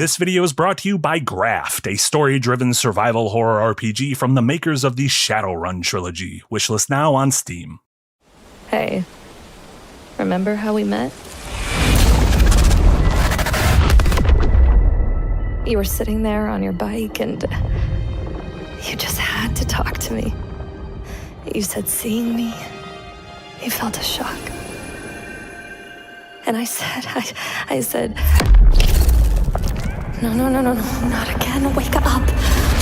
This video is brought to you by Graft, a story-driven survival horror RPG from the makers of the Shadowrun trilogy. Wishlist now on Steam. Hey, remember how we met? You were sitting there on your bike and you just had to talk to me. You said seeing me, you felt a shock. And I said, no, not again. Wake up.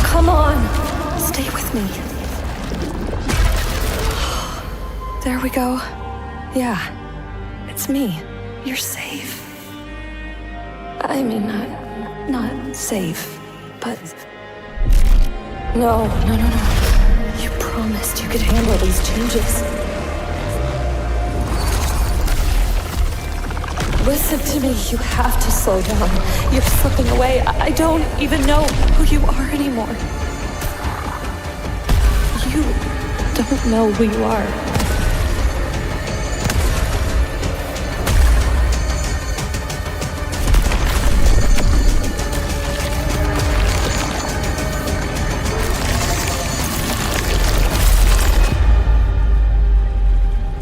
Come on. Stay with me. There we go. Yeah, it's me. You're safe. I mean, not safe, but... No. You promised you could handle these changes. Listen to me, you have to slow down. You're slipping away. I don't even know who you are anymore. You don't know who you are.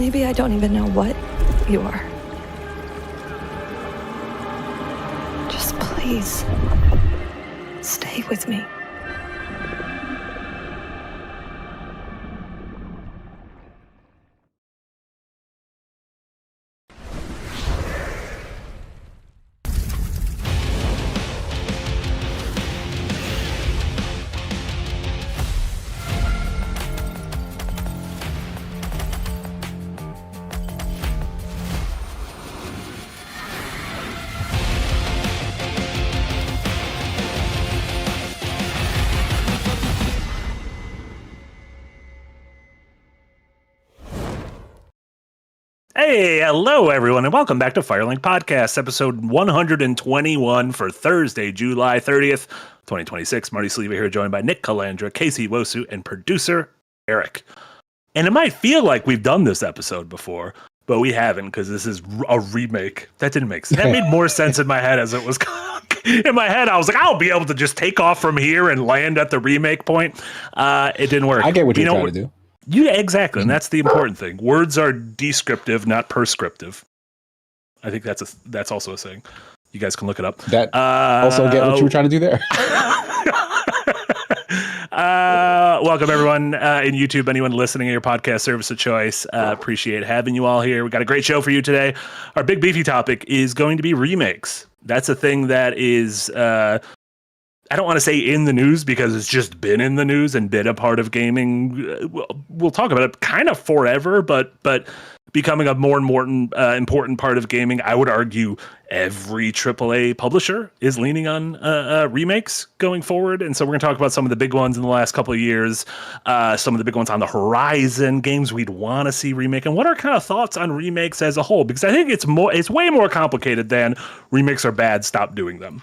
Maybe I don't even know what you are. Please, stay with me. Hey, hello everyone, and welcome back to Firelink Podcast, episode 121 for Thursday, July 30th, 2026. Marty Sleva here, joined by Nick Calandra, Casey Wosu, and producer Eric. And it might feel like we've done this episode before, but we haven't, because this is a remake. That didn't make sense. That made more sense in my head as it was. In my head, I was like, I'll be able to just take off from here and land at the remake point. It didn't work. I get what you're trying to do. Yeah, exactly. And that's the important thing. Words are descriptive, not prescriptive. I think that's also a saying. You guys can look it up. That also get what you were trying to do there. Welcome, everyone in YouTube, anyone listening in your podcast service of choice. Appreciate having you all here. We got a great show for you today. Our big beefy topic is going to be remakes. That's a thing that is... I don't want to say in the news because it's just been in the news and been a part of gaming. We'll talk about it kind of forever, but becoming a more and more important part of gaming. I would argue every AAA publisher is leaning on remakes going forward. And so we're going to talk about some of the big ones in the last couple of years, some of the big ones on the horizon, games we'd want to see remake, and what are kind of thoughts on remakes as a whole? Because I think it's way more complicated than remakes are bad, stop doing them.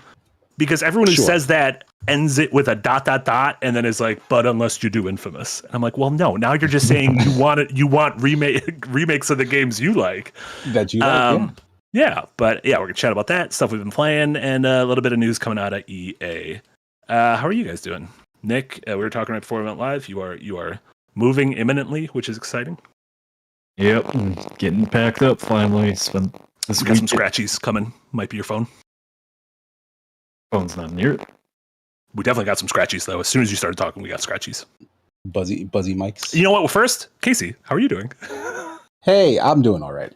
Because everyone who says that ends it with a ... and then is like, but unless you do Infamous. And I'm like, well, no. Now you're just saying you want remakes of the games you like. That you like, yeah. But yeah, we're gonna chat about that stuff we've been playing and a little bit of news coming out of EA. How are you guys doing? Nick, we were talking right before we went live. You are moving imminently, which is exciting. Yep, getting packed up finally. We got some scratchies coming. Might be your phone. Phone's not near it. We definitely got some scratchies, though. As soon as you started talking, we got scratchies. Buzzy mics. You know what? Well, first, Casey, how are you doing? Hey, I'm doing all right.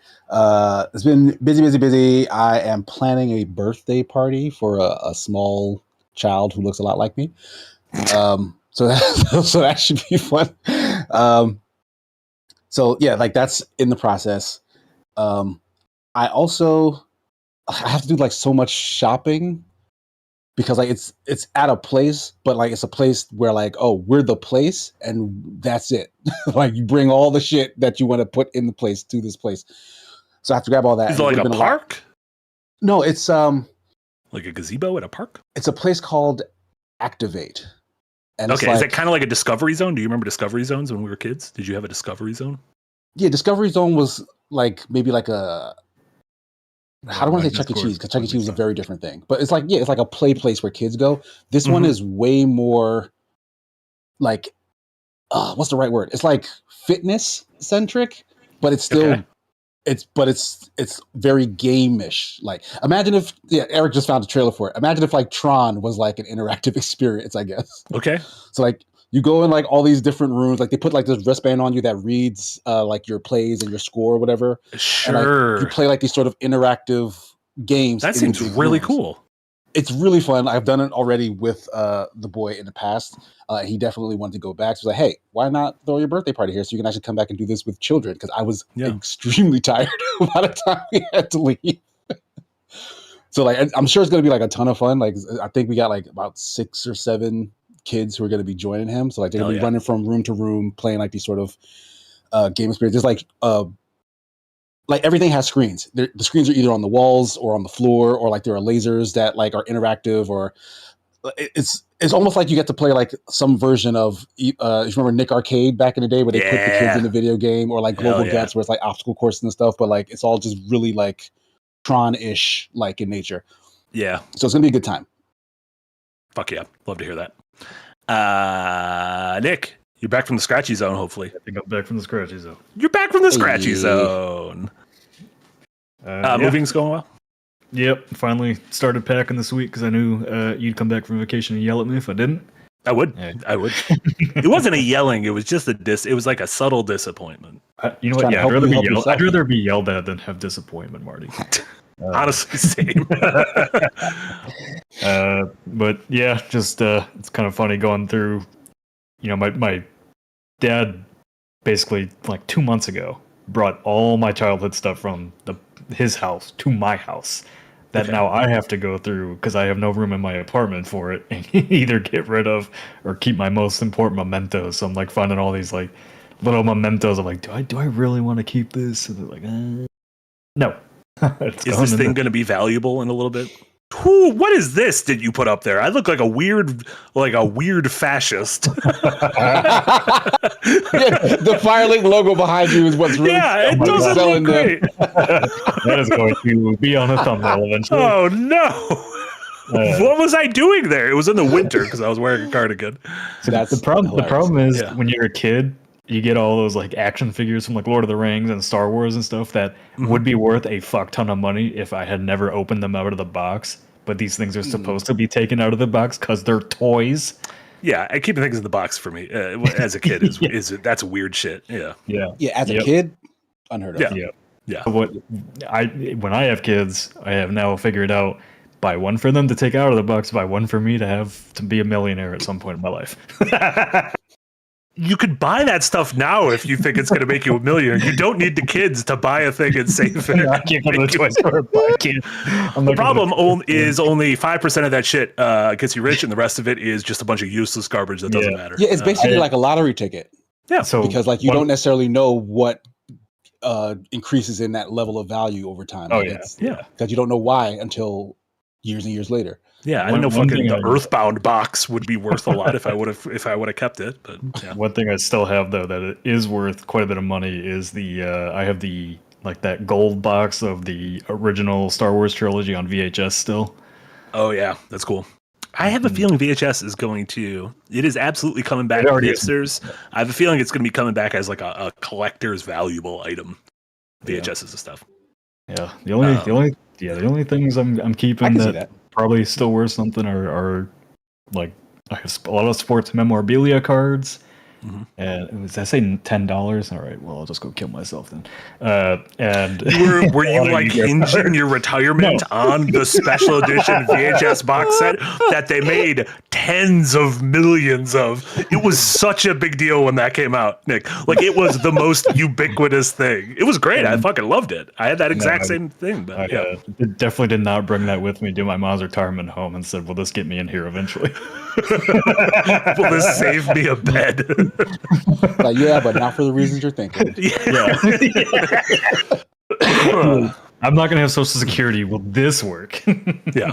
It's been busy. I am planning a birthday party for a small child who looks a lot like me. So that should be fun. So yeah, like that's in the process. I have to do like so much shopping. Because like it's at a place, but like it's a place where like, oh, we're the place and that's it. Like you bring all the shit that you want to put in the place to this place. So I have to grab all that. Is it like a park? No, it's like a gazebo at a park? It's a place called Activate. And okay, is it kind of like a Discovery Zone? Do you remember Discovery Zones when we were kids? Did you have a Discovery Zone? Yeah, Discovery Zone was like maybe like a how do I want to say Chuck E. Cheese? Because Chuck E. Cheese was a very different thing. But it's like, yeah, it's like a play place where kids go. This one is way more like, what's the right word? It's like fitness centric, but it's still, it's very game-ish. Like, imagine if, Eric just found a trailer for it. Imagine if like Tron was like an interactive experience, I guess. Okay. So like, you go in like all these different rooms, like they put like this wristband on you that reads like your plays and your score or whatever. Sure. And, like, you play like these sort of interactive games. That seems really cool. It's really fun. I've done it already with the boy in the past. He definitely wanted to go back. So I was like, hey, why not throw your birthday party here so you can actually come back and do this with children? Because I was extremely tired by the time we had to leave. So like, I'm sure it's going to be like a ton of fun. Like, I think we got like about 6 or 7 kids who are going to be joining him. So like, they're going to be running from room to room, playing like these sort of game experiences. There's like everything has screens. The screens are either on the walls or on the floor, or like there are lasers that like are interactive, or it's almost like you get to play like some version of you remember Nick Arcade back in the day where they put the kids in the video game, or like Global Gets where it's like obstacle courses and stuff, but like it's all just really like Tron-ish like in nature. Yeah. So it's gonna be a good time. Fuck yeah. Love to hear that. Nick, you're back from the scratchy zone, hopefully. I think I'm back from the scratchy zone. You're back from the scratchy zone. Moving's going well? Yep. Finally started packing this week because I knew you'd come back from vacation and yell at me if I didn't. I would. Yeah. I would. It wasn't a yelling. It was just it was like a subtle disappointment. You know what? Yeah, I'd rather be yelled at than have disappointment, Marty. Honestly, same. But yeah, just it's kind of funny going through. You know, my dad basically like 2 months ago brought all my childhood stuff from his house to my house. That now I have to go through because I have no room in my apartment for it, and either get rid of or keep my most important mementos. So I'm like finding all these like little mementos. I'm like, do I really want to keep this? And they're like, no. Is this thing going to be valuable in a little bit? Who? What is this? Did you put up there? I look like a weird fascist. The Firelink logo behind you is what's really it doesn't look great. That is going to be on a thumbnail eventually. Oh no! What was I doing there? It was in the winter because I was wearing a cardigan. So that's the problem. The problem is when you're a kid, you get all those like action figures from like Lord of the Rings and Star Wars and stuff that would be worth a fuck ton of money if I had never opened them out of the box. But these things are supposed to be taken out of the box because they're toys. Yeah, and keeping things in the box for me as a kid is that's weird shit. Yeah. As a kid, unheard of. Yeah. When I have kids, I have now figured out buy one for them to take out of the box, buy one for me to be a millionaire at some point in my life. You could buy that stuff now if you think it's going to make you a millionaire. You don't need the kids to buy a thing and save it. I can't go to the toy store and buy a kid. The problem is only 5% of that shit gets you rich, and the rest of it is just a bunch of useless garbage that doesn't matter. Yeah, it's basically like a lottery ticket. Yeah. So because like you don't necessarily know what increases in that level of value over time. Oh, Because you don't know why until years and years later. Yeah, I know fucking the Earthbound box would be worth a lot if I would have kept it. But one thing I still have though that it is worth quite a bit of money is I have the like that gold box of the original Star Wars trilogy on VHS still. Oh yeah, that's cool. I have a feeling VHS is it is absolutely coming back. Hipsters. I have a feeling it's going to be coming back as like a collector's valuable item. VHS is the stuff. Yeah, the only things I'm keeping that probably still worth something are like I have a lot of sports memorabilia cards. And did I say $10? All right, well I'll just go kill myself then. And were you like hinging your retirement on the special edition VHS box set that they made tens of millions of? It was such a big deal when that came out, Nick. Like it was the most ubiquitous thing. It was great. I fucking loved it. I had that exact same thing. But I definitely did not bring that with me to my mom's retirement home and said, "Will this get me in here eventually? Will this save me a bed?" But not for the reasons you're thinking. I'm not gonna have Social Security. Will this work? Yeah.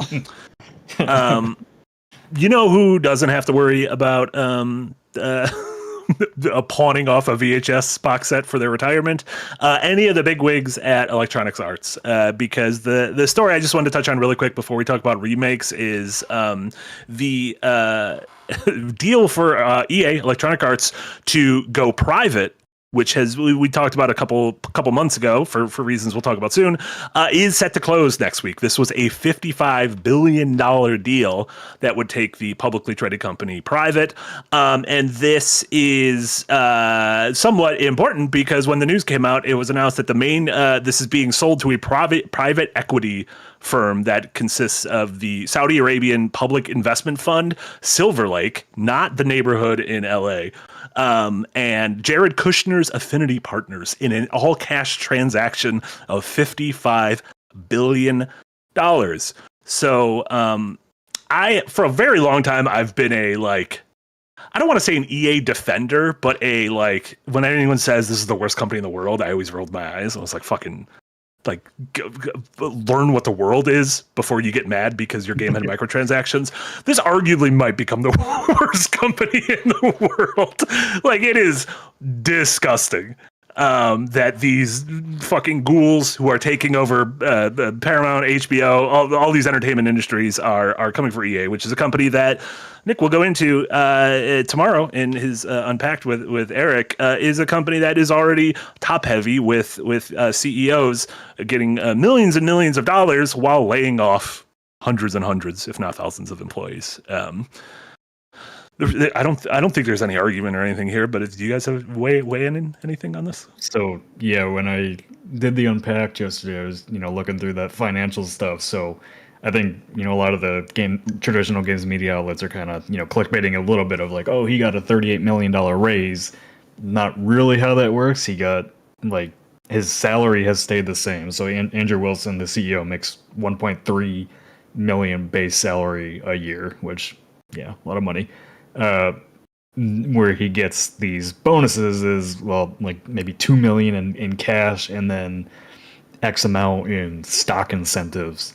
You know who doesn't have to worry about pawning off a VHS box set for their retirement. Any of the big wigs at Electronic Arts, because the story I just wanted to touch on really quick before we talk about remakes is the deal for EA, Electronic Arts, to go private, which has we talked about a couple months ago for reasons we'll talk about soon, is set to close next week. This was a $55 billion deal that would take the publicly traded company private. And this is somewhat important because when the news came out, it was announced that this is being sold to a private equity firm that consists of the Saudi Arabian Public Investment Fund, Silver Lake, not the neighborhood in LA, and Jared Kushner's Affinity Partners in an all-cash transaction of $55 billion. So for a very long time, I've been I don't want to say an EA defender, but when anyone says this is the worst company in the world, I always rolled my eyes. I was like, fucking, learn what the world is before you get mad because your game had microtransactions. This arguably might become the worst company in the world. It is disgusting that these fucking ghouls who are taking over Paramount, HBO, all these entertainment industries are coming for EA, which is a company that Nick will go into tomorrow in his Unpacked with Eric, is a company that is already top heavy with CEOs getting millions and millions of dollars while laying off hundreds and hundreds, if not thousands, of employees. I don't think there's any argument or anything here, but do you guys have weigh in anything on this? So yeah, when I did the Unpacked yesterday, I was looking through that financial stuff. So I think a lot of the traditional games media outlets are kind of clickbaiting a little bit of oh, he got a $38 million raise. Not really how that works. He got his salary has stayed the same. So Andrew Wilson, the CEO, makes $1.3 million base salary a year, which a lot of money. Where he gets these bonuses is maybe $2 million in cash and then X amount in stock incentives.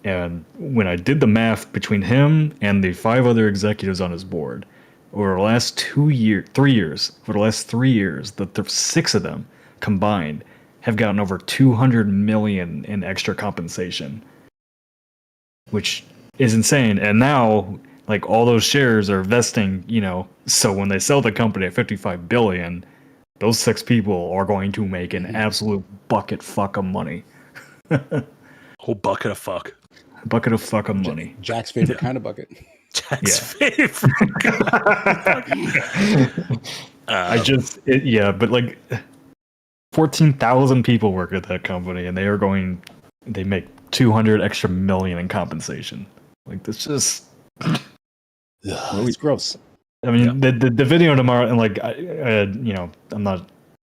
And when I did the math between him and the 5 other executives on his board over the last 3 years, the 6 of them combined have gotten over $200 million in extra compensation, which is insane. And now all those shares are vesting, so when they sell the company at $55 billion, those 6 people are going to make an absolute bucket fuck of money. Whole bucket of fuck. Bucket of fuck of money. Jack's favorite kind of bucket. Jack's favorite. But 14,000 people work at that company, and they make 200 extra million in compensation. This just. It's gross. I mean, the video tomorrow, and I'm not.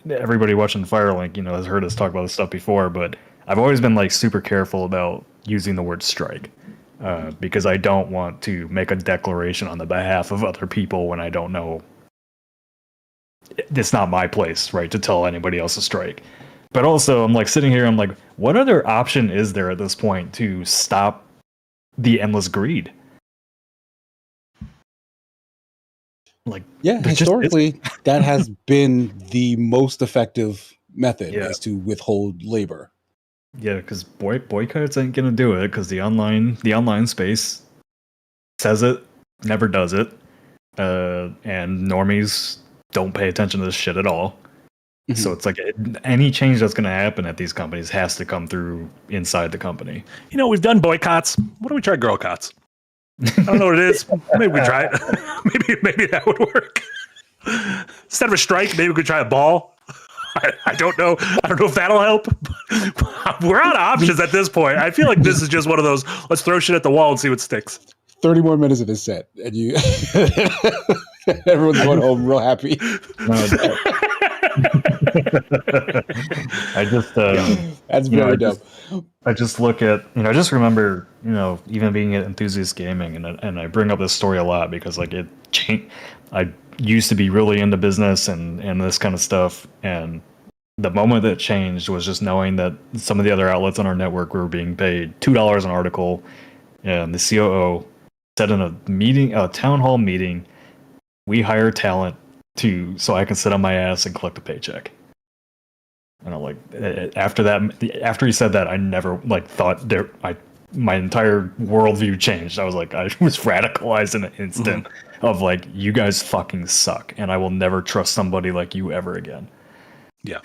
Everybody watching Firelink, has heard us talk about this stuff before, but I've always been super careful about using the word strike, because I don't want to make a declaration on the behalf of other people when I don't know. It's not my place, right, to tell anybody else to strike. But also, I'm sitting here, I'm what other option is there at this point to stop the endless greed? Historically, that has been the most effective method is to withhold labor. Yeah, because boycotts ain't gonna do it, because the online space says it, never does it, and normies don't pay attention to this shit at all. Mm-hmm. So it's any change that's gonna happen at these companies has to come through inside the company. We've done boycotts. Why don't we try girlcotts? I don't know what it is. Maybe we try it. maybe that would work. Instead of a strike, maybe we could try a ball. I don't know. I don't know if that'll help. We're out of options at this point. I feel like this is just one of those, let's throw shit at the wall and see what sticks. 30 more minutes of his set, and you everyone's going home real happy. I just that's very dumb. I just look at I just remember even being at Enthusiast Gaming, and I bring up this story a lot because it changed. I used to be really into business and this kind of stuff, and the moment that changed was just knowing that some of the other outlets on our network were being paid $2 an article, and the COO said in a town hall meeting, we hire talent so I can sit on my ass and collect a paycheck. And I'm like, after he said that, I never like thought my entire worldview changed. I was like, I was radicalized in an instant of like, you guys fucking suck, and I will never trust somebody like you ever again. Yeah.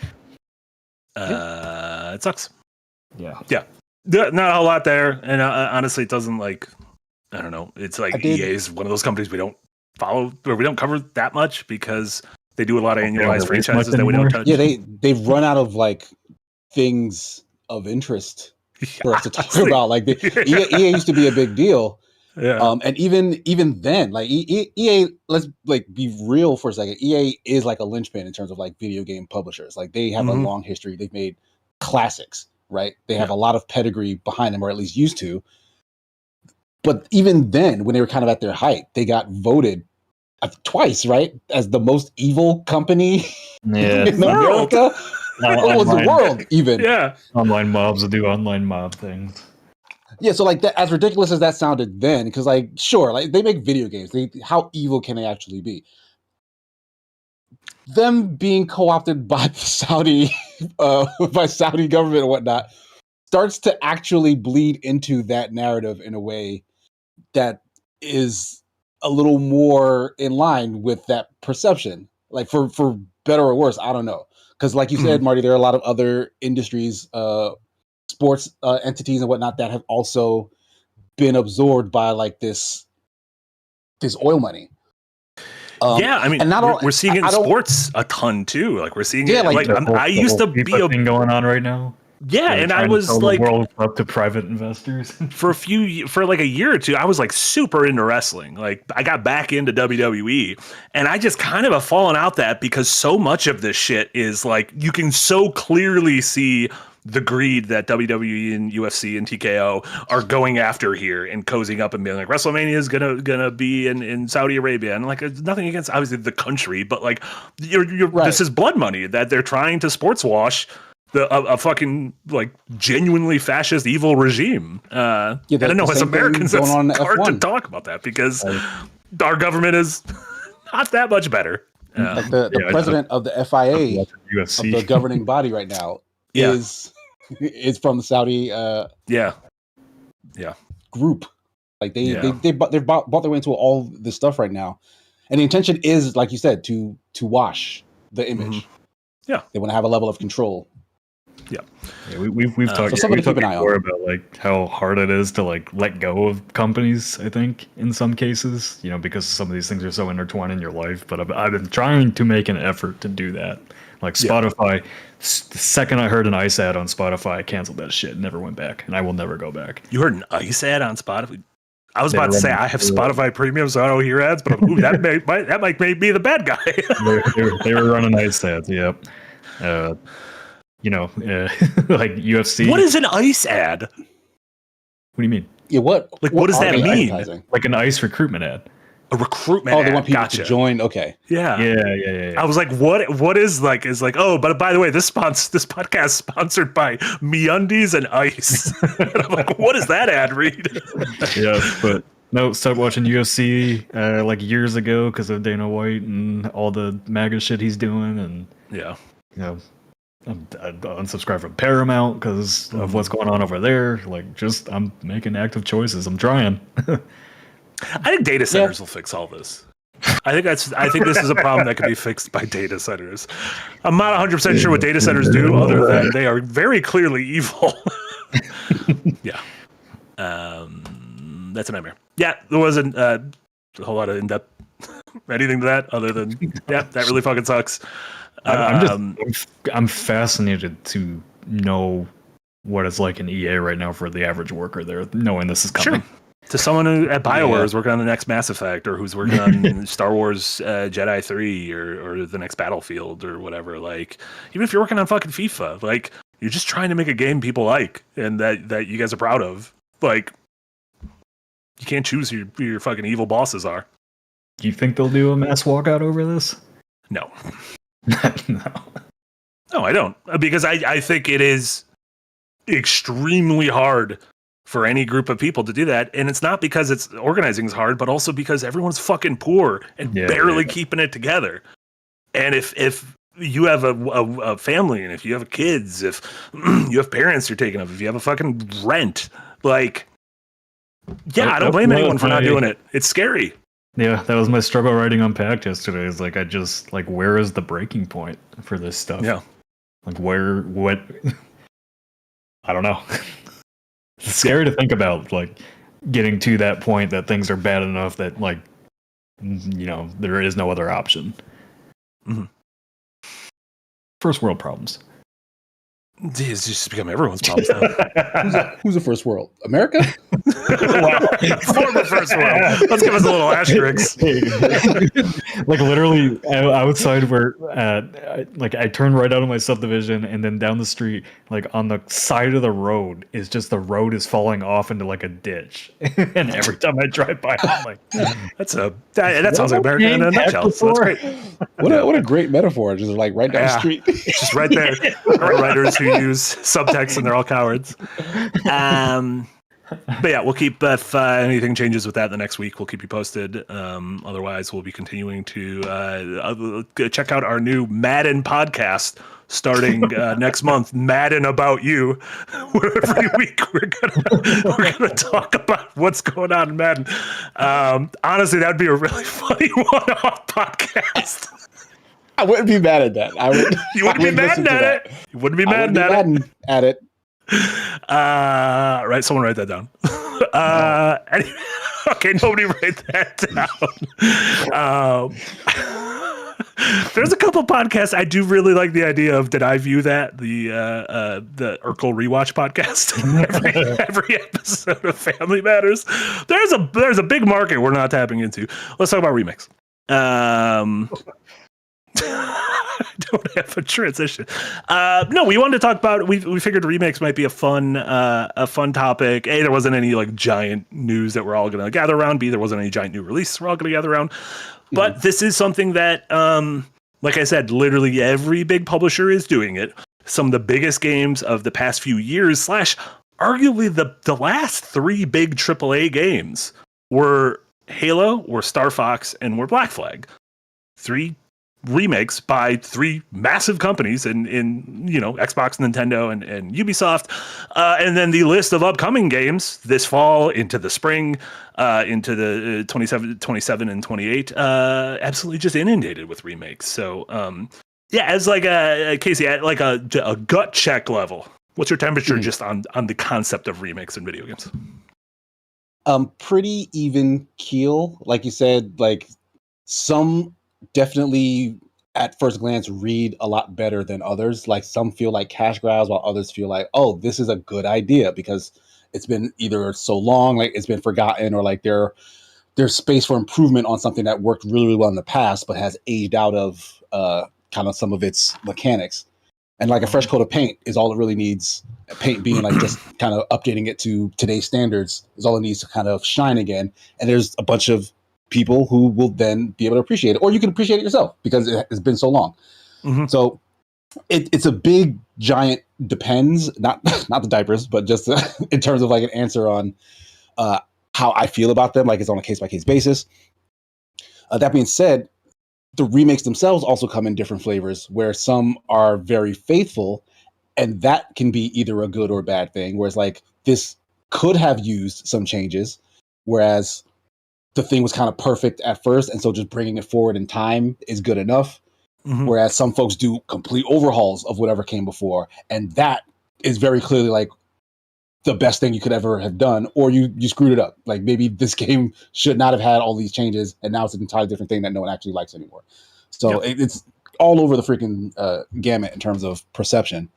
It sucks. Yeah. Not a whole lot there, and honestly, it doesn't like. I don't know. It's like EA is one of those companies we don't follow or we don't cover that much because they do a lot of annualized franchises that we don't touch. Yeah, they've run out of like things of interest for us to talk about. Like EA used to be a big deal. Yeah. And even then, like EA, let's like be real for a second. EA is like a linchpin in terms of like video game publishers. Like they have a long history. They've made classics, right? They have a lot of pedigree behind them, or at least used to. But even then, when they were kind of at their height, they got voted twice, right, as the most evil company in America. What was the world even? Yeah. Online mobs will do online mob things. Yeah, so like that, as ridiculous as that sounded then, because like sure, like they make video games. How evil can they actually be? Them being co-opted by the Saudi government and whatnot starts to actually bleed into that narrative in a way that is a little more in line with that perception. Like for better or worse, I don't know. Because like you said, Marty, there are a lot of other industries, sports entities and whatnot that have also been absorbed by like this oil money. Yeah, I mean, and we're seeing it in sports a ton too. Like we're seeing it. Like I used to be a thing going on right now. Yeah, and I was like, world up to private investors for like a year or two. I was like super into wrestling. Like I got back into WWE, and I just kind of have fallen out that because so much of this shit is like you can so clearly see the greed that WWE and UFC and TKO are going after here and cozying up and being like WrestleMania is gonna be in Saudi Arabia, and like it's nothing against obviously the country, but like you're right. This is blood money that they're trying to sports wash a fucking like genuinely fascist evil regime. I don't know, as Americans it's hard to talk about that because our government is not that much better. Like the president of the FIA, of the governing body right now, is from the Saudi group. Like they've bought their way into all this stuff right now, and the intention is, like you said, to wash the image. Yeah, they want to have a level of control. Yeah, we've talked before about like how hard it is to like let go of companies. I think in some cases, because some of these things are so intertwined in your life. But I've been trying to make an effort to do that. Like Spotify, the second I heard an ICE ad on Spotify, I canceled that shit. Never went back, and I will never go back. You heard an ICE ad on Spotify? I was about to say I have Spotify Premium, so I don't hear ads. But that might make me the bad guy. they were running ICE ads. Yep. Like UFC. What is an ICE ad? What do you mean? Yeah, what does that mean? Like an ICE recruitment ad. A recruitment ad. They want people to join. Okay. Yeah. I was like, what is like? Is like, oh, but by the way, this podcast is sponsored by MeUndies and ICE. And I'm like, what does that ad read? Yeah, but no, started watching UFC like years ago because of Dana White and all the MAGA shit he's doing, and I unsubscribed from Paramount because of what's going on over there. Like, I'm making active choices. I'm trying. I think data centers will fix all this. I think this is a problem that could be fixed by data centers. I'm not 100% sure what data centers do, other than they are very clearly evil. Yeah. That's a nightmare. Yeah, there wasn't a whole lot of in-depth anything to that, other than that really fucking sucks. I'm fascinated to know what it's like in EA right now for the average worker there, knowing this is coming. Sure. To someone who at BioWare is working on the next Mass Effect, or who's working on Star Wars Jedi 3 or the next Battlefield or whatever, like, even if you're working on fucking FIFA, like, you're just trying to make a game people like and that you guys are proud of. Like, you can't choose who your fucking evil bosses are. Do you think they'll do a mass walkout over this? No. No, I don't. Because I think it is extremely hard for any group of people to do that. And it's not because organizing is hard, but also because everyone's fucking poor and barely keeping it together. And if you have a family, and if you have kids, if you have parents you're taking up, if you have a fucking rent, like, yeah, I don't blame anyone for not doing it. It's scary. Yeah, that was my struggle writing Unpacked yesterday. Is like, I just, like, where is the breaking point for this stuff? Yeah. Like, what? I don't know. It's scary to think about, like, getting to that point that things are bad enough that, like, you know, there is no other option. Mm-hmm. First world problems. It's just become everyone's problems now. Who's the first world? America? Former first world. Let's give us a little asterisk. Like, literally outside where, I turn right out of my subdivision, and then down the street, like, on the side of the road is just the road is falling off into, like, a ditch. And every time I drive by, I'm like, that sounds like America in a nutshell. So that's great. What a great metaphor! Just like right down the street, just right there. Writers who use subtext and they're all cowards. But yeah, we'll keep, if anything changes with that the next week, we'll keep you posted. Otherwise, we'll be continuing to check out our new Madden podcast starting next month. Madden About You, where every week we're gonna talk about what's going on in Madden. Honestly, that'd be a really funny one-off podcast. I wouldn't be mad at that. You wouldn't be mad at it. You wouldn't be mad at it. Right, someone write that down. Anyway, okay, nobody write that down. There's a couple podcasts I do really like the idea of. Did I view that the Urkel rewatch podcast? every episode of Family Matters. There's a big market we're not tapping into. Let's talk about remakes. I don't have a transition. No, we wanted to talk about. We figured remakes might be a fun topic. A, there wasn't any like giant news that we're all going to gather around. B, there wasn't any giant new release we're all going to gather around. But this is something that, like I said, literally every big publisher is doing it. Some of the biggest games of the past few years, / arguably the last 3 big AAA games were Halo, were Star Fox, and were Black Flag. 3 remakes by 3 massive companies in Xbox, Nintendo, and Ubisoft, and then the list of upcoming games this fall into the spring, into the 27 and 28, absolutely just inundated with remakes. So yeah, as like a Casey, at like a gut check level, what's your temperature just on the concept of remakes in video games? Pretty even keel, like you said. Like, some definitely at first glance read a lot better than others. Like, some feel like cash grabs, while others feel like, oh, this is a good idea because it's been either so long, like it's been forgotten, or like there's space for improvement on something that worked really, really well in the past but has aged out of kind of some of its mechanics. And like a fresh coat of paint is all it really needs. Paint being like just kind of updating it to today's standards is all it needs to kind of shine again. And there's a bunch of people who will then be able to appreciate it, or you can appreciate it yourself because it has been so long. So it's a big giant depends, not the diapers, but just in terms of like an answer on how I feel about them. Like, it's on a case-by-case basis. That being said, the remakes themselves also come in different flavors, where some are very faithful, and that can be either a good or bad thing, whereas like this could have used some changes, whereas the thing was kind of perfect at first, and so just bringing it forward in time is good enough. Whereas some folks do complete overhauls of whatever came before, and that is very clearly like the best thing you could ever have done, or you screwed it up. Like, maybe this game should not have had all these changes, and now it's an entirely different thing that no one actually likes anymore. So it's all over the freaking gamut in terms of perception.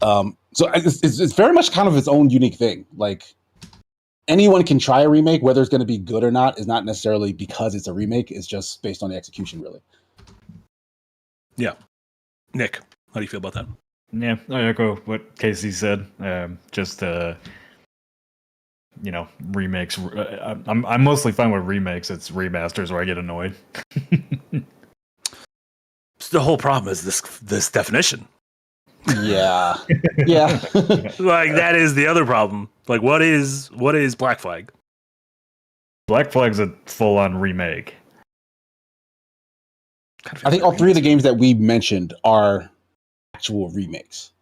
So it's very much kind of its own unique thing. Like, anyone can try a remake. Whether it's going to be good or not is not necessarily because it's a remake. It's just based on the execution, really. Yeah. Nick, how do you feel about that? Yeah, I echo what Casey said. Remakes. I'm mostly fine with remakes. It's remasters where I get annoyed. The whole problem is this definition. Yeah. Like, that is the other problem. Like, what is Black Flag? Black Flag's a full-on remake. I think all three of the games that we mentioned are actual remakes.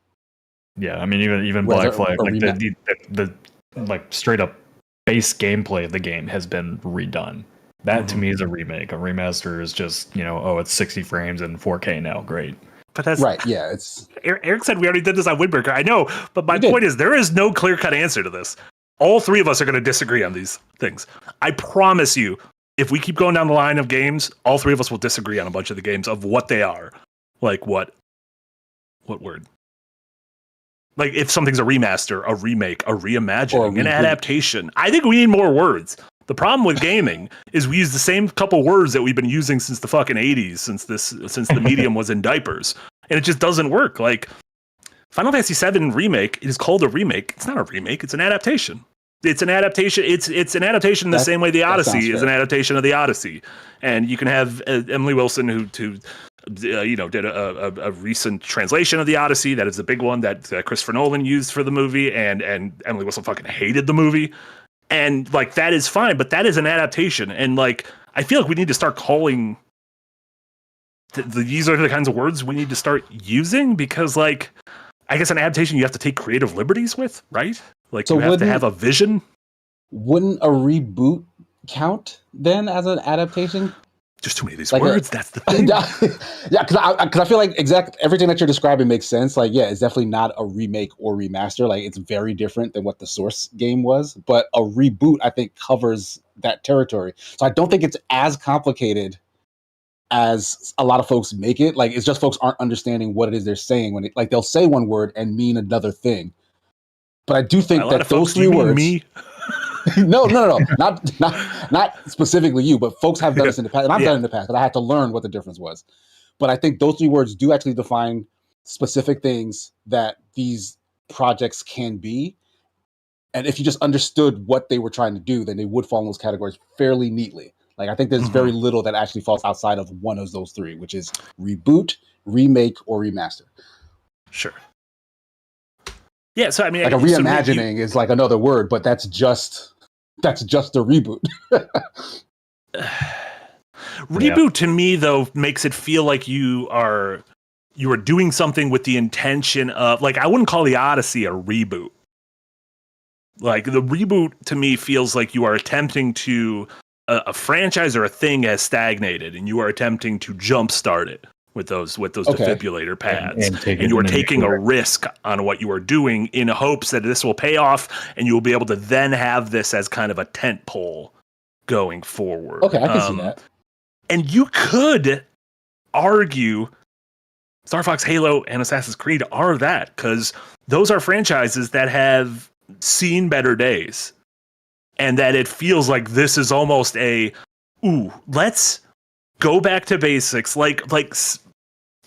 Yeah, I mean even Whereas Black Flag, a like remake- the like straight up base gameplay of the game has been redone. That to me is a remake. A remaster is just, oh, it's 60 frames and 4K now. Great. But that's Right, yeah, it's Eric said we already did this on Windbreaker. I know, but my We did. point is there is no clear-cut answer to this. All three of us are going to disagree on these things. I promise you, if we keep going down the line of games, all three of us will disagree on a bunch of the games of what they are. Like what word? Like if something's a remaster, a remake, a reimagining, Or a an reboot. adaptation. I think we need more words. The problem with gaming is we use the same couple words that we've been using since the fucking 80s, since the medium was in diapers. And it just doesn't work. Like Final Fantasy VII Remake is called a remake. It's not a remake, it's an adaptation. It's an adaptation. It's an adaptation in the same way the that sounds Odyssey is fair. an adaptation of the Odyssey. And you can have Emily Wilson who did a recent translation of the Odyssey. That is the big one that Christopher Nolan used for the movie, and Emily Wilson fucking hated the movie. And like that is fine, but that is an adaptation. And like I feel like we need to start calling these are the kinds of words we need to start using, because like I guess an adaptation you have to take creative liberties with, right? Like So you have to wouldn't- have a vision. wouldn't a reboot count then as an adaptation? Just too many of these Like words. That's the thing. Yeah, because I feel like everything that you're describing makes sense. Like, yeah, it's definitely not a remake or remaster. Like, it's very different than what the source game was. But a reboot, I think, covers that territory. So I don't think it's as complicated as a lot of folks make it. Like, it's just folks aren't understanding what it is they're saying when like they'll say one word and mean another thing. But I do think A lot that of folks, those do you three mean words. me? No, not specifically you, but folks have done this in the past, and I've done it in the past, but I had to learn what the difference was. But I think those three words do actually define specific things that these projects can be. And if you just understood what they were trying to do, then they would fall in those categories fairly neatly. Like I think there's very little that actually falls outside of one of those three, which is reboot, remake, or remaster. Sure. Yeah, so I mean, Like a so reimagining is like another word, but that's just a reboot. Reboot to me though makes it feel like you are doing something with the intention of, like, I wouldn't call the Odyssey a reboot. Like the reboot to me feels like you are attempting to a franchise or a thing has stagnated and you are attempting to jumpstart it with those Okay. defibrillator pads, And take it and you are in a new taking a direction. risk on what you are doing in hopes that this will pay off and you will be able to then have this as kind of a tent pole going forward. Okay, I can see that. And you could argue Star Fox, Halo, and Assassin's Creed are that, because those are franchises that have seen better days. And that it feels like this is almost let's go back to basics. Like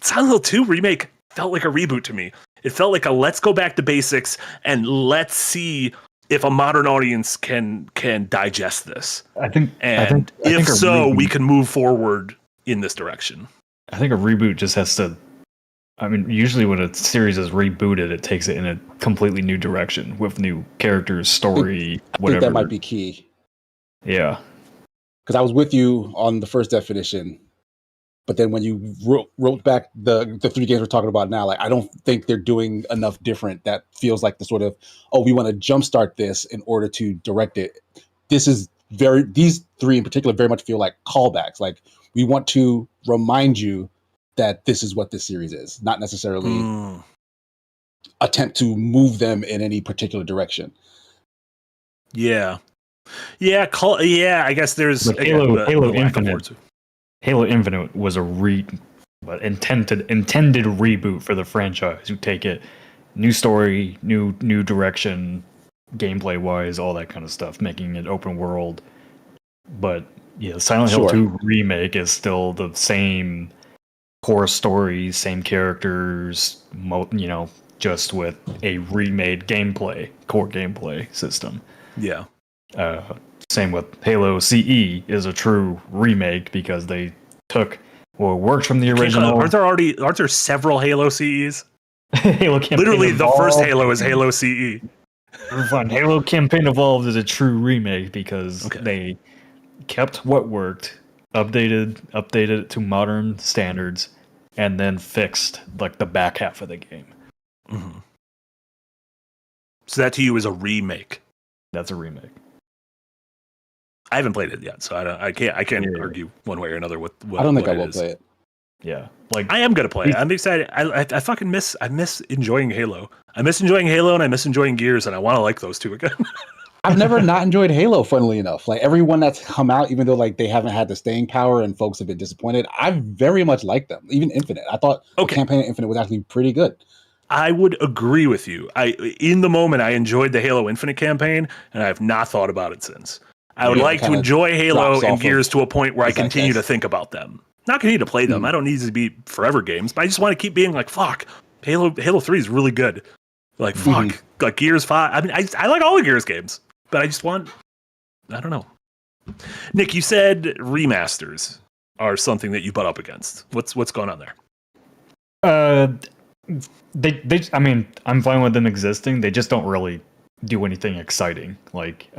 Silent Hill 2 remake felt like a reboot to me. It felt like a let's go back to basics and let's see if a modern audience can digest this. I think If a so, we reboot- can move forward in this direction. I think a reboot just has to. I mean, usually when a series is rebooted, it takes it in a completely new direction with new characters, story, I think whatever. that might be key. Yeah, Because I was with you on the first definition, but then when you wrote back the three games we're talking about now, like I don't think they're doing enough different that feels like the sort of, oh, we want to jumpstart this in order to direct it. These three in particular very much feel like callbacks. Like we want to remind you that this is what this series is, not necessarily attempt to move them in any particular direction. Yeah. Yeah, I guess there's But again, Halo the lack of Infinite. words. Halo Infinite was a intended reboot for the franchise. You take it, new story, new direction, gameplay wise, all that kind of stuff, making it open world. But yeah, Silent Hill Sure. 2 remake is still the same core story, same characters, just with a remade core gameplay system. Yeah. Same with Halo CE is a true remake because they took what worked from the original. Aren't there several Halo CEs? Halo campaign Literally, the first Evolved. Halo is Halo CE. Fine. Halo campaign evolved is a true remake because Okay. they kept what worked, updated it to modern standards, and then fixed like the back half of the game. Mm-hmm. So that to you is a remake. That's a remake. I haven't played it yet, so I can't argue one way or another with what I don't think what I it will is. play it. Yeah, like I am gonna play it. I'm excited. I fucking miss enjoying Halo. I miss enjoying Halo and I miss enjoying Gears, and I want to like those two again. I've never not enjoyed Halo, funnily enough. Like everyone that's come out, even though like they haven't had the staying power and folks have been disappointed, I very much like them. Even Infinite, I thought the campaign of Infinite was actually pretty good. I would agree with you. In the moment I enjoyed the Halo Infinite campaign, and I have not thought about it since. I would like to enjoy Halo and Gears to a point where I continue to think about them. Not continue to play them. I don't need to be forever games, but I just want to keep being like, fuck, Halo 3 is really good. Like, fuck, like Gears 5. I mean, I like all the Gears games, but I just want, I don't know. Nick, you said remasters are something that you butt up against. What's going on there? They I mean, I'm fine with them existing. They just don't really do anything exciting. Like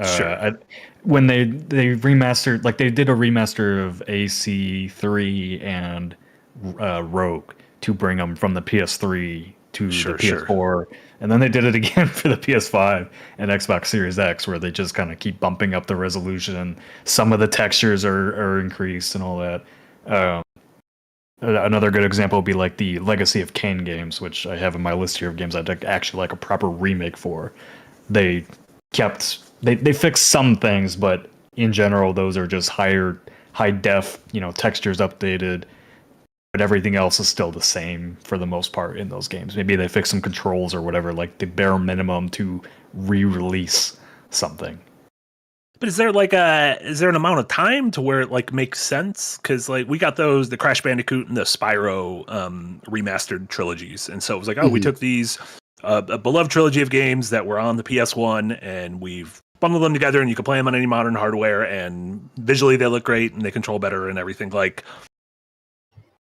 when they remastered, like they did a remaster of AC3 and Rogue to bring them from the PS3 to the PS4, and then they did it again for the PS5 and Xbox Series X, where they just kind of keep bumping up the resolution, and some of the textures are increased and all that. Another good example would be like the Legacy of Kain games, which I have in my list here of games I'd actually like a proper remake for. They fixed some things, but in general, those are just high def, textures updated, but everything else is still the same for the most part in those games. Maybe they fix some controls or whatever, like the bare minimum to re-release something. But is there an amount of time to where it like makes sense? Because like we got the Crash Bandicoot and the Spyro remastered trilogies, and so it was like, we took these a beloved trilogy of games that were on the PS1, and we've bundled them together, and you can play them on any modern hardware, and visually they look great and they control better and everything. Like,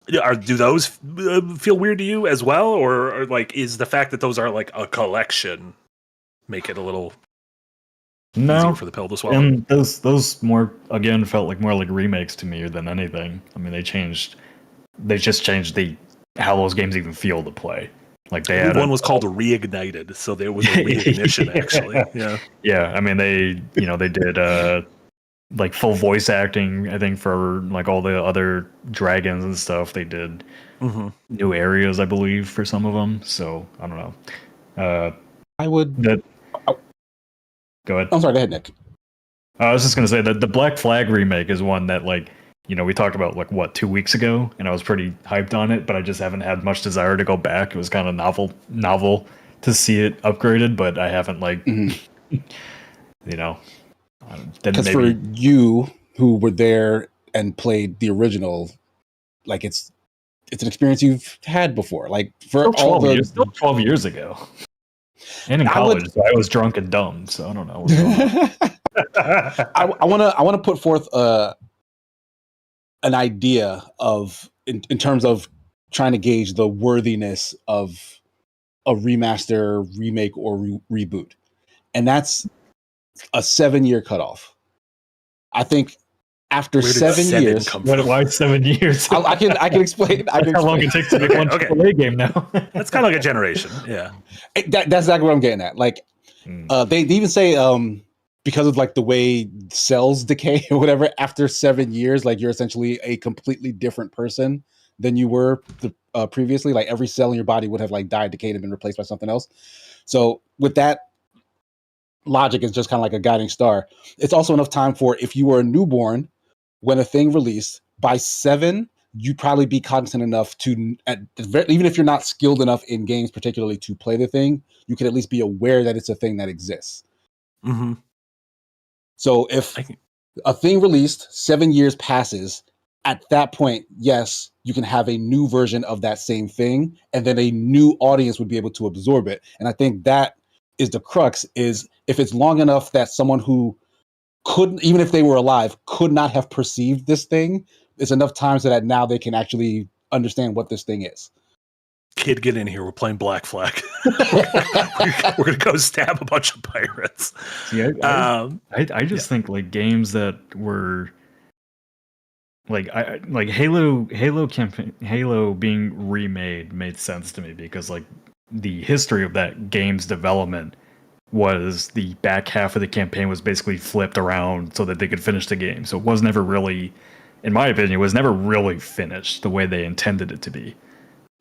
do those feel weird to you as well, or like is the fact that those are like a collection make it a little easier for the pill to swallow? And those more again felt like more like remakes to me than anything. I mean, they just changed how those games even feel to play. Like they had one was called Reignited, so there was a reignition actually. Yeah. I mean, they did like full voice acting. I think for like all the other dragons and stuff, they did new areas, I believe, for some of them. So I don't know. Go ahead. I'm sorry, go ahead, Nick. I was just gonna say that the Black Flag remake is one that like. We talked about like 2 weeks ago, and I was pretty hyped on it, but I just haven't had much desire to go back. It was kind of novel to see it upgraded, but I haven't Because for you who were there and played the original, like it's an experience you've had before. Like for still 12 years ago, and in college, I was drunk and dumb, so I don't know. I want to put forth an idea of in terms of trying to gauge the worthiness of a remaster, remake, or reboot, and that's a 7-year cutoff. I think after 7 years, why 7 years? I can explain. How long it takes to make one AAA game now? That's kind of like a generation. Yeah, that's exactly what I'm getting at. Like they even say because of like the way cells decay or whatever, after 7 years, like you're essentially a completely different person than you were previously. Like every cell in your body would have like died, decayed, and been replaced by something else. So with that logic, is just kind of like a guiding star. It's also enough time for if you were a newborn when a thing released, by 7, you'd probably be cognizant enough to, even if you're not skilled enough in games, particularly to play the thing, you could at least be aware that it's a thing that exists. Mm-hmm. So if a thing released, 7 years passes, at that point, yes, you can have a new version of that same thing, and then a new audience would be able to absorb it. And I think that is the crux, is if it's long enough that someone who couldn't, even if they were alive, could not have perceived this thing, it's enough time so that now they can actually understand what this thing is. Kid, get in here. We're playing Black Flag. we're going to go stab a bunch of pirates. See, I just think like games that were like Halo campaign, Halo being remade made sense to me because like the history of that game's development was the back half of the campaign was basically flipped around so that they could finish the game. So it was never really, in my opinion, it was never really finished the way they intended it to be.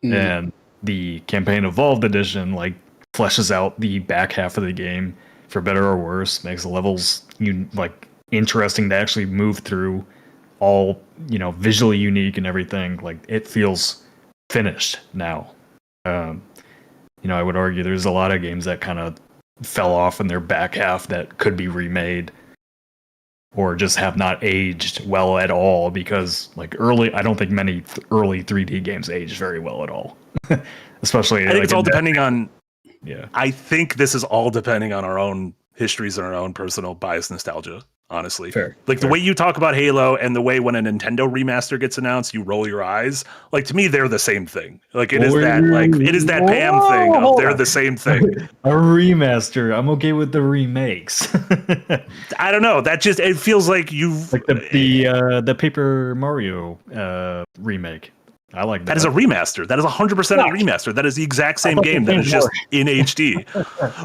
And the campaign evolved edition like fleshes out the back half of the game for better or worse, makes the levels like interesting to actually move through, all visually unique and everything. Like it feels finished now. I would argue there's a lot of games that kind of fell off in their back half that could be remade or just have not aged well at all because I don't think many early 3D games aged very well at all. Especially I think it's all depending on yeah. I think this is all depending on our own histories and our own personal bias nostalgia, honestly. Fair. The way you talk about Halo and the way when a Nintendo remaster gets announced, you roll your eyes. Like to me, they're the same thing. Like it is that Pam thing of they're the same thing. A remaster. I'm okay with the remakes. I don't know. That just it feels like you've like the Paper Mario remake. I like that. That is a remaster. That is 100% a remaster. That is the exact same game that is just in HD.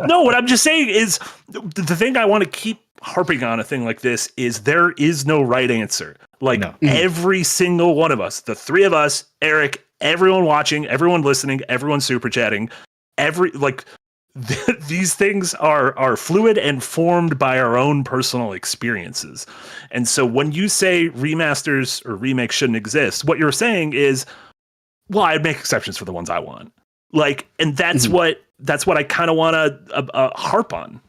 No, what I'm just saying is the thing I want to keep harping on a thing like this is there is no right answer. Like every single one of us, the three of us, Eric, everyone watching, everyone listening, everyone super chatting, these things are fluid and formed by our own personal experiences. And so when you say remasters or remakes shouldn't exist, what you're saying is, well, I'd make exceptions for the ones I want. Like, and that's what I kind of want to harp on.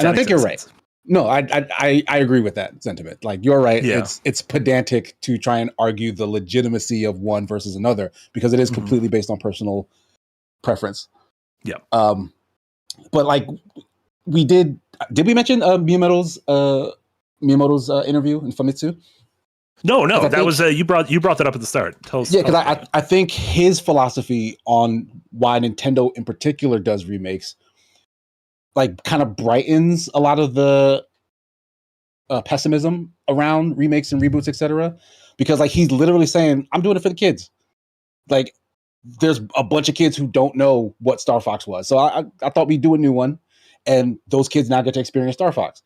And I think you're right. No, I agree with that sentiment. Like you're right. Yeah. It's pedantic to try and argue the legitimacy of one versus another because it is completely based on personal preference. Yeah. But like we did we mention Miyamoto's interview in Famitsu? No, that was you brought that up at the start. Tell us. Yeah, because I think his philosophy on why Nintendo in particular does remakes like kind of brightens a lot of the pessimism around remakes and reboots, etc. Because like he's literally saying, I'm doing it for the kids. Like there's a bunch of kids who don't know what Star Fox was. So I thought we'd do a new one and those kids now get to experience Star Fox.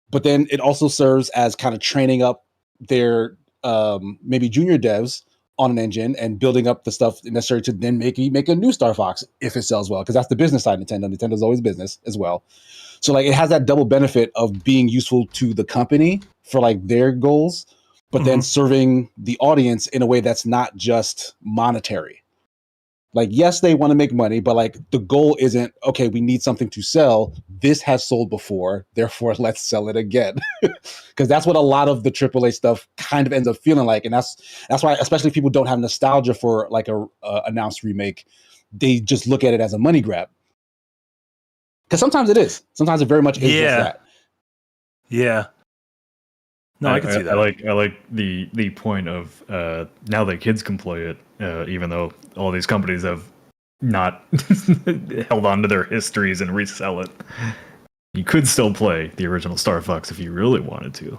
But then it also serves as kind of training up their maybe junior devs on an engine and building up the stuff necessary to then make a new Star Fox if it sells well. Because that's the business side of Nintendo. Nintendo's always business as well. So like it has that double benefit of being useful to the company for like their goals, but then serving the audience in a way that's not just monetary. Like, yes, they want to make money, but like the goal isn't, okay, we need something to sell. This has sold before, therefore let's sell it again. Because that's what a lot of the AAA stuff kind of ends up feeling like. And that's why, especially if people don't have nostalgia for like a announced remake, they just look at it as a money grab. Because sometimes it is. Sometimes it very much is just that. Yeah. No, I can see that. I like the point of now that kids can play it, even though all these companies have not held on to their histories and resell it. You could still play the original Star Fox if you really wanted to.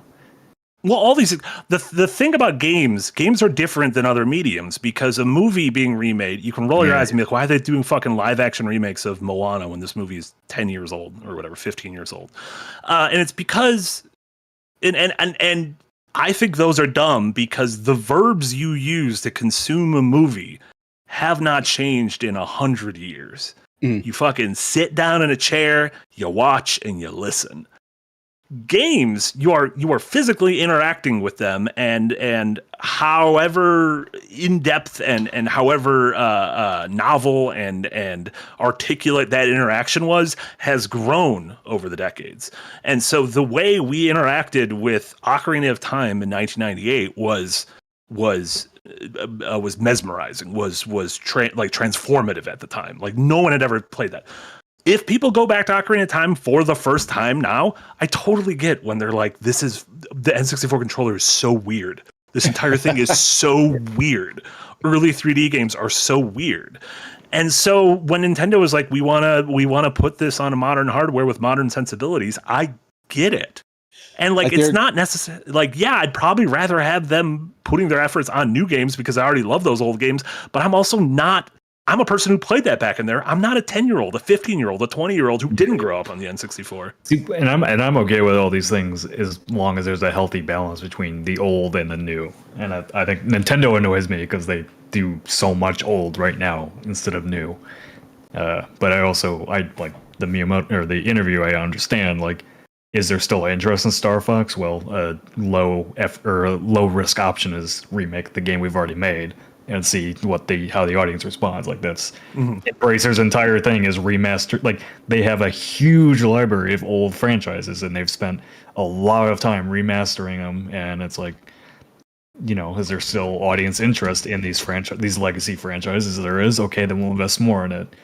Well, all these the thing about games are different than other mediums because a movie being remade, you can roll your eyes and be like, why are they doing fucking live action remakes of Moana when this movie is 10 years old or whatever, 15 years old? And it's because and I think those are dumb because the verbs you use to consume a movie have not changed in 100 years. You fucking sit down in a chair, you watch, and you listen. Games, you are physically interacting with them, and however in depth and however novel and articulate that interaction has grown over the decades. And so the way we interacted with Ocarina of Time in 1998 was mesmerizing, was transformative at the time. Like no one had ever played that. If people go back to Ocarina of Time for the first time now, I totally get when they're like, this is the N64 controller is so weird. This entire thing is so weird. Early 3D games are so weird. And so when Nintendo was like, we want to put this on a modern hardware with modern sensibilities, I get it. And like it's they're- not necessary. Like, yeah, I'd probably rather have them putting their efforts on new games because I already love those old games. But I'm also not. I'm a person who played that back in there. I'm not a 10-year-old, a 15-year-old, a 20-year-old who didn't grow up on the N64. See, and I'm okay with all these things as long as there's a healthy balance between the old and the new. And I think Nintendo annoys me because they do so much old right now instead of new. But I like the Miyamoto or the interview. I understand, like, is there still interest in Star Fox? Well, low risk option is remake the game we've already made and see how the audience responds. Like, that's Embracer's entire thing is remaster. Like, they have a huge library of old franchises and they've spent a lot of time remastering them. And it's like, is there still audience interest in these legacy franchises? There is. Okay, then we'll invest more in it.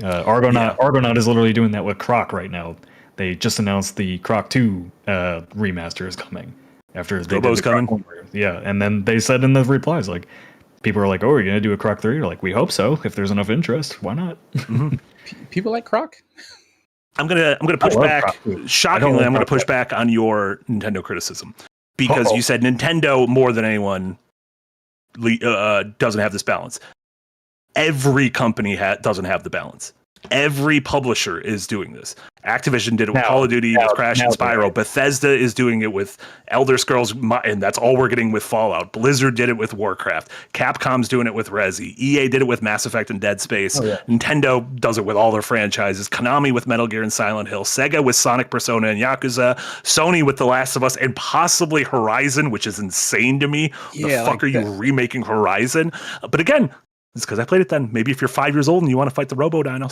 Argonaut is literally doing that with Croc right now. They just announced the Croc 2 remaster is coming after they did the coming. Croc 1. Yeah, and then they said in the replies, like, people are like, "Oh, are you gonna do a Croc 3?" You're like, "We hope so. If there's enough interest, why not?" People like Croc. I'm gonna push back. Shockingly, I'm gonna push back on your Nintendo criticism because you said Nintendo more than anyone doesn't have this balance. Every company doesn't have the balance. Every publisher is doing this. Activision did it with Call of Duty, with Crash and Spyro. Bethesda is doing it with Elder Scrolls, and that's all we're getting with Fallout. Blizzard did it with Warcraft. Capcom's doing it with Resi. EA did it with Mass Effect and Dead Space. Nintendo does it with all their franchises. Konami with Metal Gear and Silent Hill. Sega with Sonic, Persona, and Yakuza. Sony with The Last of Us, and possibly Horizon, which is insane to me. The fuck are you remaking Horizon? But again, it's because I played it then. Maybe if you're 5 years old and you want to fight the Robo-Dinos.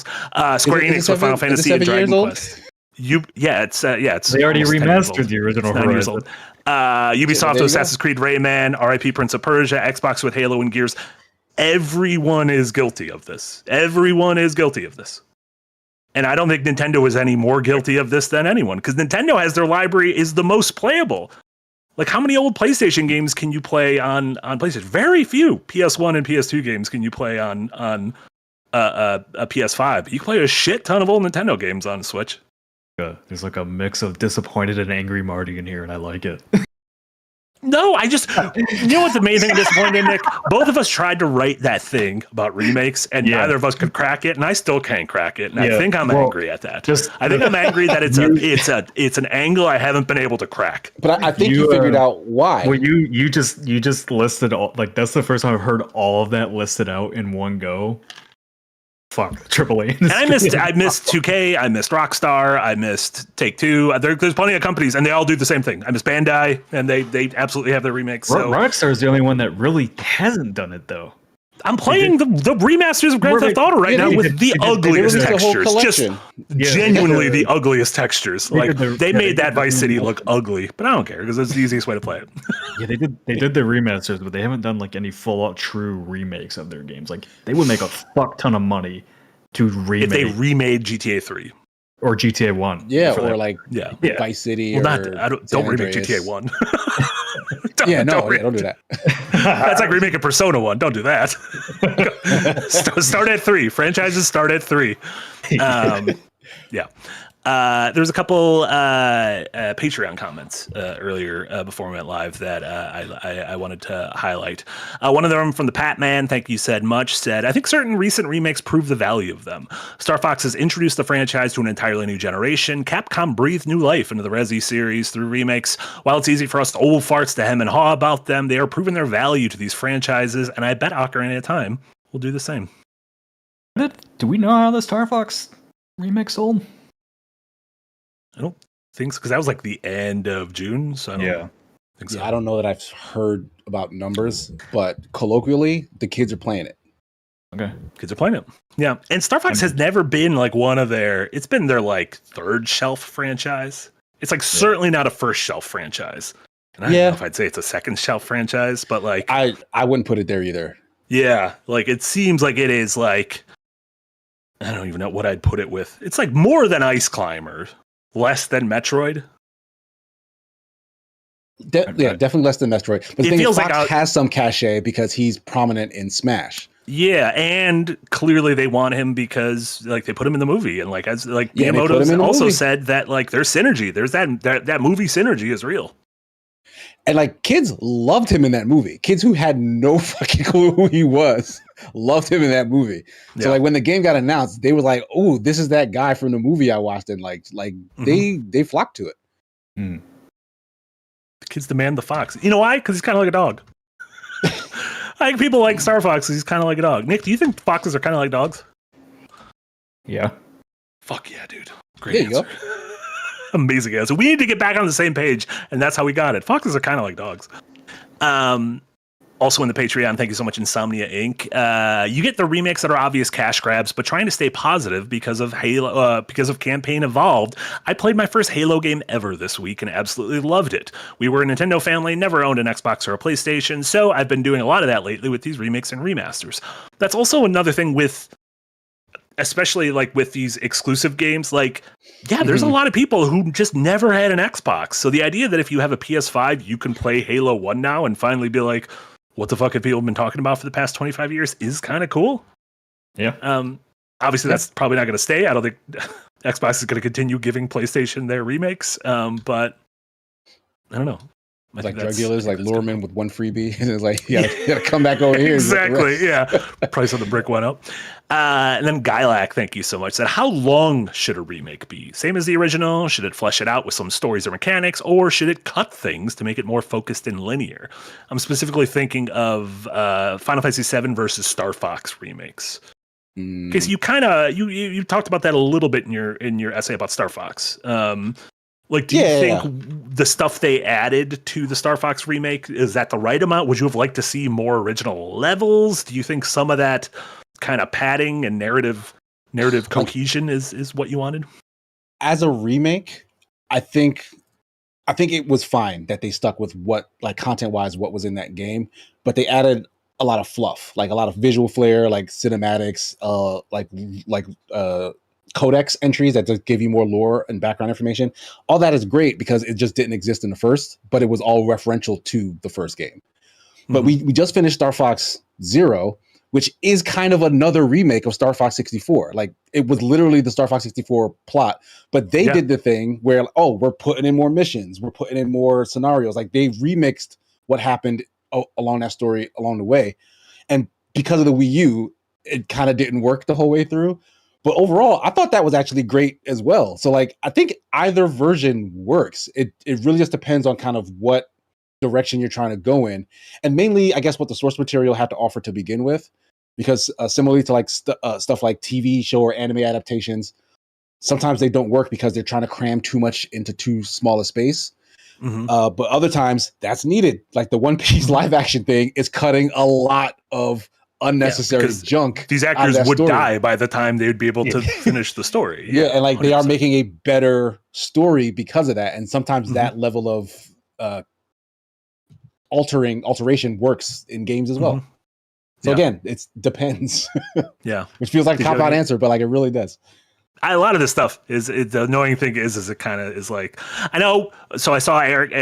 Square Enix with Final Fantasy and Dragon Quest. It's they already remastered the original Horizon. Ubisoft with Assassin's Creed Rayman, RIP Prince of Persia, Xbox with Halo and Gears. Everyone is guilty of this. Everyone is guilty of this. And I don't think Nintendo is any more guilty of this than anyone, because Nintendo has their library is the most playable. Like, how many old PlayStation games can you play on PlayStation? Very few PS1 and PS2 games can you play on a PS5. You can play a shit ton of old Nintendo games on Switch. There's like a mix of disappointed and angry Marty in here, and I like it. No, you know what the main thing disappointed, Nick? Both of us tried to write that thing about remakes, and neither of us could crack it, and I still can't crack it. And I think I'm angry at that. I think I'm angry that it's an angle I haven't been able to crack. But I think you figured out why. Well, you just listed all, like, that's the first time I've heard all of that listed out in one go. Fuck AAA. And I missed 2K, I missed Rockstar, I missed Take-Two. There's plenty of companies, and they all do the same thing. I missed Bandai, and they absolutely have their remakes. So. Rockstar is the only one that really hasn't done it, though. I'm playing the remasters of Grand Theft Auto right now with the ugliest textures. Just genuinely the ugliest textures. Like, they made that Vice City look ugly, but I don't care because it's the easiest way to play it. Yeah, they did the remasters, but they haven't done like any full out true remakes of their games. Like, they would make a fuck ton of money to remake. If they remade GTA 3 or GTA 1. Yeah, or like Vice City. Well, don't remake GTA 1. Don't do that. That's like remaking Persona 1. Don't do that. Start at 3. Franchises start at 3. There's a couple Patreon comments earlier before we went live that I wanted to highlight. One of them from the Pat Man, thank you said, I think certain recent remakes prove the value of them. Star Fox has introduced the franchise to an entirely new generation. Capcom breathed new life into the Resi series through remakes. While it's easy for us old farts to hem and haw about them, they are proving their value to these franchises, and I bet Ocarina of Time will do the same. Do we know how the Star Fox remake sold? I don't think so, because that was like the end of June. So I don't think so. Yeah, I don't know that I've heard about numbers, but colloquially, the kids are playing it. Okay. Kids are playing it. Yeah. And Star Fox has never been like it's been their like third shelf franchise. It's like certainly not a first shelf franchise. And I don't know if I'd say it's a second shelf franchise, but like I wouldn't put it there either. Yeah. Like, it seems like it is like, I don't even know what I'd put it with. It's like more than Ice Climber. Less than Metroid? Definitely less than Metroid. But the thing is, Fox has some cachet because he's prominent in Smash. Yeah, and clearly they want him because like they put him in the movie, and like as like Yeah, they put him Miyamoto in the also movie. said that like there's synergy. There's that movie synergy is real. And like kids loved him in that movie. Kids who had no fucking clue who he was loved him in that movie. So Yeah. like when the game got announced, they were like, "Oh, this is that guy from the movie I watched," and like they flocked to it. Hmm. The kids demand the fox. You know why? Because he's kind of like a dog. I think people like Star Fox. He's kind of like a dog. Nick, do you think foxes are kind of like dogs? Yeah. Fuck yeah, dude. Great There you answer. Amazing answer. We need to get back on the same page, and that's how we got it. Foxes are kind of like dogs. Also in the Patreon, thank you so much, Insomnia Inc. You get the remakes that are obvious cash grabs, but trying to stay positive because of Halo, because of Campaign Evolved. I played my first Halo game ever this week and absolutely loved it. We were a Nintendo family, never owned an Xbox or a PlayStation, so I've been doing a lot of that lately with these remakes and remasters. That's also another thing with, especially like with these exclusive games, like, yeah, there's a lot of people who just never had an Xbox. So the idea that if you have a PS5, you can play Halo 1 now and finally be like, what the fuck have people been talking about for the past 25 years is kind of cool. Yeah. Obviously, that's probably not going to stay. I don't think Xbox is going to continue giving PlayStation their remakes. But I don't know. Like drug dealers, like lure them in with one freebie, and it's like, you gotta come back over here. Exactly. Yeah. Price of the brick went up. And then Guylac, thank you so much, said, how long should a remake be? Same as the original? Should it flesh it out with some stories or mechanics, or should it cut things to make it more focused and linear? I'm specifically thinking of Final Fantasy VII versus Star Fox remakes. Okay, so you kind of you talked about that a little bit in your essay about Star Fox. Like, do you think the stuff they added to the Star Fox remake, is that the right amount? Would you have liked to see more original levels? Do you think some of that kind of padding and narrative cohesion is what you wanted? As a remake, I think it was fine that they stuck with what, like, content-wise, what was in that game, but they added a lot of fluff, like a lot of visual flair, like cinematics, like codex entries that just give you more lore and background information. All that is great because it just didn't exist in the first, but it was all referential to the first game. But we just finished Star Fox Zero, which is kind of another remake of Star Fox 64. Like, it was literally the Star Fox 64 plot, but they did the thing where, oh, we're putting in more missions, we're putting in more scenarios. Like, they remixed what happened along that story along the way. And because of the Wii U, it kind of didn't work the whole way through. But overall, I thought that was actually great as well. So, like, I think either version works. It really just depends on kind of what direction you're trying to go in, and mainly, I guess, what the source material had to offer to begin with. Because similarly to like stuff like TV show or anime adaptations, sometimes they don't work because they're trying to cram too much into too small a space. But other times that's needed. Like the One Piece live action thing is cutting a lot of unnecessary junk. These actors would die by the time they would be able to finish the story. Yeah, and like 100%. They are making a better story because of that. And sometimes that level of alteration works in games as well. So again, it depends. Which feels like a cop-out answer, but like it really does. A lot of this stuff is the annoying thing is it kind of is like, I know. So I saw Eric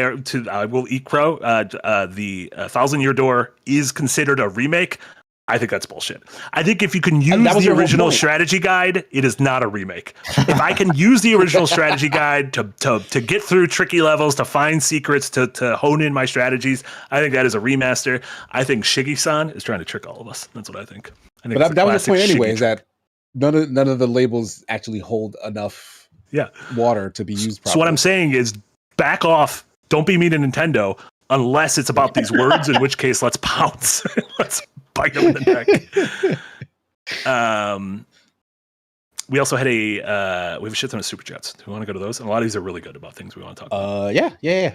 I will eat crow. The 1,000-Year Door is considered a remake. I think that's bullshit. I think if you can use the original strategy guide, it is not a remake. If I can use the original strategy guide to get through tricky levels, to find secrets, to hone in my strategies, I think that is a remaster. I think Shiggy-san is trying to trick all of us. That's what I think. But that was the point anyway, is that none of the labels actually hold enough water to be used properly. So what I'm saying is back off. Don't be mean to Nintendo unless it's about these words, in which case let's pounce. Let's bite them in the neck. We also had we have a shit ton of super chats. Do we want to go to those? And a lot of these are really good about things we want to talk about. Yeah.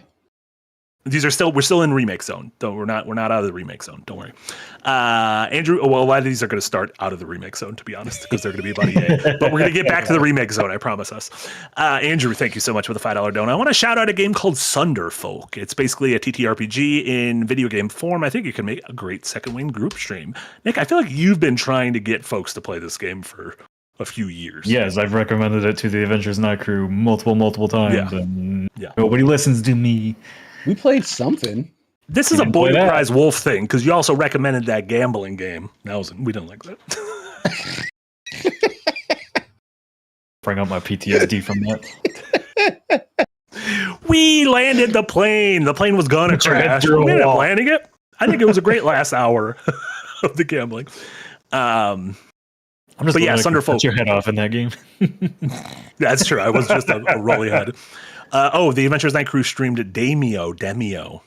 These are we're still in remake zone. We're not out of the remake zone. Don't worry. Andrew, well, a lot of these are going to start out of the remake zone, to be honest, because they're going to be about EA. But we're going to get back to the remake zone, I promise us. Andrew, thank you so much for the $5 donut. I want to shout out a game called Sunderfolk. It's basically a TTRPG in video game form. I think it can make a great second win group stream. Nick, I feel like you've been trying to get folks to play this game for a few years. Yes, I've recommended it to the Adventures Night crew multiple times, and nobody listens to me. We played something. This is a Boy Who Cries Wolf thing, because you also recommended that gambling game. We didn't like that. Bring up my PTSD from that. We landed the plane. The plane was gonna crash. We ended up landing it. I think it was a great last hour of the gambling. I'm just Thunderfolk. Cut your head off in that game. That's true. I was just a rolly head. The Adventures Night Crew streamed Demio.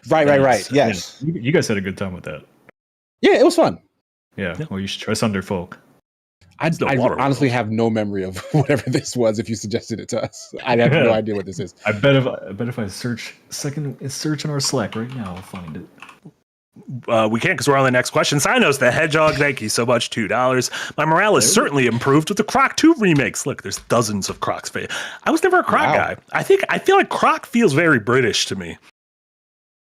Right. Yes. Yeah, you guys had a good time with that. Yeah, it was fun. Yeah. Well, you should try Thunderfolk. I honestly have no memory of whatever this was. If you suggested it to us, I have no idea what this is. I bet if I search in our Slack right now, I'll find it. We can't because we're on the next question. Sinos the Hedgehog, thank you so much. $2. My morale is certainly improved with the Croc 2 remakes. Look, there's dozens of Crocs. I was never a Croc guy. I feel like Croc feels very British to me.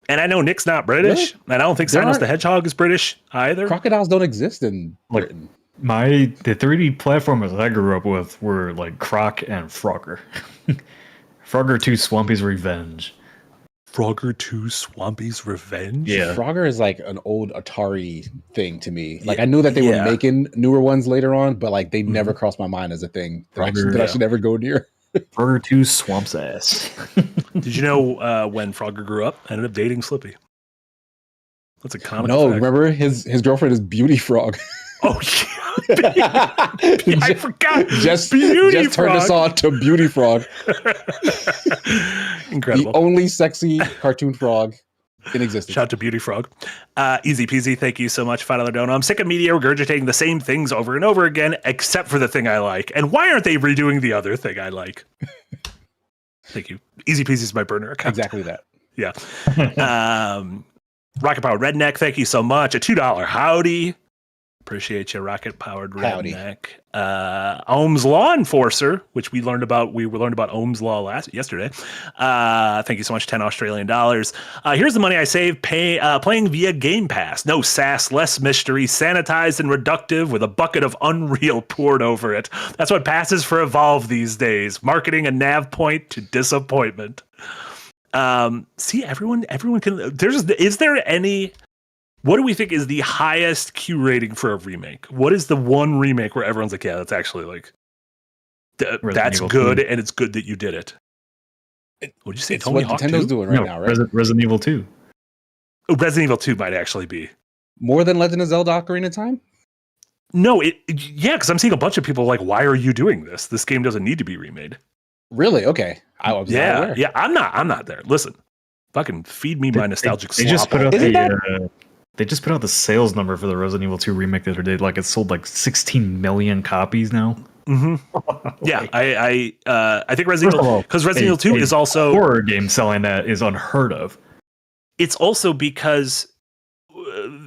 And I know Nick's not British, and I don't think Sinos the Hedgehog is British either. Crocodiles don't exist in Britain. The 3D platformers I grew up with were like Croc and Frogger. Frogger 2 Swampy's Revenge. Frogger 2 Swampy's Revenge? Yeah. Frogger is like an old Atari thing to me. Like I knew that they were making newer ones later on, but like they never crossed my mind as a thing that I should ever go near. Frogger 2 Swamp's Ass. Did you know when Frogger grew up, ended up dating Slippy? That's a common No, fact. remember his girlfriend is Beauty Frog. Oh, yeah. I forgot. Just Beauty Frog. turned us on to Beauty Frog. Incredible. The only sexy cartoon frog in existence. Shout out to Beauty Frog. Easy peasy. Thank you so much, $5 dono. I'm sick of media regurgitating the same things over and over again, except for the thing I like. And why aren't they redoing the other thing I like? Thank you. Easy peasy is my burner account. Exactly that. Yeah. Rocket Powered Redneck. Thank you so much. A $2 howdy. Appreciate you, Rocket Powered Redneck. Ohm's Law Enforcer, which we learned about. We learned about Ohm's Law yesterday. Thank you so much, $10 Australian. Here's the money I saved playing via Game Pass. No sass, less mystery, sanitized and reductive with a bucket of Unreal poured over it. That's what passes for Evolve these days. Marketing a nav point to disappointment. See, everyone can. Is there any? What do we think is the highest Q rating for a remake? What is the one remake where everyone's like, yeah, that's actually like, that's good, and it's good that you did it? What'd you say? It's Tony Hawk Nintendo's 2? Doing right now, right? Resident Evil 2. Oh, Resident Evil 2 might actually be. More than Legend of Zelda Ocarina of Time? No, because I'm seeing a bunch of people like, why are you doing this? This game doesn't need to be remade. Really? Okay. I was not aware. Yeah, I'm not there. Listen, fucking feed me my nostalgic slop. They just put out they just put out the sales number for the Resident Evil 2 remake the other day. Like, it sold like 16 million copies now. Mm-hmm. Yeah, I think Resident Evil, because Resident Evil 2 is also horror game selling that is unheard of. It's also because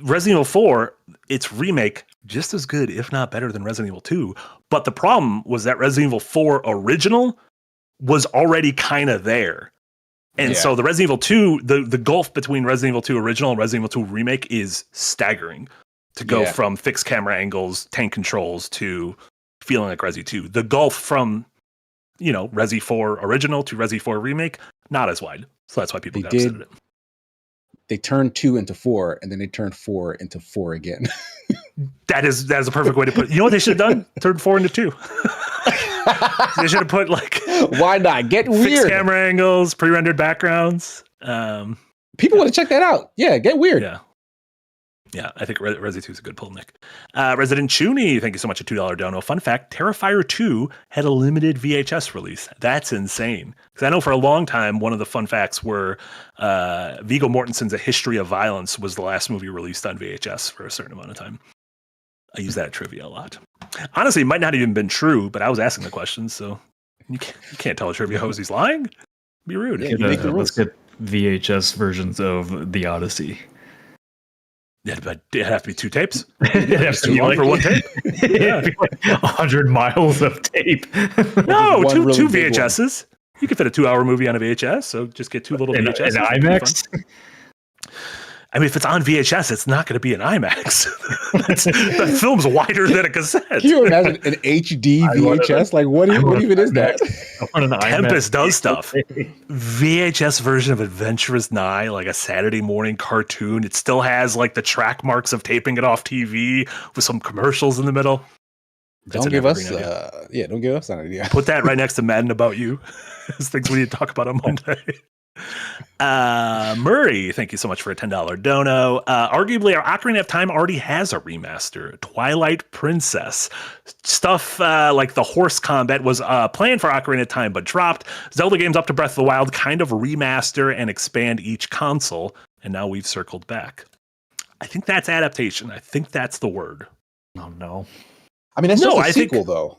Resident Evil 4, its remake, just as good, if not better than Resident Evil 2. But the problem was that Resident Evil 4 original was already kind of there. And so the Resident Evil 2, the gulf between Resident Evil 2 original and Resident Evil 2 remake is staggering. To go from fixed camera angles, tank controls, to feeling like Resi 2. The gulf from, Resi 4 original to Resi 4 remake, not as wide. So that's why people got upset at it. They turned 2 into 4, and then they turned 4 into 4 again. That is a perfect way to put it. You know what they should have done? Turned 4 into 2. They should have put why not? Get weird. Fixed camera angles, pre-rendered backgrounds. People want to check that out. Yeah, get weird. Yeah, I think Resi 2 is a good pull, Nick. Resident Chuni, thank you so much, a $2 dono. Fun fact, Terrifier 2 had a limited VHS release. That's insane. Because I know for a long time, one of the fun facts were Viggo Mortensen's A History of Violence was the last movie released on VHS for a certain amount of time. I use that trivia a lot. Honestly, it might not have even been true, but I was asking the questions, so you can't tell a trivia host he's lying. Be rude. Yeah, let's get VHS versions of The Odyssey. Yeah, but it'd have to be 2 tapes. It'd have to be long for 1 tape. Yeah. 100 miles of tape. No, two VHSs. You could fit a 2-hour movie on a VHS, so just get 2 little VHSs. An IMAX? I mean, if it's on VHS, it's not going to be an IMAX. That film's wider than a cassette. Can you imagine an HD VHS? Like, what even is that? Tempest does stuff. VHS version of Adventurous Nye, like a Saturday morning cartoon. It still has like the track marks of taping it off TV with some commercials in the middle. Don't give us an idea. Put that right next to Madden About You. Those things we need to talk about on Monday. Murray, thank you so much for a $10 dono. Arguably, our Ocarina of Time already has a remaster. Twilight Princess. Stuff like the horse combat was planned for Ocarina of Time but dropped. Zelda games up to Breath of the Wild kind of remaster and expand each console, and now we've circled back. I think that's adaptation. I think that's the word. Oh, no. I mean, it's just a sequel, though.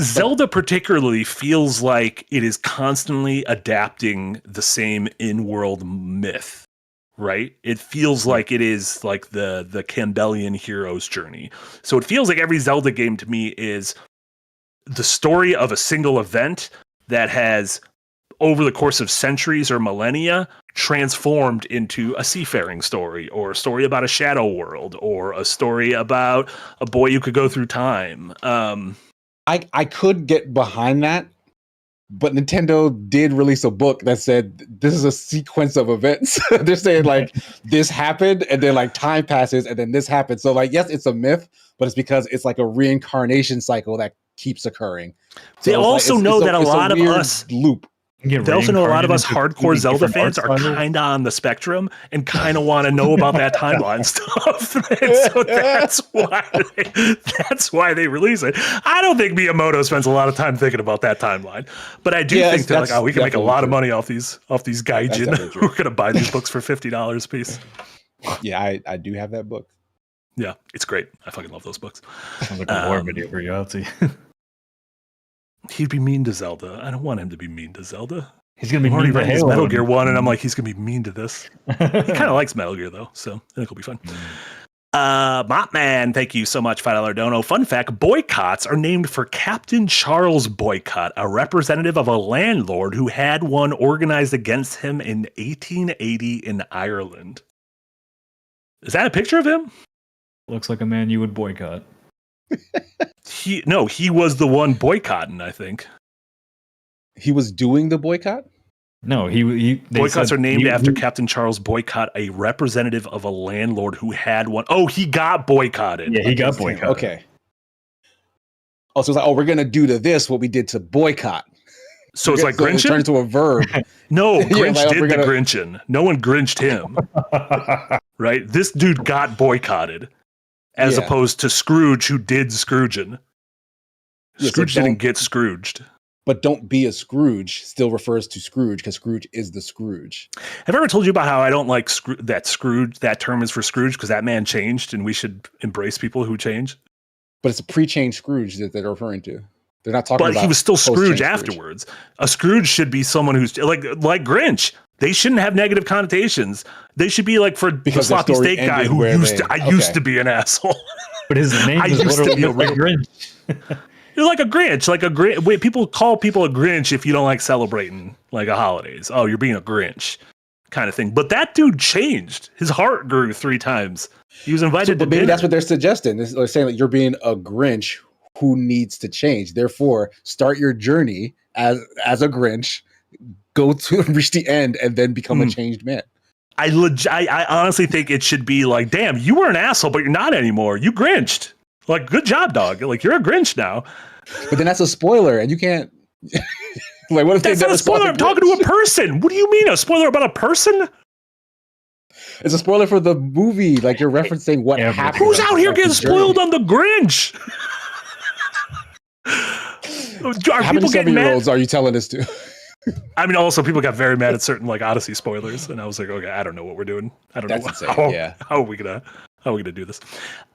Zelda particularly feels like it is constantly adapting the same in-world myth, right? It feels like it is like the Campbellian hero's journey. So it feels like every Zelda game to me is the story of a single event that has, over the course of centuries or millennia, transformed into a seafaring story, or a story about a shadow world, or a story about a boy who could go through time. I could get behind that, but Nintendo did release a book that said this is a sequence of events. They're saying like this happened and then like time passes and then this happened. So like, yes, it's a myth, but it's because it's like a reincarnation cycle that keeps occurring. So they also know that a lot of us loop. They also know a lot of us hardcore Zelda fans are kind of on the spectrum and kind of want to know about that timeline stuff. And so that's why they release it. I don't think Miyamoto spends a lot of time thinking about that timeline, but I do think they're like, oh, we can make a lot of money off these gaijin who are going to buy these books for $50 a piece. Yeah, I do have that book. Yeah, it's great. I fucking love those books. Sounds like a war video for Yahtzee. He'd be mean to Zelda. I don't want him to be mean to Zelda. He's gonna be mean to his Metal Gear 1, and I'm like, he's gonna be mean to this. He kind of likes Metal Gear though, so I think it'll be fun. Mopman, thank you so much, $5 dono. Fun fact: boycotts are named for Captain Charles Boycott, a representative of a landlord who had one organized against him in 1880 in Ireland. Is that a picture of him? Looks like a man you would boycott. He was the one boycotting, I think. He was doing the boycott? No, boycotts are named after Captain Charles Boycott, a representative of a landlord who had one. Oh, he got boycotted. Yeah, he got boycotted. Okay. Oh, so it's like, we're going to do to this what we did to boycott. So it's like Grinch? It turned into a verb. No, Grinch did the Grinchin'. No one Grinched him. Right? This dude got boycotted. As opposed to Scrooge, who did Scroogin'. Scrooge didn't get Scrooged. But don't be a Scrooge still refers to Scrooge because Scrooge is the Scrooge. Have I ever told you about how I don't like that Scrooge? That term is for Scrooge because that man changed, and we should embrace people who change. But it's a pre-change Scrooge that they're referring to. They're not talking about. But he was still Scrooge afterwards. A Scrooge should be someone who's like Grinch. They shouldn't have negative connotations. They should be like for the sloppy steak guy who used to be an asshole. But his name is literally a Grinch. You're like a Grinch. Wait, people call people a Grinch if you don't like celebrating like a holidays. Oh, you're being a Grinch kind of thing. But that dude changed. His heart grew 3 times. He was invited to maybe that's what they're suggesting. They're saying that you're being a Grinch who needs to change. Therefore, start your journey as a Grinch. Go to reach the end and then become a changed man. I honestly think it should be like, damn, you were an asshole, but you're not anymore. You Grinched. Like, good job, dog. Like, you're a Grinch now. But then that's a spoiler, and you can't. Like, what if that's not a spoiler? I'm talking to a person. What do you mean, a spoiler about a person? It's a spoiler for the movie. Like, you're referencing what happened. Who's out here getting spoiled on the Grinch? How many 7-year-olds are you telling this to? I mean, also people got very mad at certain like Odyssey spoilers, and I was like, okay, I don't know what we're doing. I don't know how are we gonna do this.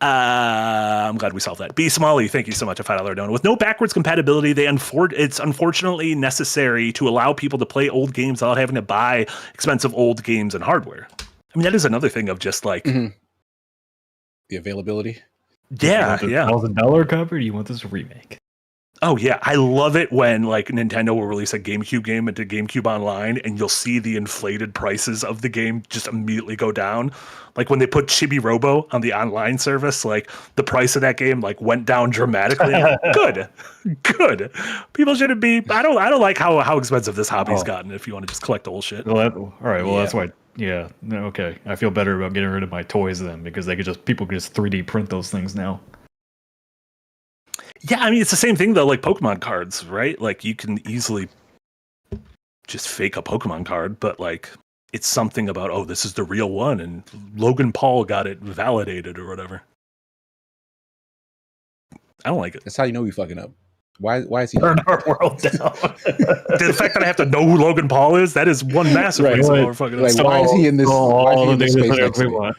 I'm glad we solved that. B Smalley, thank you so much. A $5 donor. With no backwards compatibility, it's unfortunately necessary to allow people to play old games without having to buy expensive old games and hardware. I mean, that is another thing of just like the availability. Yeah, $1,000 copy, or do you want this remake? Oh yeah, I love it when like Nintendo will release a GameCube game into GameCube Online, and you'll see the inflated prices of the game just immediately go down. Like when they put Chibi Robo on the online service, like the price of that game like went down dramatically. I'm like, good, good. People shouldn't be. I don't like how expensive this hobby's gotten. If you want to just collect old shit. Well, all right. Well, Yeah. that's why. Yeah. No, okay. I feel better about getting rid of my toys then because people can just 3D print those things now. Yeah, I mean it's the same thing though, like Pokemon cards, right? Like you can easily just fake a Pokemon card, but like it's something about this is the real one, and Logan Paul got it validated or whatever. I don't like it. That's how you know we fucking up. Why is he? Turn our world down. The fact that I have to know who Logan Paul is, that is one massive Right. reason why Like- we're fucking Like, up. why is he in this? Why is he in this space next to we me? want.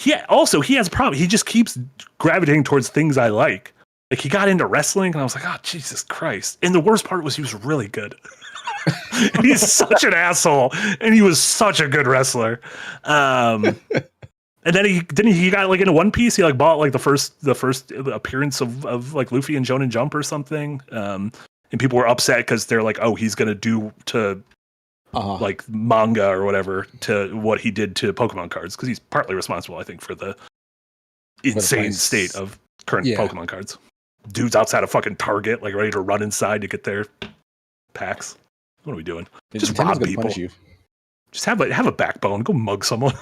Yeah, also he has a problem. He just keeps gravitating towards things I like. Like he got into wrestling, and I was like, oh Jesus Christ. And the worst part was he was really good. And he's such an asshole, and he was such a good wrestler. And then he got like into One Piece. He like bought like the first appearance of like Luffy and Shonen Jump or something. And people were upset because they're like, oh, he's gonna do to like manga or whatever to what he did to Pokemon cards, because he's partly responsible, I think, for the insane state of current Pokemon cards. Dudes outside of fucking Target, like ready to run inside to get their packs. What are we doing? Just Nintendo's rob gonna people. punish you. Just have a backbone. Go mug someone.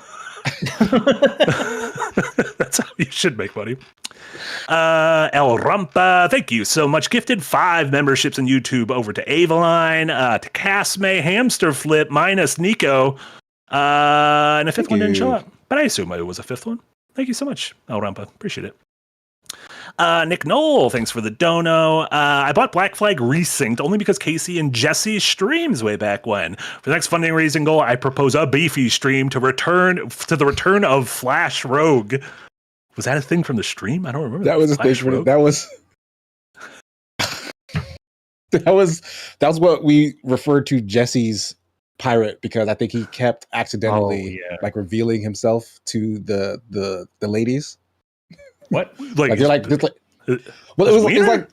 That's how you should make money. El Rumpa, thank you so much. Gifted 5 memberships on YouTube over to Avaline, to Casme, Hamster Flip, minus Nico, and a 5th one didn't show up. But I assume it was a 5th one. Thank you so much, El Rumpa. Appreciate it. Nick Knoll, thanks for the dono. I bought Black Flag Resynced only because Casey and Jesse streams way back when. For the next fundraising goal, I propose a beefy stream to the return of Flash Rogue. Was that a thing from the stream? I don't remember. That was a thing. That was what we referred to Jesse's pirate, because I think he kept accidentally like revealing himself to the ladies. What? Like you're like, well, it was like,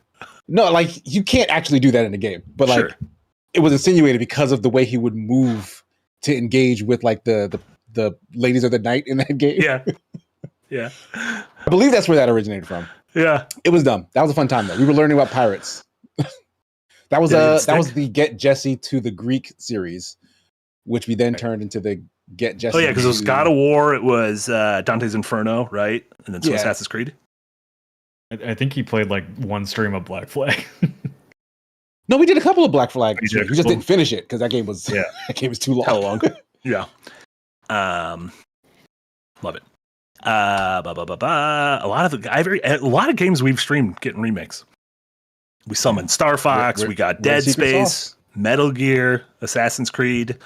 no, like you can't actually do that in the game, but like it was insinuated because of the way he would move to engage with like the ladies of the night in that game. Yeah, yeah. I believe that's where that originated from. Yeah, it was dumb. That was a fun time though. We were learning about pirates. that was the Get Jesse to the Greek series, which we then turned into the Get Jesse. Oh yeah, because it was God of War. It was Dante's Inferno, right? And then Assassin's Creed. I think he played like one stream of Black Flag. No, we did a couple of Black Flag. We just didn't finish it because that game was that game was too long. Hell long. Yeah. Love it. A lot of games we've streamed getting remakes. We summoned Star Fox. We got Dead Space, Metal Gear, Assassin's Creed,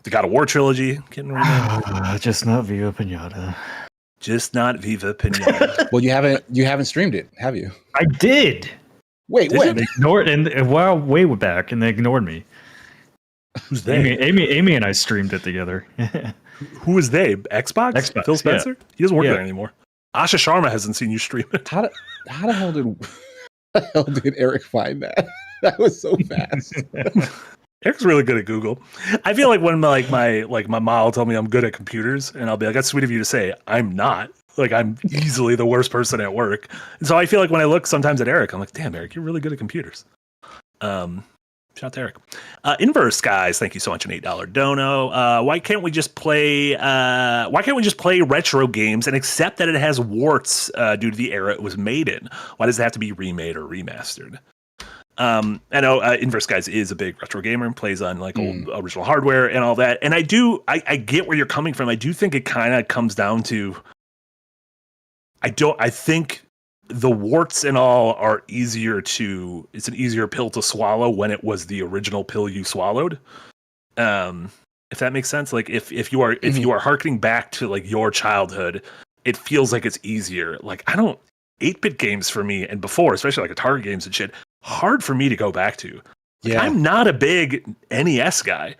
the God of War trilogy getting remade. Just not Viva Pinata. Just not Viva Pinata. Well, you haven't streamed it, have you? I did. Wait, what? They ignored and way back, and they ignored me. Who's they? Amy and I streamed it together. Who was they? Xbox? Phil Spencer? Yeah. He doesn't work there anymore. Asha Sharma hasn't seen you stream it. How the hell did Eric find that? That was so fast. Eric's really good at Google. I feel like when my mom will tell me I'm good at computers, and I'll be like, that's sweet of you to say. I'm not. Like, I'm easily the worst person at work. And so I feel like when I look sometimes at Eric, I'm like, damn, Eric, you're really good at computers. Shout out to Eric. Inverse guys, thank you so much, an $8 dono. Why can't we just play retro games and accept that it has warts due to the era it was made in? Why does it have to be remade or remastered? I know Inverse Guys is a big retro gamer and plays on like old original hardware and all that. And I get where you're coming from. I do think it kind of comes down to, I think the warts and all are it's an easier pill to swallow when it was the original pill you swallowed. If that makes sense. Like if you are harkening back to like your childhood, it feels like it's easier. Like 8-bit games for me and before, especially like Atari games and shit, hard for me to go back to. Like, I'm not a big NES guy.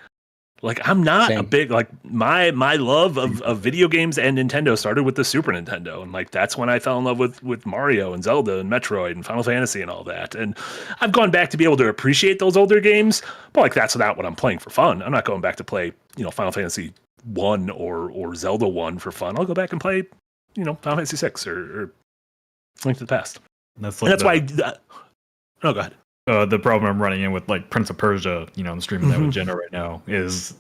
Like, I'm not Same. a big, like, my love of video games and Nintendo started with the Super Nintendo. And like, that's when I fell in love with Mario and Zelda and Metroid and Final Fantasy and all that. And I've gone back to be able to appreciate those older games, but like, that's not what I'm playing for fun. I'm not going back to play, Final Fantasy 1 or Zelda 1 for fun. I'll go back and play, Final Fantasy 6 or Link to the Past. That's And that's why, oh, go ahead. The problem I'm running in with like Prince of Persia, I'm streaming that with Jenna right now, is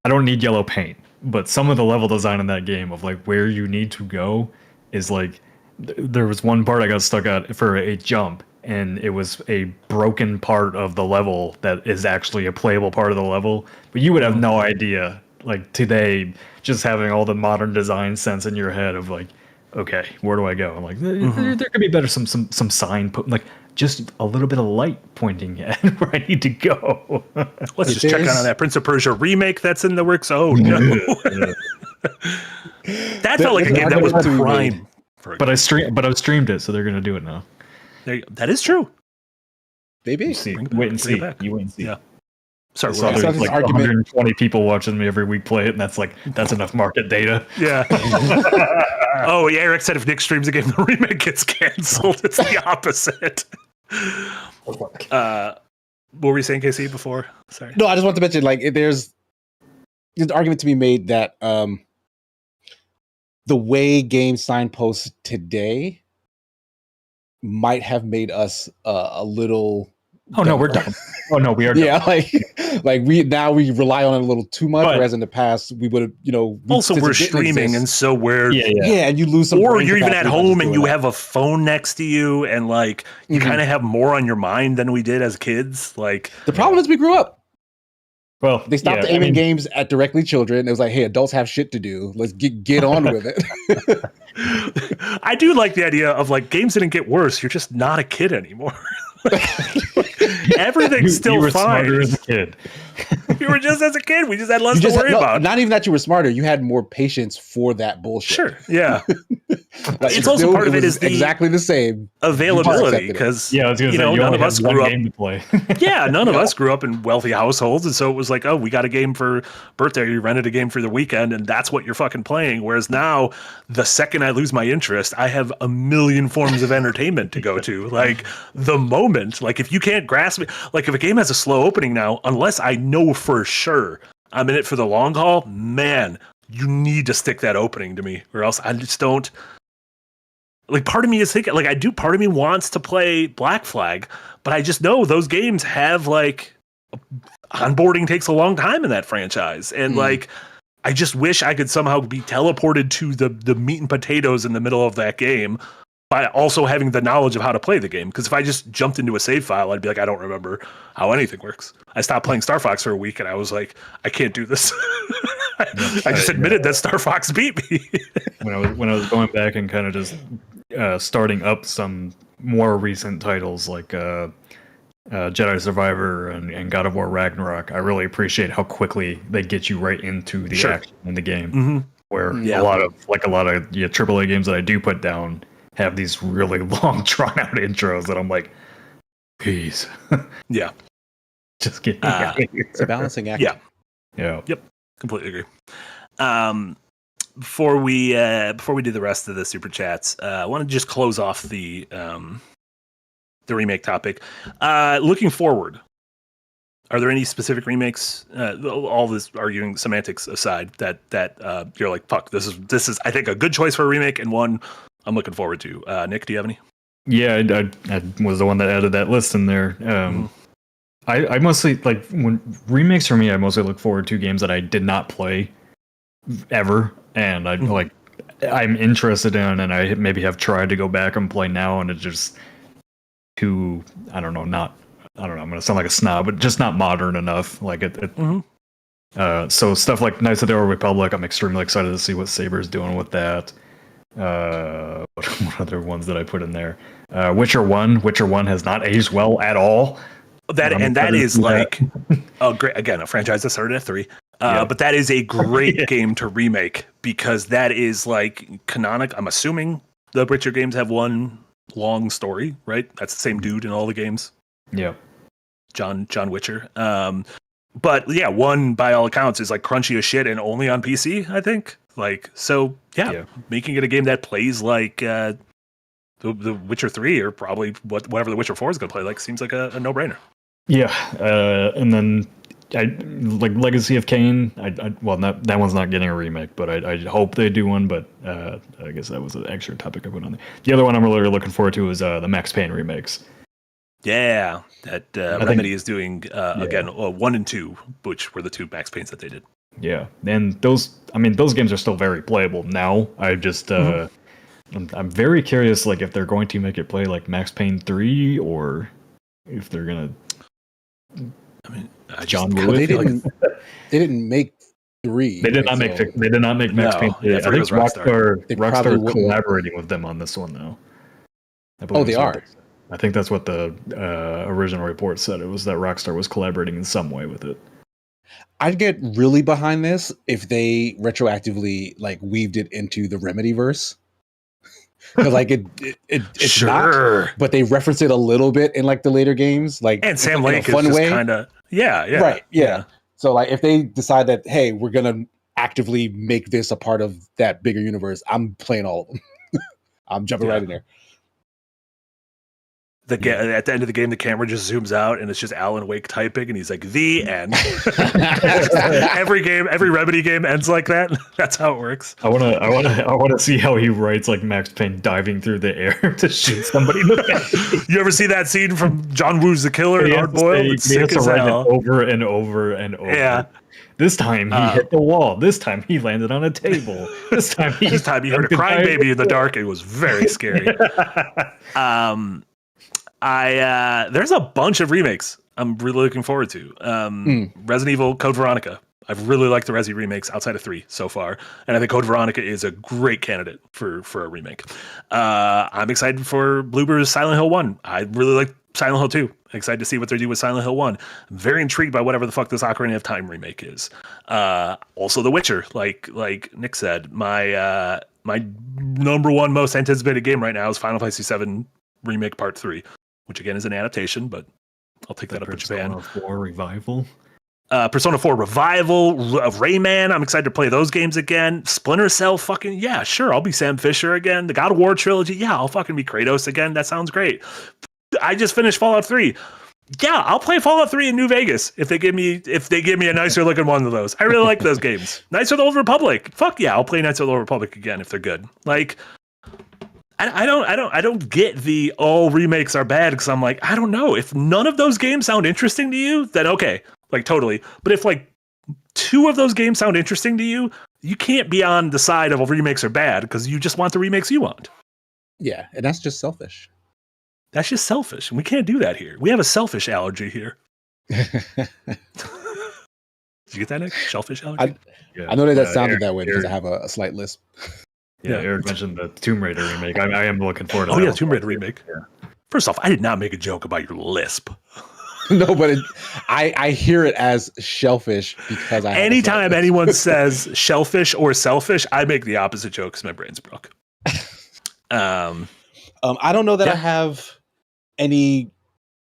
I don't need yellow paint, but some of the level design in that game of like where you need to go is like there was one part I got stuck at for a jump, and it was a broken part of the level that is actually a playable part of the level, but you would have no idea like today, just having all the modern design sense in your head of like, okay, where do I go? I'm like, there could be better some sign put like just a little bit of light pointing at where I need to go. Let's just check on that Prince of Persia remake that's in the works. Oh no, that felt like a game that was prime. But I streamed it, so they're gonna do it now. That is true. Maybe. Wait and see. You wait and see. Yeah. Sorry, there's like 120 people watching me every week play it, and that's enough market data. Yeah. Oh, yeah. Eric said if Nick streams a game, the remake gets canceled. It's the opposite. What were you saying, KC, before? Sorry. No, I just want to mention, like, there's an argument to be made that the way games signpost today might have made us a little. Oh no, we're done. Oh no, we are done. Yeah, like we rely on it a little too much, whereas in the past we would have, also we're streaming, and so we're and you lose some. Or you're even at home and you have a phone next to you, and like you kind of have more on your mind than we did as kids. Like the problem is we grew up. Well, they stopped aiming games at directly children. It was like, hey, adults have shit to do. Let's get on with it. I do like the idea of like games didn't get worse. You're just not a kid anymore. Everything's still you were fine. Smarter as a kid. You were just as a kid. We just had less to worry about. Not even that you were smarter. You had more patience for that bullshit. Sure. Yeah. Like, it's also part of it is exactly the same availability because I was gonna say, none of us grew up. Game to play. None of us grew up in wealthy households, and so it was like, oh, we got a game for birthday. You rented a game for the weekend, and that's what you're fucking playing. Whereas now, the second I lose my interest, I have a million forms of entertainment to go to. Like the moment, like if you can't grasp it, like if a game has a slow opening now, unless I know for sure I'm in it for the long haul, man, you need to stick that opening to me, or else I just don't. Like part of me is thinking, like part of me wants to play Black Flag, but I just know those games have like onboarding takes a long time in that franchise. And like, I just wish I could somehow be teleported to the meat and potatoes in the middle of that game by also having the knowledge of how to play the game. Because if I just jumped into a save file, I'd be like, I don't remember how anything works. I stopped playing Star Fox for a week and I was like, I can't do this. I just admitted that Star Fox beat me. when I was going back and kind of just starting up some more recent titles like Jedi Survivor and God of War Ragnarok, I really appreciate how quickly they get you right into the action in the game. Where a lot of AAA games that I do put down have these really long drawn out intros that I'm like, please, just get me out of here. It's a balancing act. Yeah. Yep. Completely agree. Before we do the rest of the super chats, I want to just close off the remake topic. Looking forward, are there any specific remakes? All this arguing semantics aside, that you're like, fuck, this is I think a good choice for a remake and one I'm looking forward to. Nick, do you have any? Yeah, I was the one that added that list in there. I mostly like when remakes for me. I mostly look forward to games that I did not play ever, and I'm interested in, and I maybe have tried to go back and play now, and it's just too. I don't know. I'm going to sound like a snob, but just not modern enough. Like it. So stuff like Knights of the Old Republic, I'm extremely excited to see what Saber's doing with that. What other ones that I put in there? Witcher 1 has not aged well at all. That is like great, again, a franchise that started at 3. But that is a great game to remake because that is like canonic. I'm assuming the Witcher games have one long story, right? That's the same dude in all the games. Yeah. John Witcher. But yeah, one by all accounts is like crunchy as shit and only on PC, I think. Like, so yeah. Making it a game that plays like the Witcher 3 or probably whatever the Witcher 4 is going to play like seems like a no-brainer. Yeah, and then like Legacy of Kain. That one's not getting a remake, but I hope they do one. But I guess that was an extra topic I put on there. The other one I'm really looking forward to is the Max Payne remakes. Yeah, that Remedy is doing again 1 and 2, which were the 2 Max Paynes that they did. Yeah, and those games are still very playable now. I just I'm very curious, like if they're going to make it play like Max Payne 3 or if they're gonna. I mean, John Woo. They didn't make 3. They did not make. They did not make Max Payne 3. I think Rockstar collaborating with them on this one though. They are. I think that's what the original report said. It was that Rockstar was collaborating in some way with it. I'd get really behind this if they retroactively like weaved it into the Remedy verse. Because like it's sure. not, but they reference it a little bit in like the later games, like and Sam Lake is just kind of right, yeah. So like if they decide that hey, we're gonna actively make this a part of that bigger universe, I'm playing all of them. I'm jumping right in there. At the end of the game, the camera just zooms out and it's just Alan Wake typing, and he's like, "The end." every Remedy game ends like that. That's how it works. I want to see how he writes like Max Payne diving through the air to shoot somebody in the face. You ever see that scene from John Woo's The Killer in Hard Boiled? He has to write it over and over and over. Yeah. This time he hit the wall. This time he landed on a table. This time he heard a crying baby in the dark. It was very scary. There's a bunch of remakes I'm really looking forward to. Resident Evil Code Veronica. I've really liked the Resi remakes outside of 3 so far, and I think Code Veronica is a great candidate for a remake. I'm excited for Bloober's Silent Hill 1. I really like Silent Hill 2. Excited to see what they do with Silent Hill 1. I'm very intrigued by whatever the fuck this Ocarina of Time remake is. Also The Witcher, like Nick said, my number one most anticipated game right now is Final Fantasy VII Remake Part 3. Which again is an adaptation, but I'll take that up with Japan. Persona 4 Revival. Persona 4 Revival of Rayman. I'm excited to play those games again. Splinter Cell, fucking yeah, sure. I'll be Sam Fisher again. The God of War trilogy, yeah, I'll fucking be Kratos again. That sounds great. I just finished Fallout 3. Yeah, I'll play Fallout 3 in New Vegas if they give me a nicer looking one of those. I really like those games. Knights of the Old Republic. Fuck yeah, I'll play Knights of the Old Republic again if they're good. Like. I don't get the all remakes are bad because I'm like, I don't know. If none of those games sound interesting to you, then okay, like totally. But if like 2 of those games sound interesting to you, you can't be on the side of remakes are bad because you just want the remakes you want. Yeah, and that's just selfish. That's just selfish, and we can't do that here. We have a selfish allergy here. Did you get that, Nick? Shellfish allergy? I know that sounded that way because I have a slight lisp. Yeah, Eric mentioned the Tomb Raider remake. I am looking forward to that. Oh, yeah, Tomb Raider remake. Yeah. First off, I did not make a joke about your lisp. No, but I hear it as shellfish because anytime anyone says shellfish or selfish, I make the opposite joke because my brain's broke. I don't know that I have any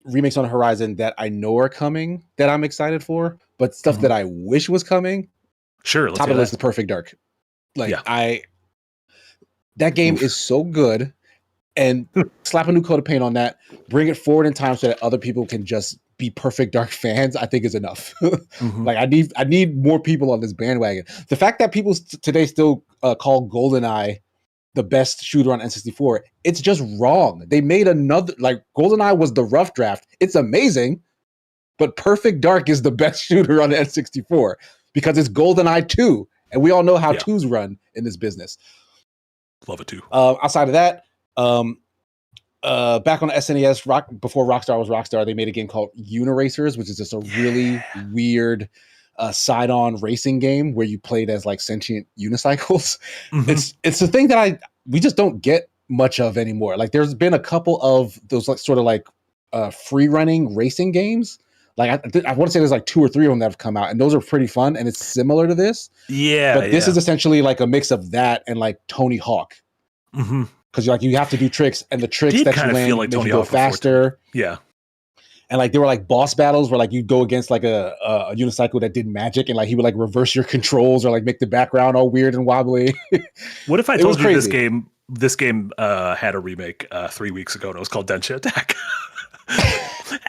remakes on the horizon that I know are coming that I'm excited for, but stuff that I wish was coming. Sure, top of the list is Perfect Dark. That game is so good, and slap a new coat of paint on that, bring it forward in time so that other people can just be Perfect Dark fans, I think is enough. Like I need more people on this bandwagon. The fact that people today still call GoldenEye the best shooter on N64, it's just wrong. They made another, like GoldenEye was the rough draft. It's amazing, but Perfect Dark is the best shooter on the N64 because it's GoldenEye 2, and we all know how 2s run in this business. Love it too. Outside of that, back on the SNES, before Rockstar was Rockstar, they made a game called Uniracers, which is just a really weird side-on racing game where you played as like sentient unicycles. It's a thing that we just don't get much of anymore. Like there's been a couple of those like sort of like free running racing games. Like I want to say there's like 2 or 3 of them that have come out, and those are pretty fun, and it's similar to this. Yeah, but this is essentially like a mix of that and like Tony Hawk, because you have to do tricks, and the tricks that you land make you go faster. Yeah, And like there were like boss battles where like you'd go against like a unicycle that did magic, and like he would like reverse your controls or like make the background all weird and wobbly. What if I It told was you crazy. this game had a remake 3 weeks ago and it was called Densha Attack?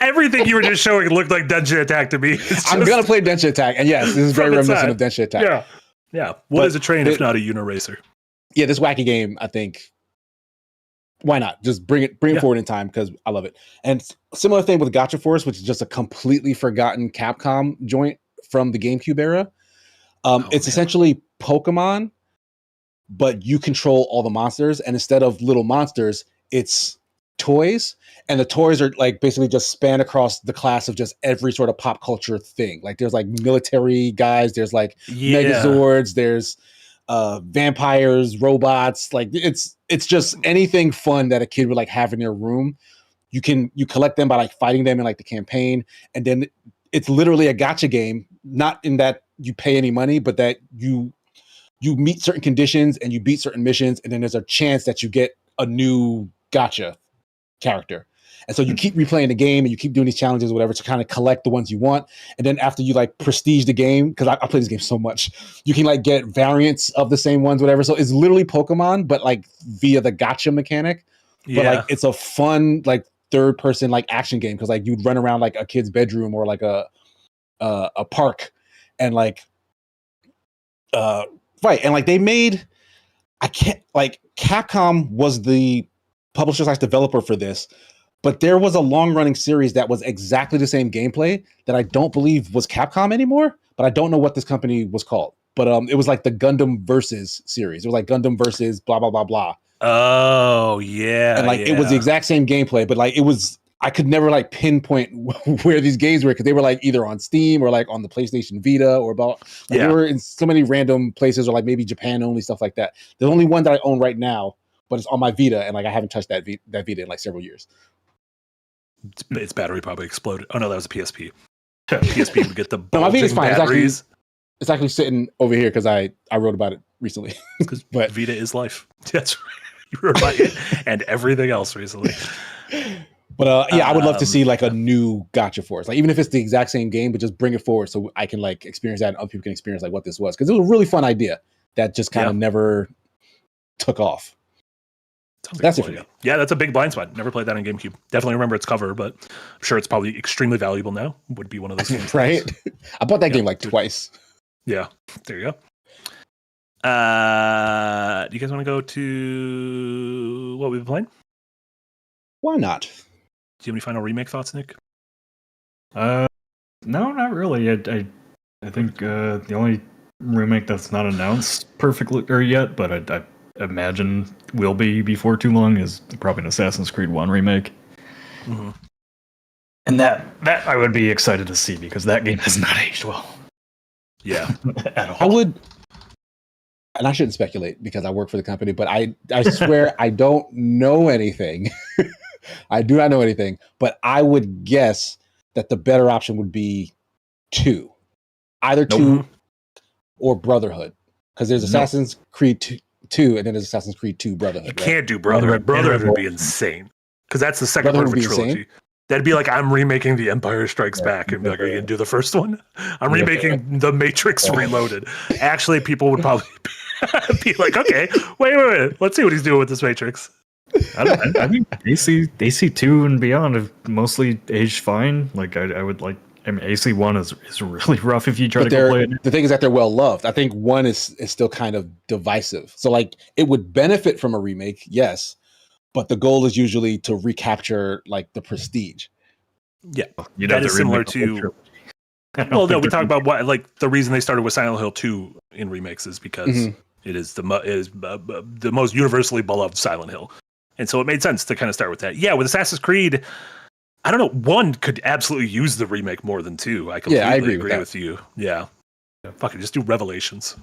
Everything you were just showing looked like Densha Attack to me. I'm gonna play Densha Attack, and yes, this is very from reminiscent of inside. Densha Attack. Yeah. Yeah. What But is a train if not a Uniracer? Yeah, this wacky game, I think. Why not? Just bring it Yeah. forward in time because I love it. And similar thing with Gotcha Force, which is just a completely forgotten Capcom joint from the GameCube era. It's essentially Pokemon, but you control all the monsters, and instead of little monsters, it's toys. And the toys are like basically just span across the class of just every sort of pop culture thing. Like there's like military guys, there's like Megazords, there's vampires, robots. Like it's just anything fun that a kid would like have in their room. You collect them by like fighting them in like the campaign, and then it's literally a gotcha game. Not in that you pay any money, but that you meet certain conditions and you beat certain missions, and then there's a chance that you get a new gotcha character. And so you keep replaying the game and you keep doing these challenges or whatever to kind of collect the ones you want. And then after you like prestige the game, because I play this game so much, you can like get variants of the same ones, whatever. So it's literally Pokemon, but like via the gotcha mechanic. But like it's a fun like third person like action game because like you'd run around like a kid's bedroom or like a park and like right. And like they made Capcom was the publisher / developer for this. But there was a long-running series that was exactly the same gameplay that I don't believe was Capcom anymore, but I don't know what this company was called. But it was like the Gundam Versus series. It was like Gundam Versus blah, blah, blah, blah. Oh, yeah. And like it was the exact same gameplay, but like I could never like pinpoint where these games were because they were like either on Steam or like on the PlayStation Vita or about they were in so many random places or like maybe Japan only, stuff like that. The only one that I own right now, but it's on my Vita, and like I haven't touched that Vita in like several years. Its battery probably exploded. Oh no, that was a PSP. PSP would get the no, my Vita's fine. batteries. It's actually sitting over here because I wrote about it recently. But Vita is life. That's right. You wrote about it and everything else recently. But I would love to see like a new Gotcha Force. Like even if it's the exact same game, but just bring it forward so I can like experience that and other people can experience like what this was. Because it was a really fun idea that just kind of never took off. That's it for me. Yeah, that's a big blind spot. Never played that on GameCube. Definitely remember its cover, but I'm sure it's probably extremely valuable now. Would be one of those games. Right? I bought that game like twice. Yeah, there you go. Do you guys want to go to what we've been playing? Why not? Do you have any final remake thoughts, Nick? No, not really. I think the only remake that's not announced perfectly or yet, but I imagine will be before too long is probably an Assassin's Creed 1 remake. Mm-hmm. And that I would be excited to see because that game has not aged well. Yeah. At all. I would, and I shouldn't speculate because I work for the company, but I swear I don't know anything. I do not know anything, but I would guess that the better option would be 2. Either 2 or Brotherhood. Because there's Assassin's Creed 2 and then there's Assassin's Creed 2 Brotherhood. You can't do Brotherhood. Brotherhood would be insane. Because that's the second part of a trilogy. Insane? That'd be like I'm remaking The Empire Strikes Back and be like, are you gonna do the first one? I'm remaking The Matrix Reloaded. Actually, people would probably be like, okay, wait. Let's see what he's doing with this Matrix. I think AC2 and beyond have mostly aged fine. Like I would like. I mean, AC1 is really rough if you try to go play it. The thing is that they're well loved. I think 1 is still kind of divisive. So like it would benefit from a remake, yes, but the goal is usually to recapture like the prestige. Yeah, that is similar to. Well, no, we talk about what like the reason they started with Silent Hill 2 in remakes is because it is the most universally beloved Silent Hill, and so it made sense to kind of start with that. Yeah, with Assassin's Creed. I don't know. 1 could absolutely use the remake more than 2. I completely agree with you. Yeah. Fucking just do Revelations.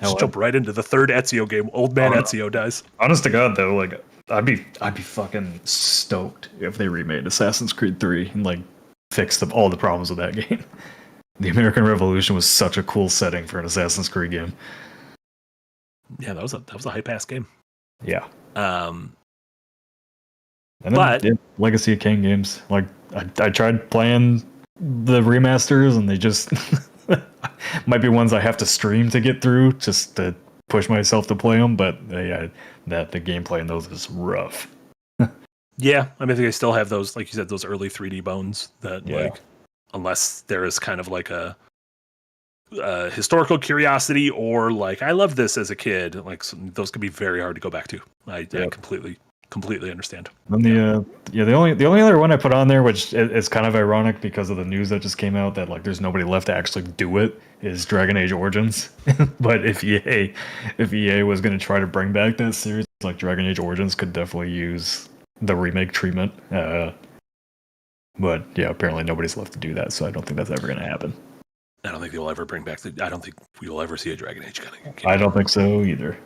Just jump right into the third Ezio game. Old man Ezio dies. Honest to God, though, like I'd be fucking stoked if they remade Assassin's Creed 3 and like fixed all the problems with that game. The American Revolution was such a cool setting for an Assassin's Creed game. Yeah, that was a hype ass game. Yeah. And then, Legacy of Kain games. Like I tried playing the remasters, and they just might be ones I have to stream to get through just to push myself to play them. But the gameplay in those is rough. Yeah, I mean, I think I still have those, like you said, those early 3D bones that, like, unless there is kind of like a historical curiosity or like, I loved this as a kid, like those could be very hard to go back to. I completely understand. And the only other one I put on there, which is kind of ironic because of the news that just came out that like there's nobody left to actually do it, is Dragon Age Origins. But if EA was going to try to bring back that series, like Dragon Age Origins could definitely use the remake treatment. But yeah, apparently nobody's left to do that, so I don't think that's ever going to happen. I don't think they'll ever bring back I don't think we will ever see a Dragon Age kind of game. I don't think so either.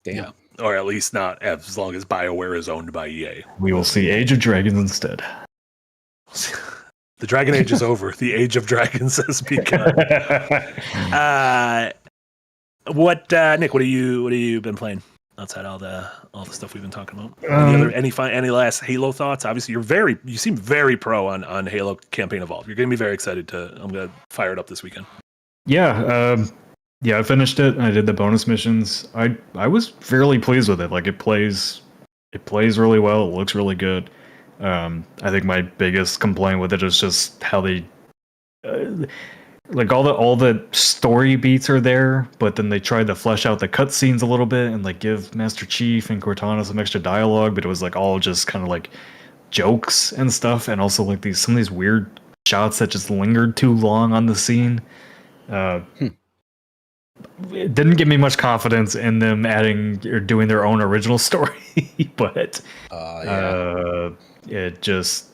Damn. Yeah. Or at least not as long as BioWare is owned by EA. We will see Age of Dragons instead. The Dragon Age is over. The Age of Dragons has begun. Nick, what have you been playing outside all the stuff we've been talking about? Any last Halo thoughts? Obviously, you seem very pro on Halo Campaign Evolved. You're going to be very excited I'm going to fire it up this weekend. Yeah, I finished it. I did the bonus missions. I was fairly pleased with it. Like it plays really well. It looks really good. I think my biggest complaint with it is just how they like all the story beats are there, but then they tried to flesh out the cutscenes a little bit and like give Master Chief and Cortana some extra dialogue, but it was like all just kind of like jokes and stuff, and also like some of these weird shots that just lingered too long on the scene. It didn't give me much confidence in them adding or doing their own original story, but it just,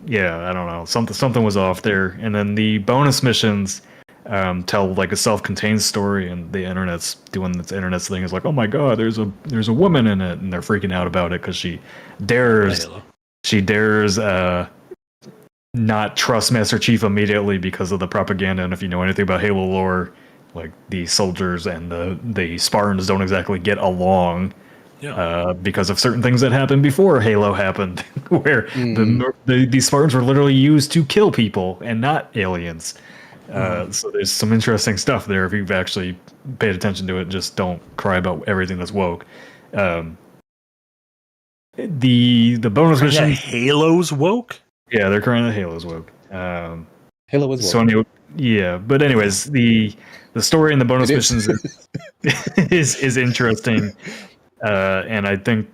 I don't know, something was off there. And then the bonus missions tell like a self-contained story, and the internet's doing its internet's thing. Is like, oh my god, there's a woman in it, and they're freaking out about it because she dares not trust Master Chief immediately because of the propaganda. And if you know anything about Halo lore, like the soldiers and the Spartans don't exactly get along because of certain things that happened before Halo happened, where the Spartans were literally used to kill people and not aliens. So there's some interesting stuff there if you've actually paid attention to it. Just don't cry about everything that's woke. The bonus mission, Halo's woke. Yeah, they're currently Halo's woke. Halo was woke. So but anyways, the story in the bonus missions is interesting, and I think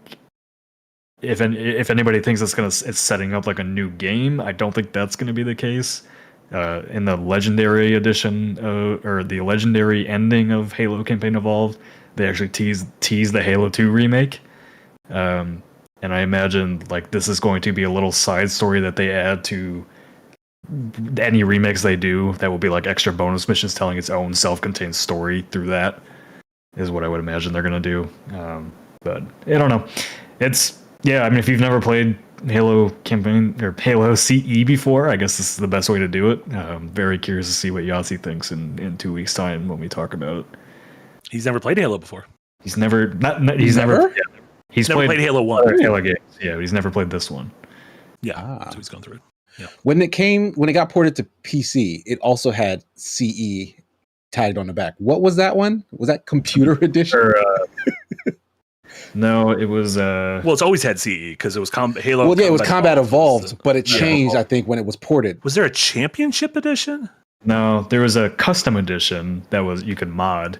if anybody thinks it's setting up like a new game, I don't think that's going to be the case. In the legendary edition or the legendary ending of Halo Campaign Evolved, they actually tease the Halo 2 remake, and I imagine like this is going to be a little side story that they add to any remakes they do that will be like extra bonus missions telling its own self-contained story through that is what I would imagine they're going to do. But I don't know. I mean, if you've never played Halo Campaign or Halo CE before, I guess this is the best way to do it. I'm very curious to see what Yahtzee thinks in 2 weeks' time when we talk about it. He's never played Halo before. He's never played Halo 1. Halo games. Yeah, but he's never played this one. Yeah, so he's gone through it. Yeah. When it got ported to PC, it also had CE tagged on the back. What was that one? Was that Computer Edition? No, it was. Well, it's always had CE because it was Halo. Well, yeah, it was Combat Evolved, but it changed, I think, when it was ported. Was there a Championship Edition? No, there was a custom edition that you could mod.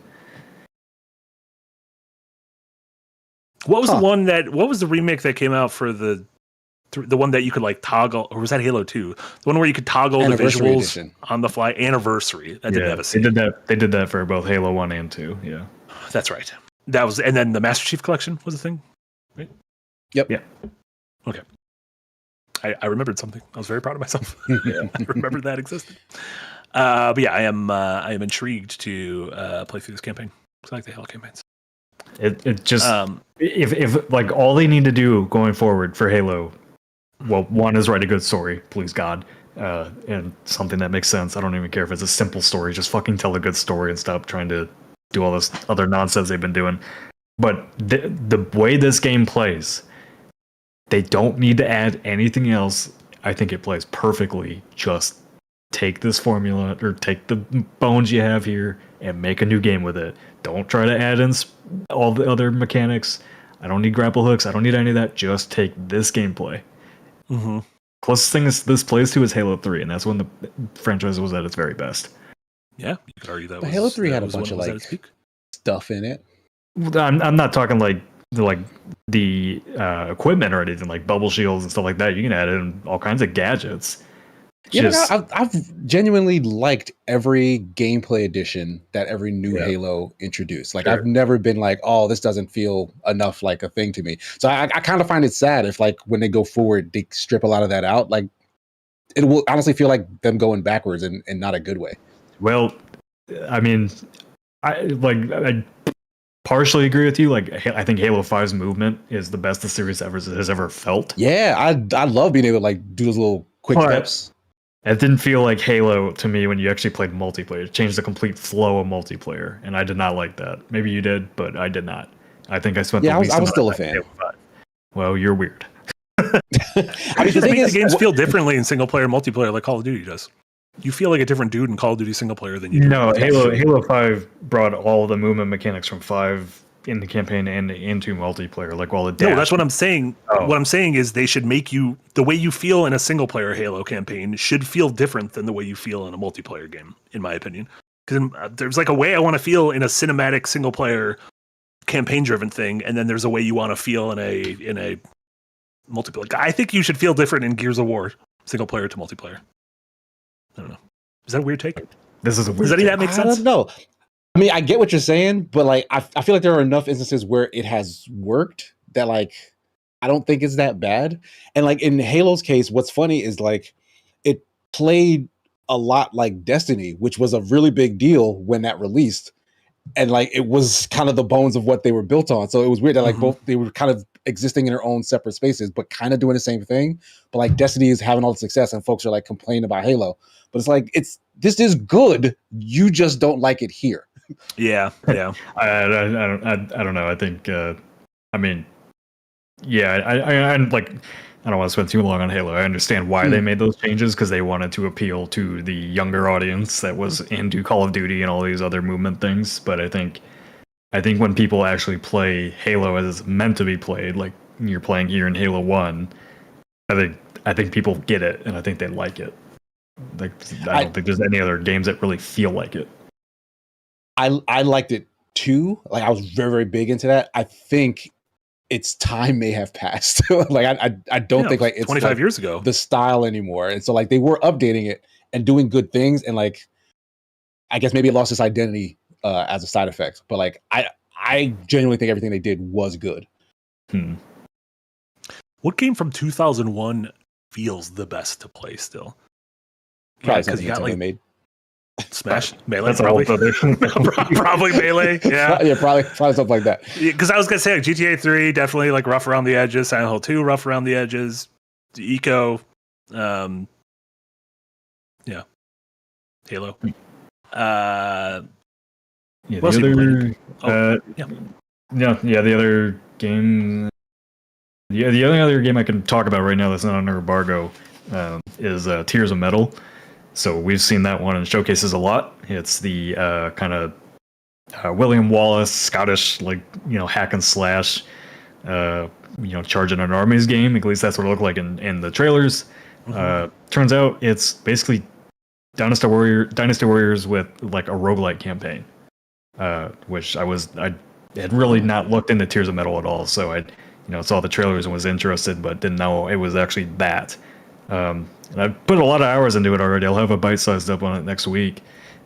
What was the one what was the remake that came out for the one that you could like toggle, or was that Halo 2? The one where you could toggle the visuals edition on the fly. Anniversary. That didn't have a CE. They did that for both Halo 1 and 2. Yeah, that's right. That was, and then the Master Chief Collection was a thing, right? Yep. Yeah. Okay. I remembered something. I was very proud of myself. I remembered that existed. But yeah, I am intrigued to play through this campaign. I like the Halo campaigns. It just if like all they need to do going forward for Halo, well, one is write a good story, please God, and something that makes sense. I don't even care if it's a simple story. Just fucking tell a good story and stop trying to do all this other nonsense they've been doing. But the way this game plays, They don't need to add anything else. I think it plays perfectly. Just take this formula or take the bones you have here and make a new game with it. Don't try to add in all the other mechanics. I don't need grapple hooks. I don't need any of that. Just take this gameplay. Mm-hmm. Closest thing this plays to is Halo 3, and that's when the franchise was at its very best. Yeah, you could argue that. But Halo 3 had a bunch of like stuff in it. I'm not talking like the equipment or anything like bubble shields and stuff like that. You can add in all kinds of gadgets. Yeah, I've genuinely liked every gameplay addition that every new Halo introduced. Like, I've never been like, oh, this doesn't feel enough like a thing to me. So I kind of find it sad if, like, when they go forward, they strip a lot of that out. Like, it will honestly feel like them going backwards and not a good way. Well, I mean, I partially agree with you. Like, I think Halo 5's movement is the best the series has ever felt. Yeah, I love being able to like do those little quick steps. It didn't feel like Halo to me when you actually played multiplayer. It changed the complete flow of multiplayer, and I did not like that. Maybe you did, but I did not. I think I spent I was still a fan. Well, you're weird. I mean, the games feel differently in single player and multiplayer like Call of Duty does. You feel like a different dude in Call of Duty single player than you do. No, Halo 5 brought all the movement mechanics from 5 in the campaign and into multiplayer, like all the dash. No, that's what I'm saying. Oh. What I'm saying is they should make you, the way you feel in a single player Halo campaign should feel different than the way you feel in a multiplayer game, in my opinion. Because there's like a way I want to feel in a cinematic single player campaign driven thing, and then there's a way you want to feel in a multiplayer. I think you should feel different in Gears of War, single player to multiplayer. I don't know. Is that a weird take? This is a weird Does any of that make sense? I don't know. I mean, I get what you're saying, but like, I feel like there are enough instances where it has worked that like, I don't think it's that bad. And like in Halo's case, what's funny is like, it played a lot like Destiny, which was a really big deal when that released. And like, it was kind of the bones of what they were built on. So it was weird that like both, they were kind of existing in their own separate spaces, but kind of doing the same thing. But like Destiny is having all the success and folks are like complaining about Halo, but it's like, this is good. You just don't like it here. Yeah. I don't know. I think I mean, yeah, I like, I don't want to spend too long on Halo. I understand why they made those changes, because they wanted to appeal to the younger audience that was into Call of Duty and all these other movement things. But I think when people actually play Halo as it's meant to be played, like you're playing here in Halo 1, I think people get it, and I think they like it. Like, I don't think there's any other games that really feel like it. I liked it too. Like, I was very, very big into that. I think its time may have passed. Like, I don't think like it's 25 like years ago the style anymore. And so like they were updating it and doing good things, and like I guess maybe it lost its identity as a side effect. But like I genuinely think everything they did was good. What game from 2001 feels the best to play still? Probably something Nintendo made. Smash Melee, That's probably. Probably Melee. Yeah, probably something like that. Because I was gonna say like, GTA 3 definitely like rough around the edges. Silent Hill 2 rough around the edges. Eco, yeah, Halo. Yeah, the other game. Yeah, the only other game I can talk about right now that's not under embargo is Tears of Metal. So we've seen that one in showcases a lot. It's the kind of William Wallace, Scottish, like, hack and slash, charging an armies game. At least that's what it looked like in the trailers. Turns out it's basically Dynasty Warriors with like a roguelike campaign, which I had really not looked into Tears of Metal at all. So I saw the trailers and was interested, but didn't know it was actually that. And I've put a lot of hours into it already. I'll have a bite-sized up on it next week.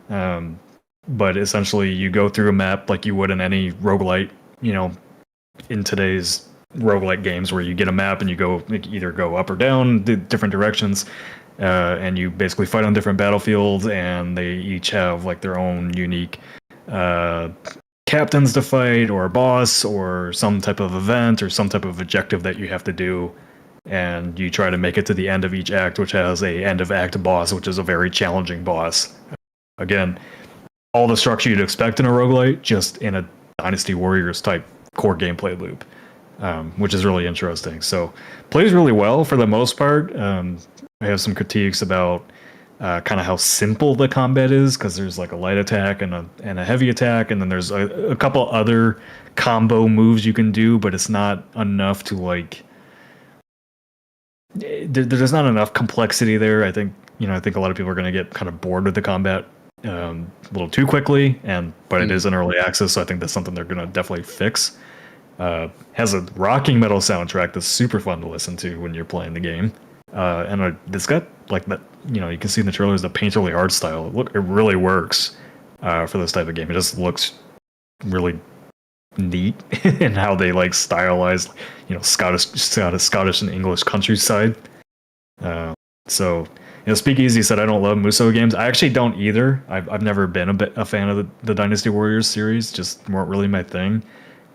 But essentially, you go through a map like you would in any roguelite, in today's roguelite games, where you get a map and you either go up or down the different directions, and you basically fight on different battlefields, and they each have like their own unique captains to fight, or a boss, or some type of event, or some type of objective that you have to do. And you try to make it to the end of each act, which has a end of act boss, which is a very challenging boss. Again, all the structure you'd expect in a roguelite, just in a Dynasty Warriors type core gameplay loop. which is really interesting. So plays really well for the most part. I have some critiques about kind of how simple the combat is, because there's like a light attack and a heavy attack, and then there's a couple other combo moves you can do, but it's not enough to like. There's not enough complexity there. I think I think a lot of people are going to get kind of bored with the combat a little too quickly, but it is an early access, so I think that's something they're going to definitely fix. Has a rocking metal soundtrack that's super fun to listen to when you're playing the game, and it's got like that. You can see in the trailers the painterly art style. It really works for this type of game. It just looks really neat in how they like stylized, Scottish and English countryside. So Speakeasy said I don't love Musou games. I actually don't either. I've never been a fan of the Dynasty Warriors series. Just weren't really my thing.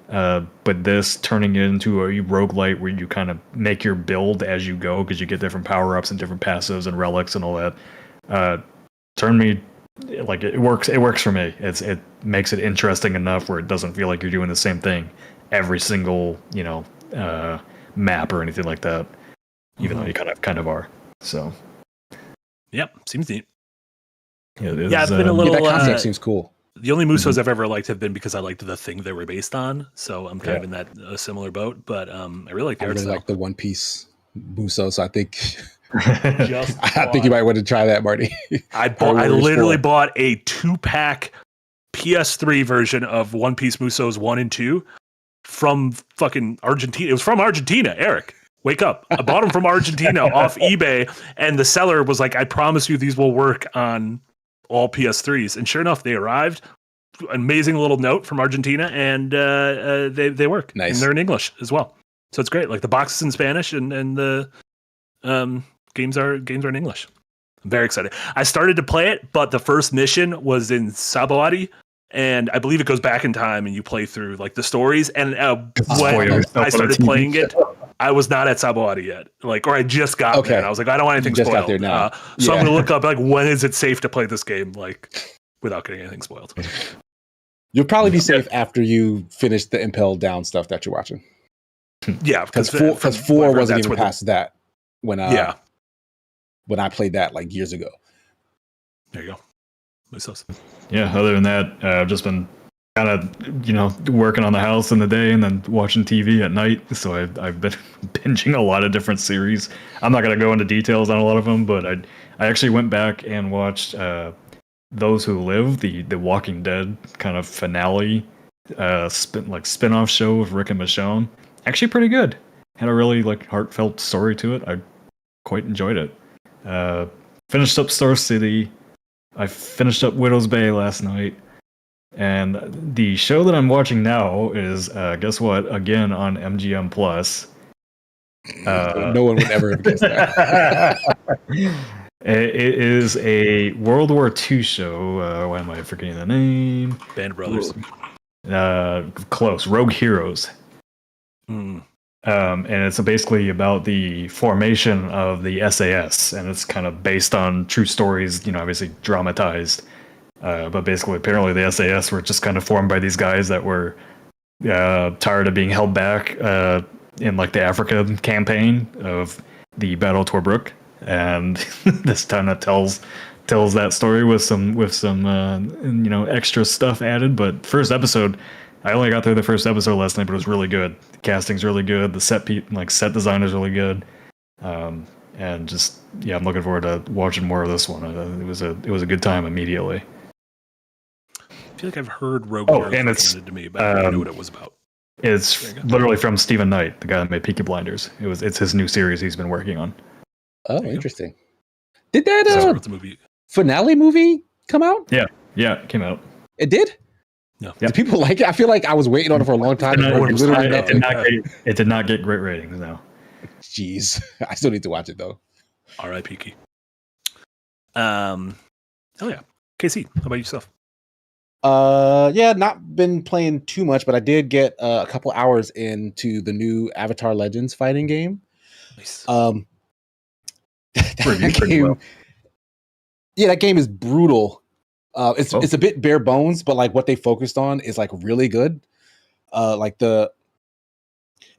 But this turning it into a roguelite where you kind of make your build as you go, because you get different power-ups and different passives and relics and all that, turned me like it works for me. It makes it interesting enough where it doesn't feel like you're doing the same thing every single map or anything like that, even though you kind of are. So yep, seems neat. Yeah, I've been a little. that concept seems cool. The only Musos I've ever liked have been because I liked the thing they were based on, so I'm kind of in that similar boat. But I really like the art style. Like the One Piece Muso, so I think Just I think you might want to try that, Marty. I literally bought a 2-pack PS3 version of One Piece Musos 1 and 2 from fucking Argentina. It was from Argentina, Eric. Wake up. I bought them from Argentina off eBay, and the seller was like, I promise you these will work on all PS3s. And sure enough, they arrived. Amazing little note from Argentina, and they work. Nice. And they're in English as well. So it's great. Like the box is in Spanish, and the games are in English. I'm very excited. I started to play it, but the first mission was in Saboati, and I believe it goes back in time, and you play through like the stories. And when I started playing it, I was not at Saboati yet. Or I just got there, and I was like, I don't want anything spoiled. Got there now. So I'm gonna look up when is it safe to play this game without getting anything spoiled. You'll probably be safe after you finish the Impel Down stuff that you're watching. Yeah, because 4 wasn't even past that when I played that like years ago. There you go. Yeah, other than that, I've just been kind of working on the house in the day and then watching TV at night. So I've been binging a lot of different series. I'm not going to go into details on a lot of them, but I actually went back and watched Those Who Live, the Walking Dead kind of finale spin-off show with Rick and Michonne. Actually pretty good. Had a really heartfelt story to it. I quite enjoyed it. Finished up Star City. I finished up Widow's Bay last night. And the show that I'm watching now is, guess what? Again on MGM Plus. No one would ever have guessed that. It is a World War II show. Why am I forgetting the name? Band of Brothers. Close. Rogue Heroes. And it's basically about the formation of the SAS, and it's kind of based on true stories, obviously dramatized. But basically, apparently the SAS were just kind of formed by these guys that were tired of being held back in the Africa campaign of the Battle of Tobruk, and this time it tells that story with some extra stuff added. But first episode, I only got through the first episode last night, but it was really good. The casting's really good. The set design is really good. And just I'm looking forward to watching more of this one. It was a good time immediately. I feel like I've heard Rogue Heroes and it's recommended to me, but I don't know what it was about. It's literally from Stephen Knight, the guy that made Peaky Blinders. It's his new series he's been working on. Oh, interesting. Did that finale movie come out? Yeah, it came out. It did? No. Did people like it? I feel like I was waiting on it for a long time. It did not get great ratings, no. Jeez. I still need to watch it, though. R.I.P. Key. Oh, yeah. KC, how about yourself? Not been playing too much, but I did get a couple hours into the new Avatar Legends fighting game. Nice. That game is brutal. It's a bit bare bones, but what they focused on is really good.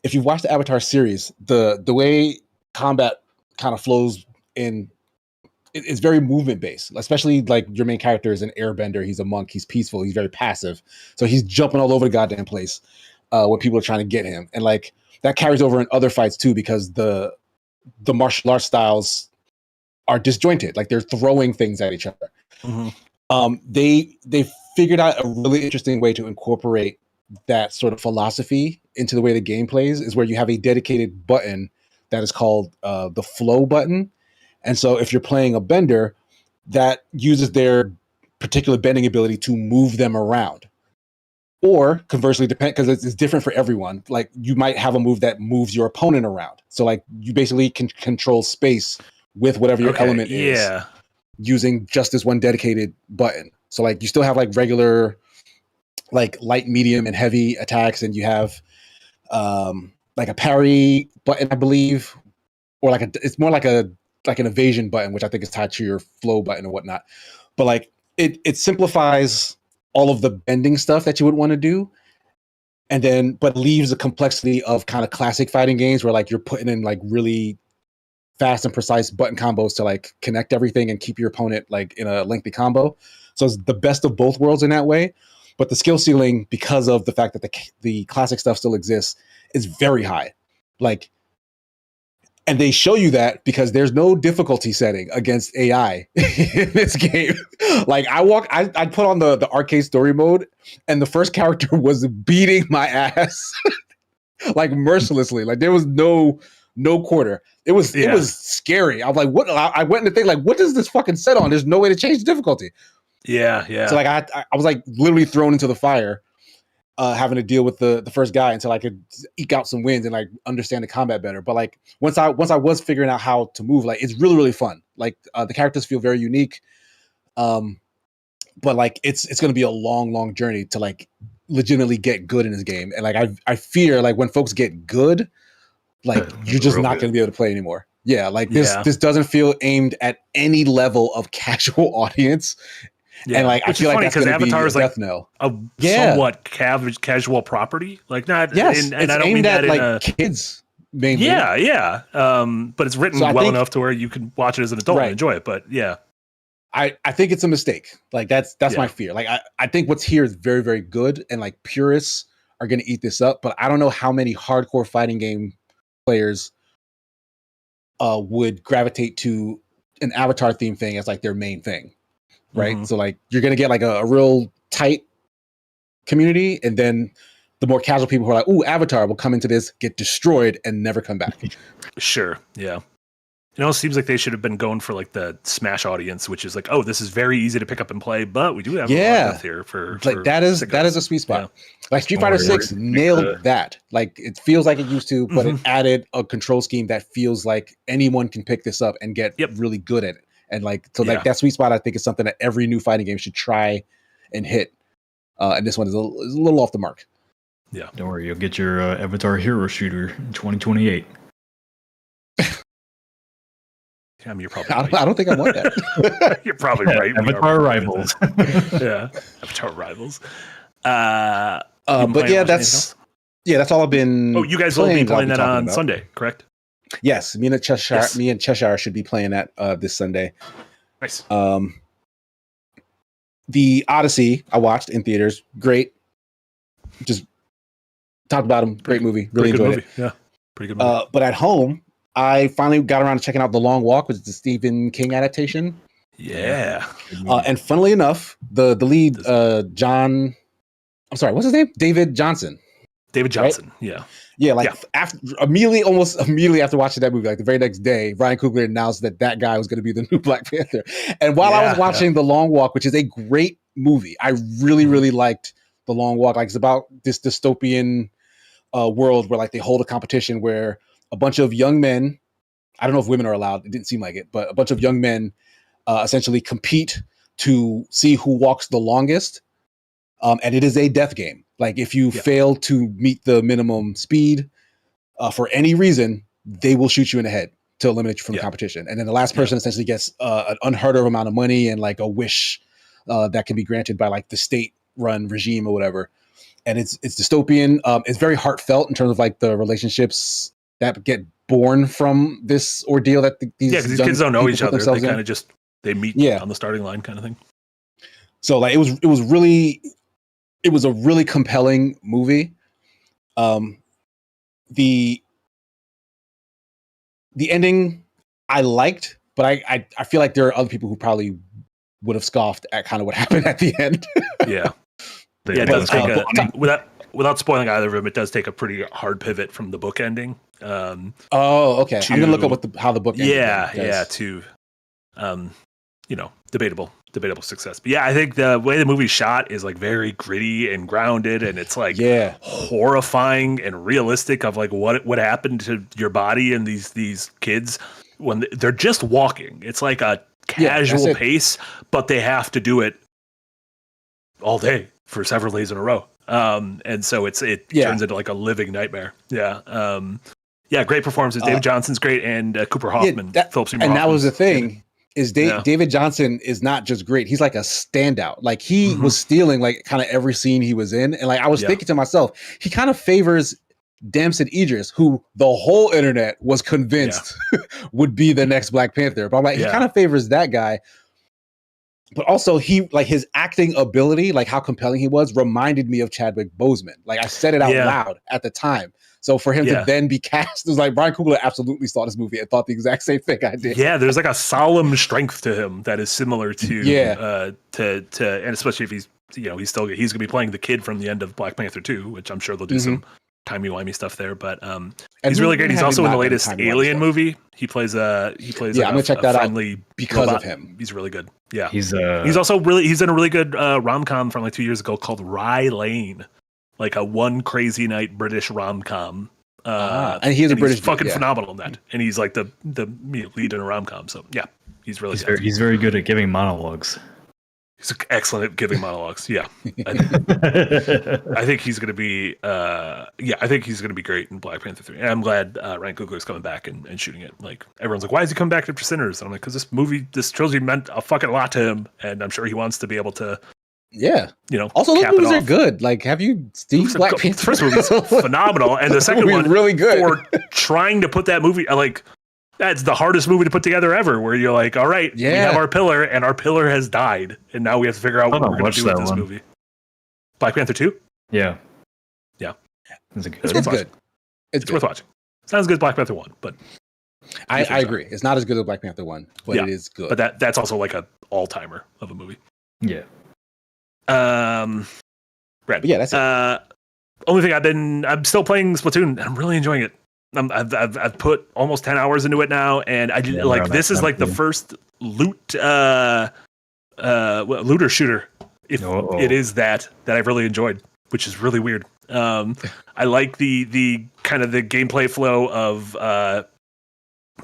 if you've watched the Avatar series, the way combat kind of flows in, it's very movement based, especially like your main character is an airbender. He's a monk. He's peaceful. He's very passive. So he's jumping all over the goddamn place when people are trying to get him. And like that carries over in other fights too, because the martial arts styles are disjointed. Like they're throwing things at each other. They figured out a really interesting way to incorporate that sort of philosophy into the way the game plays, is where you have a dedicated button that is called the flow button. And so if you're playing a bender, that uses their particular bending ability to move them around. Or conversely, because it's different for everyone. Like you might have a move that moves your opponent around. So like you basically can control space with whatever your element is, using just this one dedicated button. So like you still have like regular, like light, medium, and heavy attacks, and you have like a parry button, I believe, or like it's more like an evasion button, which I think is tied to your flow button or whatnot. But like it simplifies all of the bending stuff that you would want to do, and then but leaves the complexity of kind of classic fighting games where like you're putting in like really fast and precise button combos to like connect everything and keep your opponent like in a lengthy combo. So it's the best of both worlds in that way. But the skill ceiling, because of the fact that the classic stuff still exists, is very high. Like, and they show you that because there's no difficulty setting against AI in this game. Like I put on the arcade story mode, and the first character was beating my ass like mercilessly. Like there was no quarter. It was scary. I was like, what? I went into think like, what does this fucking set on? There's no way to change the difficulty. Yeah. So like I was like literally thrown into the fire, having to deal with the first guy until I could eke out some wins and like understand the combat better. But like once I was figuring out how to move, like it's really, really fun. Like the characters feel very unique. But like it's gonna be a long journey to like legitimately get good in this game. And like I fear like when folks get good, like you're just not gonna be able to play anymore. Yeah, like this doesn't feel aimed at any level of casual audience. Yeah. And like I feel like that's going to be a death knell. A somewhat casual property, like not. Yes, and I don't mean that in like kids mainly. Yeah. But it's written well enough to where you can watch it as an adult and enjoy it. But yeah, I think it's a mistake. Like that's my fear. Like I think what's here is very, very good, and like purists are going to eat this up. But I don't know how many hardcore fighting game players would gravitate to an Avatar theme thing as like their main thing. Right. So like you're going to get like a real tight community, and then the more casual people who are like, ooh, Avatar, will come into this, get destroyed, and never come back. Sure. Yeah. It almost seems like they should have been going for like the Smash audience, which is like, oh, this is very easy to pick up and play, but we do have a lot here for like that is a sweet spot. Yeah. Like Street Fighter 6 nailed that. Like it feels like it used to, but it added a control scheme that feels like anyone can pick this up and get really good at it. And like so, like that sweet spot, I think is something that every new fighting game should try and hit. And this one is a little off the mark. Yeah, don't worry, you'll get your Avatar Hero Shooter in 2028. I mean, you're probably. I don't think I want that. You're probably right. Avatar Rivals. Yeah, Avatar Rivals. But yeah, that's all I've been. Oh, you guys will be playing that on Sunday, correct? Yes, me and Cheshire should be playing that this Sunday. Nice. The Odyssey I watched in theaters, great. Just talked about him. Great movie. Really enjoyed it. Yeah, pretty good movie. But at home, I finally got around to checking out The Long Walk, which is the Stephen King adaptation. Yeah. And funnily enough, the lead, John, I'm sorry, what's his name? David Johnson. David Johnson. Right? Yeah. Yeah, like almost immediately after watching that movie, like the very next day, Ryan Coogler announced that guy was going to be the new Black Panther. And while I was watching The Long Walk, which is a great movie, I really, really liked The Long Walk. Like it's about this dystopian world where like they hold a competition where a bunch of young men, I don't know if women are allowed, it didn't seem like it, but a bunch of young men essentially compete to see who walks the longest. And it is a death game. Like if you fail to meet the minimum speed for any reason, they will shoot you in the head to eliminate you from the competition. And then the last person essentially gets an unheard of amount of money and like a wish that can be granted by like the state run regime or whatever. and it's dystopian. It's very heartfelt in terms of like the relationships that get born from this ordeal that these because these kids don't know each other. They kind of just they meet Yeah. on the starting line, kind of thing. So like it was a really compelling movie. The ending I liked, but I feel like there are other people who probably would have scoffed at kind of what happened at the end. Yeah. It does take without spoiling either of them, it does take a pretty hard pivot from the book ending. Oh, okay. I'm gonna look up how the book ended. To debatable success. But yeah, I think the way the movie's shot is like very gritty and grounded, and it's like horrifying and realistic of like what happened to your body and these kids when they're just walking. It's like a casual pace, but they have to do it all day for several days in a row. And so it turns into like a living nightmare. Great performances. David Johnson's great, and Cooper Hoffman, Philip Seymour Hoffman. That was the thing. Is David Johnson is not just great. He's like a standout. Like he was stealing like kind of every scene he was in. And like I was thinking to myself, he kind of favors Damson Idris, who the whole internet was convinced would be the next Black Panther. But I'm like, he kind of favors that guy. But also he like his acting ability, like how compelling he was, reminded me of Chadwick Boseman. Like I said it out loud at the time. So for him to then be cast, it was like Brian Coogler absolutely saw this movie and thought the exact same thing I did. Yeah, there's like a solemn strength to him that is similar to and especially if he's he's gonna be playing the kid from the end of Black Panther 2, which I'm sure they'll do some timey-wimey stuff there. But he's really good. He's also in the latest Alien movie. He plays I'm gonna check that out because of him. He's really good. Yeah, he's in a really good rom-com from like 2 years ago called Rye Lane. Like a one crazy night British rom-com. And he's British fucking phenomenal in that. And he's like the lead in a rom-com. So yeah, he's really good. He's very good at giving monologues. He's excellent at giving monologues. Yeah. I think he's gonna be great in Black Panther 3. And I'm glad Ryan Coogler's coming back and shooting it. Like everyone's like, why is he coming back after Sinners? And I'm like, because this trilogy meant a fucking lot to him, and I'm sure he wants to be able to also those movies are good. Like, have you seen Black Panther? The first movie's phenomenal, and the second one really good. For trying to put that movie, like that's the hardest movie to put together ever. Where you're like, all right, we have our pillar, and our pillar has died, and now we have to figure out what we're going to do with this movie. Black Panther 2. Yeah. It's good. It's worth watching. It's not as good as Black Panther 1, but I agree. It's not as good as Black Panther 1, but it is good. But that's also like an all-timer of a movie. Yeah. Brad. But yeah, that's it. Only thing I'm still playing Splatoon, and I'm really enjoying it. I've put almost 10 hours into it now, and this is like the first looter shooter. If it is that I've really enjoyed, which is really weird. I like the kind of the gameplay flow of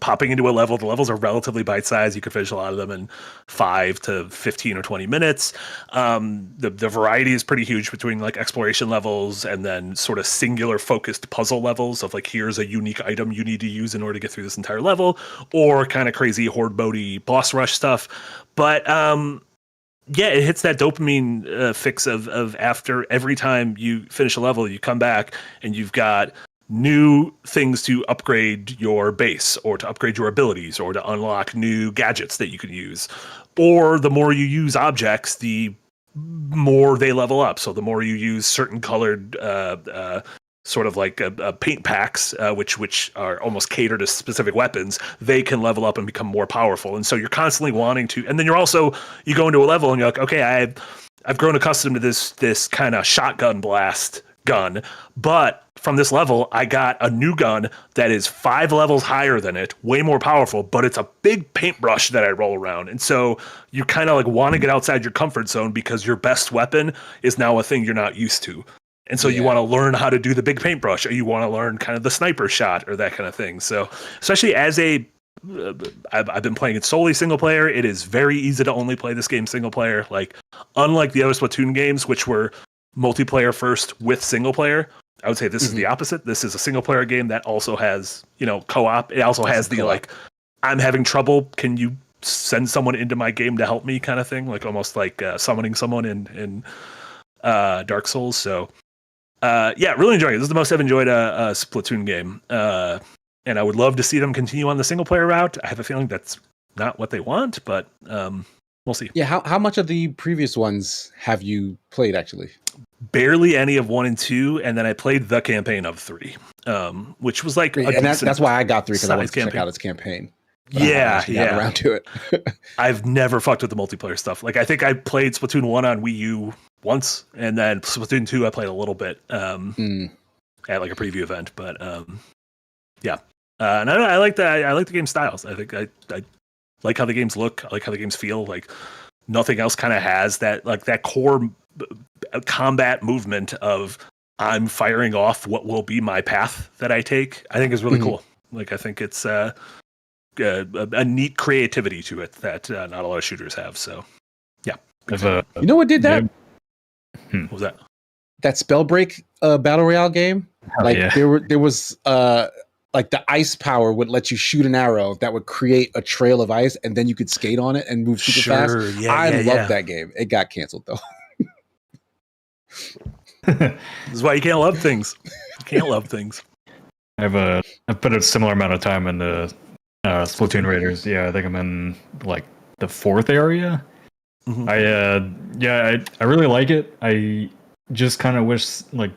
popping into a level. The levels are relatively bite-sized. You can finish a lot of them in 5 to 15 or 20 minutes. The variety is pretty huge between like exploration levels and then sort of singular focused puzzle levels of like, here's a unique item you need to use in order to get through this entire level, or kind of crazy horde mode-y boss rush stuff. But it hits that dopamine fix of after every time you finish a level, you come back and you've got new things to upgrade your base or to upgrade your abilities or to unlock new gadgets that you can use. Or the more you use objects, the more they level up. So the more you use certain colored sort of like paint packs, which are almost catered to specific weapons, they can level up and become more powerful. And so you're constantly wanting to, and then you go into a level and you're like, okay, I've grown accustomed to this kind of shotgun blast gun, but from this level I got a new gun that is 5 levels higher than it, way more powerful, but it's a big paintbrush that I roll around. And so you kind of like want to get outside your comfort zone because your best weapon is now a thing you're not used to. And so you want to learn how to do the big paintbrush, or you want to learn kind of the sniper shot or that kind of thing. So especially as I've been playing it solely single player, it is very easy to only play this game single player. Like unlike the other Splatoon games, which were multiplayer first with single player, I would say this is the opposite. This is a single player game that also has, co-op. It also has the co-op. Like, I'm having trouble, can you send someone into my game to help me kind of thing, like almost like summoning someone in Dark Souls. So Yeah, really enjoying it. This is the most I've enjoyed a Splatoon game. And I would love to see them continue on the single player route. I have a feeling that's not what they want, but we'll see. Yeah, how much of the previous ones have you played actually? Barely any of 1 and 2, and then I played the campaign of 3, which was like, And that's why I got 3, because I wanted to check out its campaign. But yeah, I got around to it. I've never fucked with the multiplayer stuff. Like, I think I played Splatoon 1 on Wii U once, and then Splatoon 2 I played a little bit at like a preview event. But yeah, and I like that. I like the game styles. I think I like how the games look. I like how the games feel. Like, nothing else kind of has that, like, that core combat movement of I'm firing off what will be my path that I take. I think is really cool. Like, I think it's a neat creativity to it that not a lot of shooters have. So yeah, you know what did that? What was that? That Spellbreak battle royale game. Like, there was like the ice power would let you shoot an arrow that would create a trail of ice, and then you could skate on it and move super fast. Yeah, I love that game. It got canceled though. This is why you can't love things. You can't love things. I've put a similar amount of time in the Splatoon Raiders. Yeah, I think I'm in like the 4th area. I really like it. I just kind of wish, like,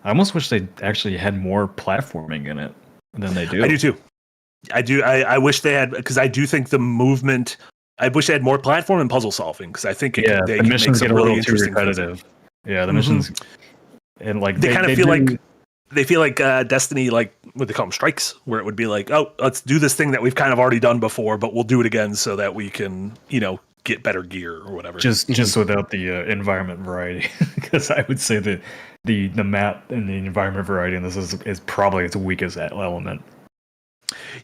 I almost wish they actually had more platforming in it than they do. I do too. I wish they had, because I do think the movement. I wish they had more platform and puzzle solving, because I think the missions get a little too repetitive. Yeah, the missions, and like they kind of feel like Destiny, like what they call them, strikes, where it would be like, oh, let's do this thing that we've kind of already done before, but we'll do it again so that we can, get better gear or whatever. Just without the environment variety, because I would say that the map and the environment variety in this is probably its weakest element.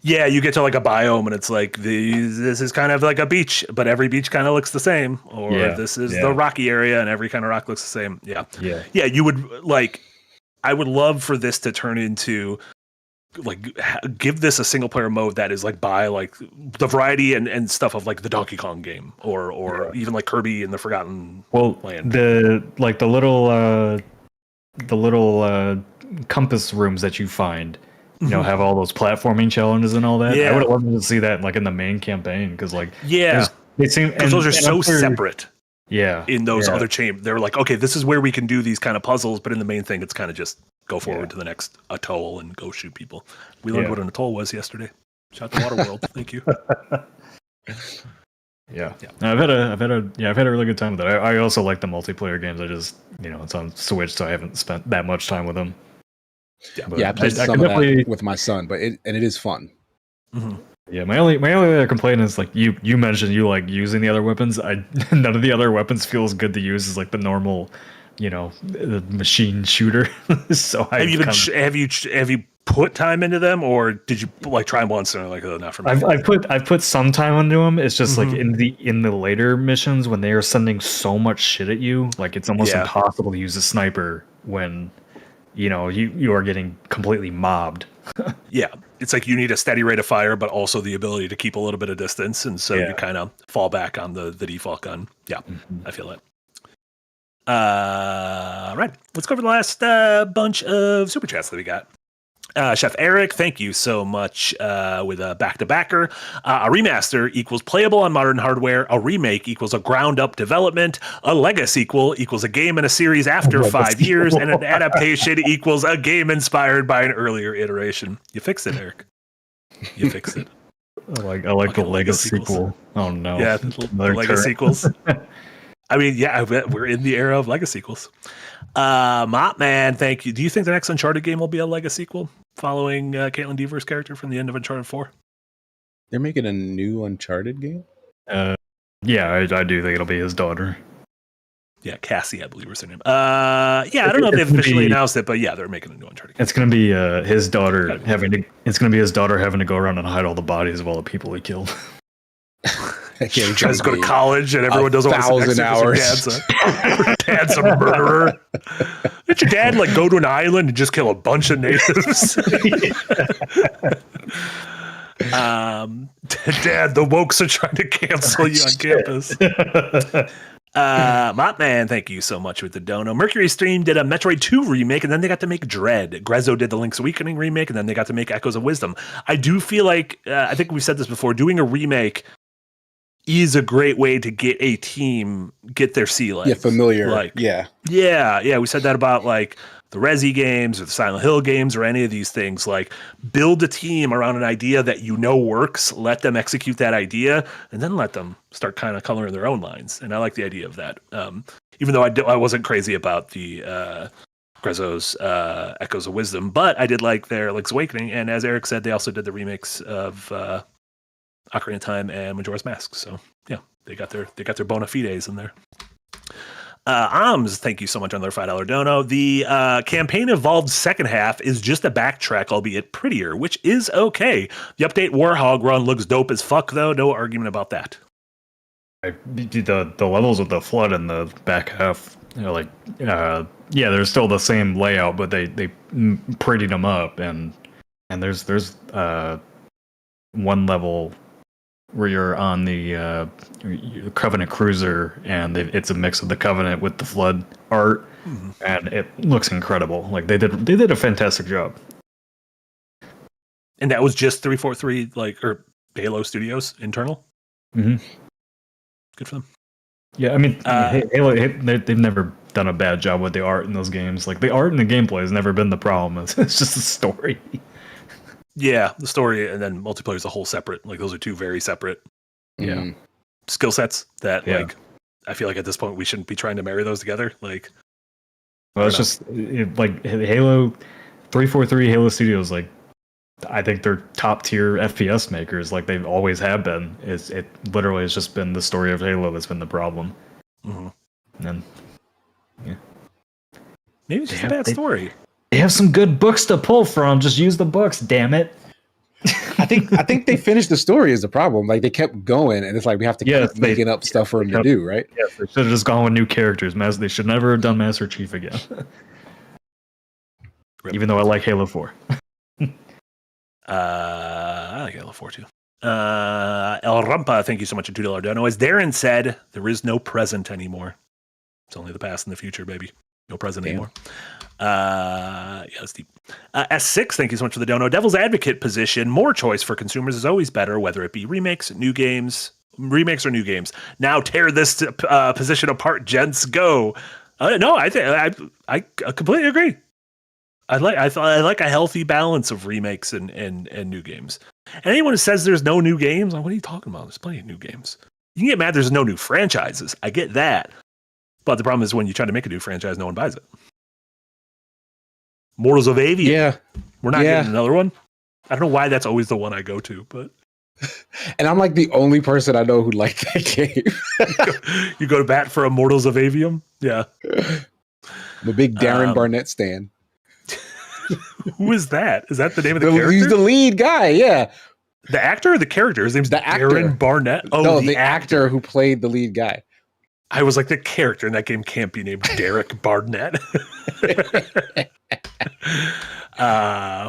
Yeah, you get to like a biome and it's like this is kind of like a beach, but every beach kind of looks the same. Or this is the rocky area and every kind of rock looks the same. Yeah. You would like. I would love for this to turn into, like, give this a single player mode that is like by like the variety and stuff of like the Donkey Kong game or even like Kirby and the Forgotten Land. The little compass rooms that you find, have all those platforming challenges and all that. I would have loved to see that like in the main campaign, because like they seem, because those are so separate. Yeah. In those other chambers, they're like, okay, this is where we can do these kind of puzzles, but in the main thing, it's kind of just go forward to the next atoll and go shoot people. We learned what an atoll was yesterday. Shout out to Waterworld. Thank you. Yeah. I've had a really good time with it. I also like the multiplayer games. I just, it's on Switch, so I haven't spent that much time with them. I played some of that with my son, but it is fun. Mm-hmm. Yeah, my only other complaint is, like, you mentioned you like using the other weapons. None of the other weapons feel as good to use as like the normal, the machine shooter. So have you put time into them, or did you like try them once and like, oh, not for me? I've put some time into them. It's just like in the later missions when they are sending so much shit at you, like it's almost impossible to use a sniper when you are getting completely mobbed. Yeah, it's like you need a steady rate of fire, but also the ability to keep a little bit of distance, and so you kind of fall back on the default gun. Yeah, I feel it. Right, let's go over the last bunch of super chats that we got. Chef Eric, thank you so much with a back-to-backer. A remaster equals playable on modern hardware. A remake equals a ground-up development. A Lego sequel equals a game and a series after 5 years. And an adaptation equals a game inspired by an earlier iteration. You fixed it, Eric. You fixed it. I like the Lego sequel. Oh, no. Yeah, the Lego sequels. I mean, yeah, we're in the era of Lego sequels. Mop Man, thank you. Do you think the next Uncharted game will be a Lego sequel following Caitlin Deaver's character from the end of Uncharted 4? They're making a new Uncharted game? Yeah, I do think it'll be his daughter. Yeah, Cassie, I believe was her name. I don't know if they've officially announced it, but yeah, they're making a new Uncharted game. It's going to be his daughter having to go around and hide all the bodies of all the people he killed. He tries to go to college and everyone doesn't want to sit next to your dad's a murderer. Did your dad like go to an island and just kill a bunch of natives? Dad, the wokes are trying to cancel you on campus. Mopman, thank you so much with the dono. Mercury Stream did a Metroid 2 remake, and then they got to make Dread. Grezzo did the Link's Awakening remake, and then they got to make Echoes of Wisdom. I do feel like, I think we've said this before, doing a remake is a great way to get a team, get their sea legs. Yeah, familiar. Like, yeah. Yeah. We said that about like the Resi games or the Silent Hill games or any of these things. Like, build a team around an idea that you know works, let them execute that idea, and then let them start kind of coloring their own lines. And I like the idea of that. Even though I wasn't crazy about the Grezzo's Echoes of Wisdom, but I did like their Link's Awakening. And as Eric said, they also did the remakes of Ocarina of Time and Majora's Mask. So yeah, they got their bona fides in there. Ams, thank you so much on their $5 dono. The campaign evolved second half is just a backtrack, albeit prettier, which is okay. The update Warhog run looks dope as fuck, though. No argument about that. The levels of the flood in the back half, they're still the same layout, but they prettied them up, and there's one level where you're on the Covenant cruiser, and it's a mix of the Covenant with the Flood art, and it looks incredible. Like they did a fantastic job. And that was just 343, or Halo Studios internal. Mm-hmm. Good for them. Yeah, I mean, Halo, they've never done a bad job with the art in those games. Like the art and the gameplay has never been the problem. It's just the story. Yeah, the story and then multiplayer is a whole separate. Like those are two very separate skill sets that like I feel like at this point we shouldn't be trying to marry those together. Like, well, it's just like Halo 343 Halo Studios. Like, I think they're top tier FPS makers. Like they always have been. It literally has just been the story of Halo that's been the problem. Mm-hmm. And then, maybe it's just a bad story. They have some good books to pull from. Just use the books, damn it. I think they finished the story is the problem. Like they kept going, and it's like we have to keep making up stuff for them to do, right? Yes, they should have just gone with new characters. They should never have done Master Chief again. Even though I like Halo 4. I like Halo 4 too. El Rampa, thank you so much for $2 dono. As Darren said, there is no present anymore. It's only the past and the future, baby. No present anymore. That's deep. S6, thank you so much for the dono. Devil's advocate position. More choice for consumers is always better, whether it be remakes or new games. Now tear this position apart, gents. Go. No, I completely agree. I like a healthy balance of remakes and new games. And anyone who says there's no new games, what are you talking about? There's plenty of new games. You can get mad there's no new franchises. I get that. But the problem is when you try to make a new franchise, no one buys it. Mortals of Avium. Yeah. We're not getting another one. I don't know why that's always the one I go to, but. And I'm like the only person I know who liked that game. You go to bat for a Mortals of Avium? Yeah. The big Darren Barnett stan. Who is that? Is that the name of the character? He's the lead guy, yeah. The actor or the character? His name's Darren Barnett. Oh, no, the actor who played the lead guy. I was like, the character in that game can't be named Derek Barnett.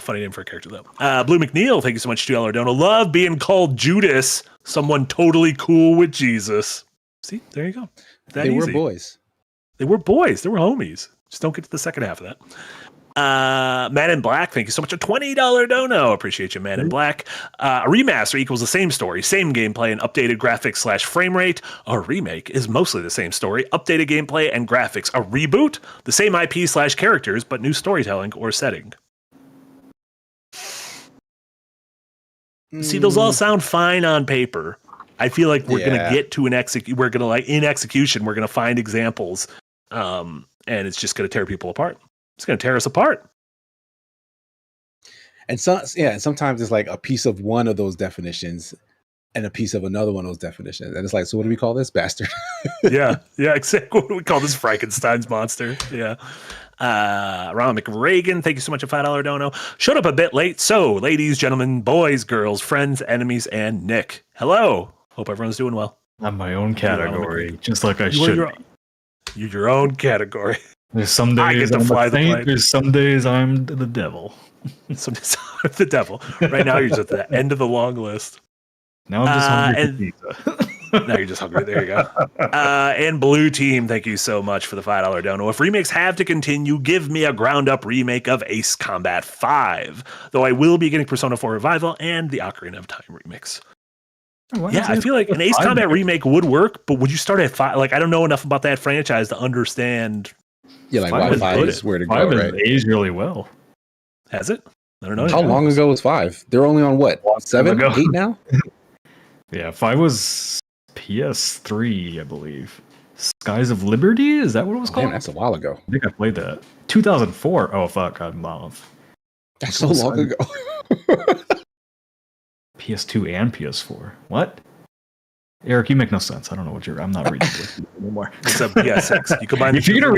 Funny name for a character, though. Blue McNeil, thank you so much, $2 dono. Love being called Judas, someone totally cool with Jesus. See, there you go. They were boys. They were boys. They were homies. Just don't get to the second half of that. Man in Black, thank you so much. A $20 dono. Appreciate you, Man in Black. A remaster equals the same story, same gameplay, and updated graphics / frame rate. A remake is mostly the same story, updated gameplay and graphics. A reboot, the same IP / characters, but new storytelling or setting. See, those all sound fine on paper. I feel like we're gonna get to we're gonna in execution, we're gonna find examples, and it's just gonna tear people apart. It's going to tear us apart. And sometimes it's like a piece of one of those definitions and a piece of another one of those definitions. And it's like, so what do we call this bastard? yeah, exactly. What do we call this Frankenstein's monster? Yeah. Ron McReagan, thank you so much, a $5 dono. Showed up a bit late. So, ladies, gentlemen, boys, girls, friends, enemies, and Nick. Hello. Hope everyone's doing well. I'm my own category, just like I should. You're your own category. There's some days I'm a saint, there's some days I'm the devil. Some days I'm the devil. Right now you're just at the end of the long list. Now I'm just hungry for pizza. Now you're just hungry. There you go. And Blue Team, thank you so much for the $5 dono. If remakes have to continue, give me a ground-up remake of Ace Combat 5. Though I will be getting Persona 4 Revival and the Ocarina of Time remix. Yeah, I feel like an Ace Combat remake would work, but would you start at 5? Like, I don't know enough about that franchise to understand. Yeah, like why 5 is where to go, 5 right? has aged really well. Has it? I don't know. How long ago was 5? They're only on what? 7, 8 now? Yeah, 5 was PS3, I believe. Skies of Liberty? Is that what it was called? Damn, that's a while ago. I think I played that. 2004. Oh, fuck. I'm off. That's so long ago. PS2 and PS4. What? Eric, you make no sense. I don't know what I'm not reading this anymore. It's a PS6. You combine if you're gonna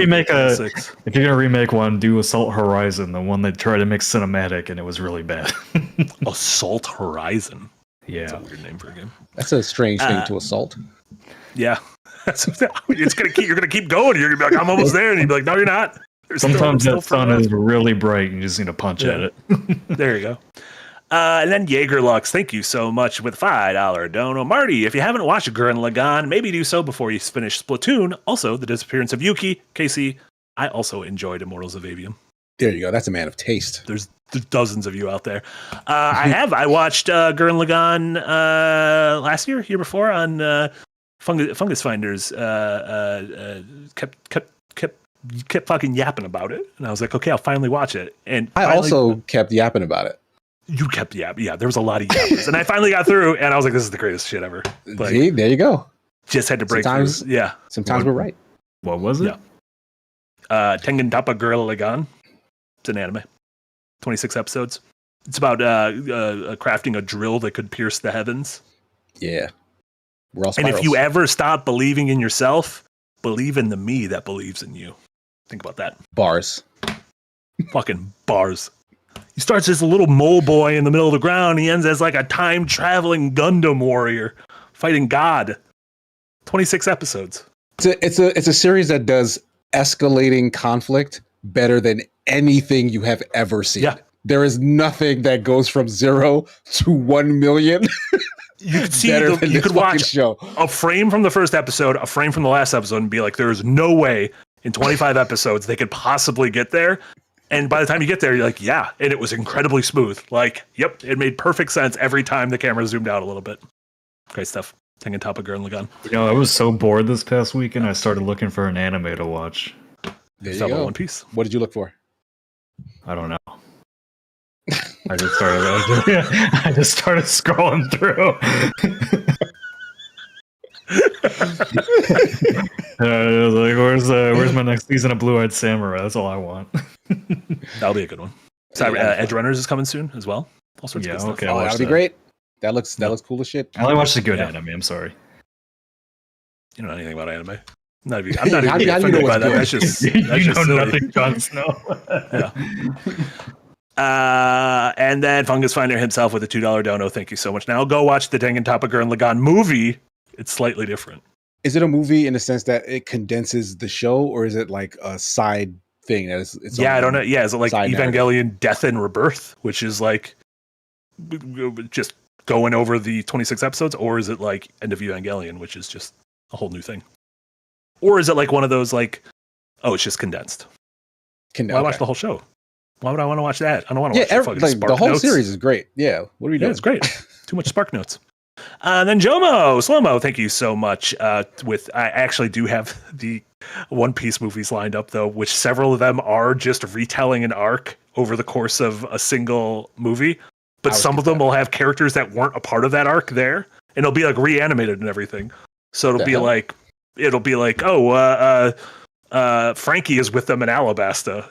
remake one, do Assault Horizon, the one they tried to make cinematic and it was really bad. Assault Horizon. Yeah. That's a weird name for a game. That's a strange thing to assault. Yeah. It's gonna keep. You're gonna keep going. You're gonna be like, I'm almost there, and you'd be like, no, you're not. Sometimes that sun is really bright, and you just need to punch at it. There you go. And then Jaegerlux, thank you so much with $5 dono. Marty, if you haven't watched Gurren Lagann, maybe do so before you finish Splatoon. Also, the disappearance of Yuki. Casey, I also enjoyed Immortals of Avium. There you go. That's a man of taste. There's dozens of you out there. I watched Gurren Lagann last year before on Fungus Finders. Kept fucking yapping about it, and I was like, okay, I'll finally watch it. And I also kept yapping about it. You kept yapping. Yeah, there was a lot of yappers, and I finally got through, and I was like, this is the greatest shit ever. Like, see, there you go. Just had to break through. Yeah. Sometimes we're right. What was it? Yeah. Tengen Toppa Gurren Lagann. It's an anime. 26 episodes. It's about crafting a drill that could pierce the heavens. Yeah. We're all and spirals. if you ever stop believing in yourself, believe in the me that believes in you. Think about that. Bars. Fucking bars. He starts as a little mole boy in the middle of the ground. He ends as like a time-traveling Gundam warrior fighting God. 26 episodes. It's a series that does escalating conflict better than anything you have ever seen. Yeah. There is nothing that goes from 0 to 1 million. You could see, you could watch a frame from the first episode, a frame from the last episode, and be like, there is no way in 25 episodes they could possibly get there. And by the time you get there, you're like, yeah. And it was incredibly smooth. Like, yep, it made perfect sense every time the camera zoomed out a little bit. Great stuff. Tengen Toppa Gurren Lagann. You know, I was so bored this past weekend, I started looking for an anime to watch. There you go. One Piece. What did you look for? I don't know. I just started scrolling through. I was like, where's my next season of Blue Eyed Samurai? That's all I want. That'll be a good one. Sorry, Edge Runners is coming soon as well. All sorts of good stuff. Okay, oh, that'll be great. That looks cool as shit. I only watched the good anime. I'm sorry. You don't know anything about anime. I'm not even offended by that. That's just nothing, Jon Snow. Yeah. And then Fungus Finder himself with a $2 dono. Thank you so much. Now go watch the Tengen Toppa Gurren Lagann movie. It's slightly different. Is it a movie in the sense that it condenses the show, or is it like a side thing that it's I don't know. Yeah, is it like Evangelion Death and Rebirth, which is like just going over the 26 episodes, or is it like End of Evangelion, which is just a whole new thing? Or is it like one of those like, oh, it's just condensed? Why watch the whole show? Why would I want to watch that? I don't want to watch the whole series is great. Yeah, what are we doing? It's great. Too much Spark Notes. Then Jomo Slow-Mo, thank you so much. I actually do have the One Piece movies lined up though, which several of them are just retelling an arc over the course of a single movie. But some of them will have characters that weren't a part of that arc there, and it'll be like reanimated and everything. So it'll be like, Frankie is with them in Alabasta,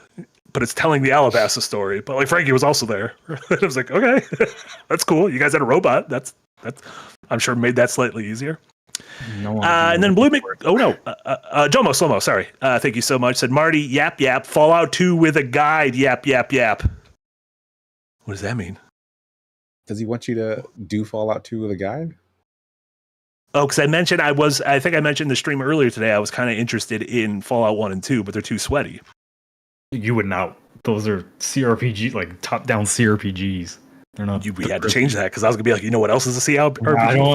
but it's telling the Alabasta story. But like Frankie was also there. I was like, okay, that's cool. You guys had a robot. That's I'm sure made that slightly easier. And then Jomo Slow-Mo, sorry. Thank you so much. Said Marty, yap yap, Fallout 2 with a guide, yap yap yap. What does that mean? Does he want you to do Fallout 2 with a guide? Oh, because I think I mentioned the stream earlier today. I was kind of interested in Fallout 1 and 2, but they're too sweaty. You would not. Those are CRPG, like top-down CRPGs. They're not. We had to change that because I was gonna be like, you know what else is a CL RPG?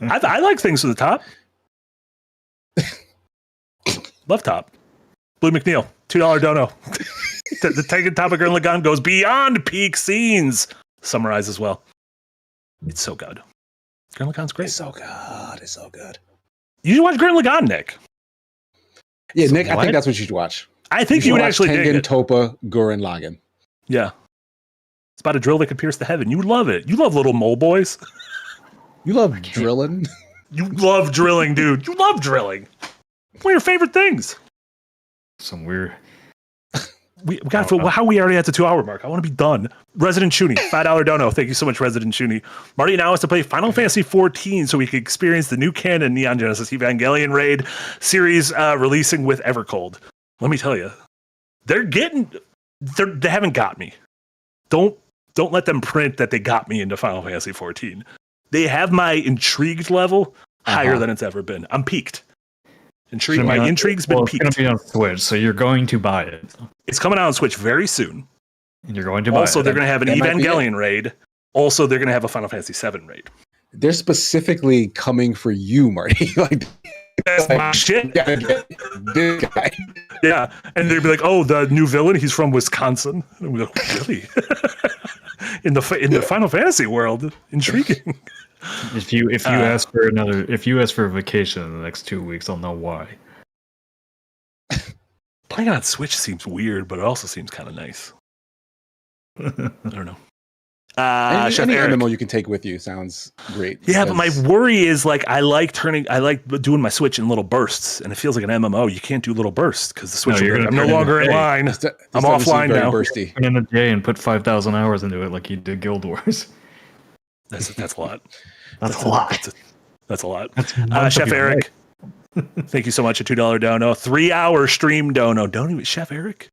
I I like things to the top. Love top. Blue McNeil, $2 dono. The Taken topic Gurren Lagann goes beyond peak scenes. Summarize as well. It's so good. Gurren Lagann's great. It's so good. It's so good. You should watch Gurren Lagann, Nick. Yeah, So Nick, I what? think that's what you should watch. I think you would actually dig Tengen it. Toppa Gurren Lagann. Yeah. It's about a drill that could pierce the heaven. You would love it. You love little mole boys. You love drilling? You love drilling, dude. You love drilling. One of your favorite things. Some weird. We got how we already at the 2 hour mark. I want to be done. Resident Shuni, $5 dono. Thank you so much, Resident Shuni. Marty now has to play Final Fantasy 14 so we can experience the new canon Neon Genesis Evangelion raid series releasing with Evercold. Let me tell you, they haven't got me. Don't let them print that they got me into Final Fantasy 14. They have my intrigued level higher than it's ever been. I'm peaked. My intrigue's been peaked. It's going to be on Switch, so you're going to buy it. It's coming out on Switch very soon. And you're going to buy Also, it. they're going to have an Evangelion raid. Also, they're going to have a Final Fantasy 7 raid. They're specifically coming for you, Marty. Like, that's my shit. This guy. Yeah, and they'd be like, "Oh, the new villain, he's from Wisconsin." And we go, "Really?" in the Final Fantasy world, intriguing. If you ask for a vacation in the next 2 weeks, I'll know why. Playing on Switch seems weird, but it also seems kind of nice. I don't know. Any Eric. MMO you can take with you sounds great. Yeah, but my worry is like I like doing my Switch in little bursts, and it feels like an MMO. You can't do little bursts because the Switch. I'm no longer in line. This I'm offline now. Bursty. In a day and put 5,000 hours into it like you did Guild Wars. That's a lot. That's a lot. That's a lot. That's Chef Eric, thank you so much. A $2 dono, 3 hour stream dono. Don't even Chef Eric.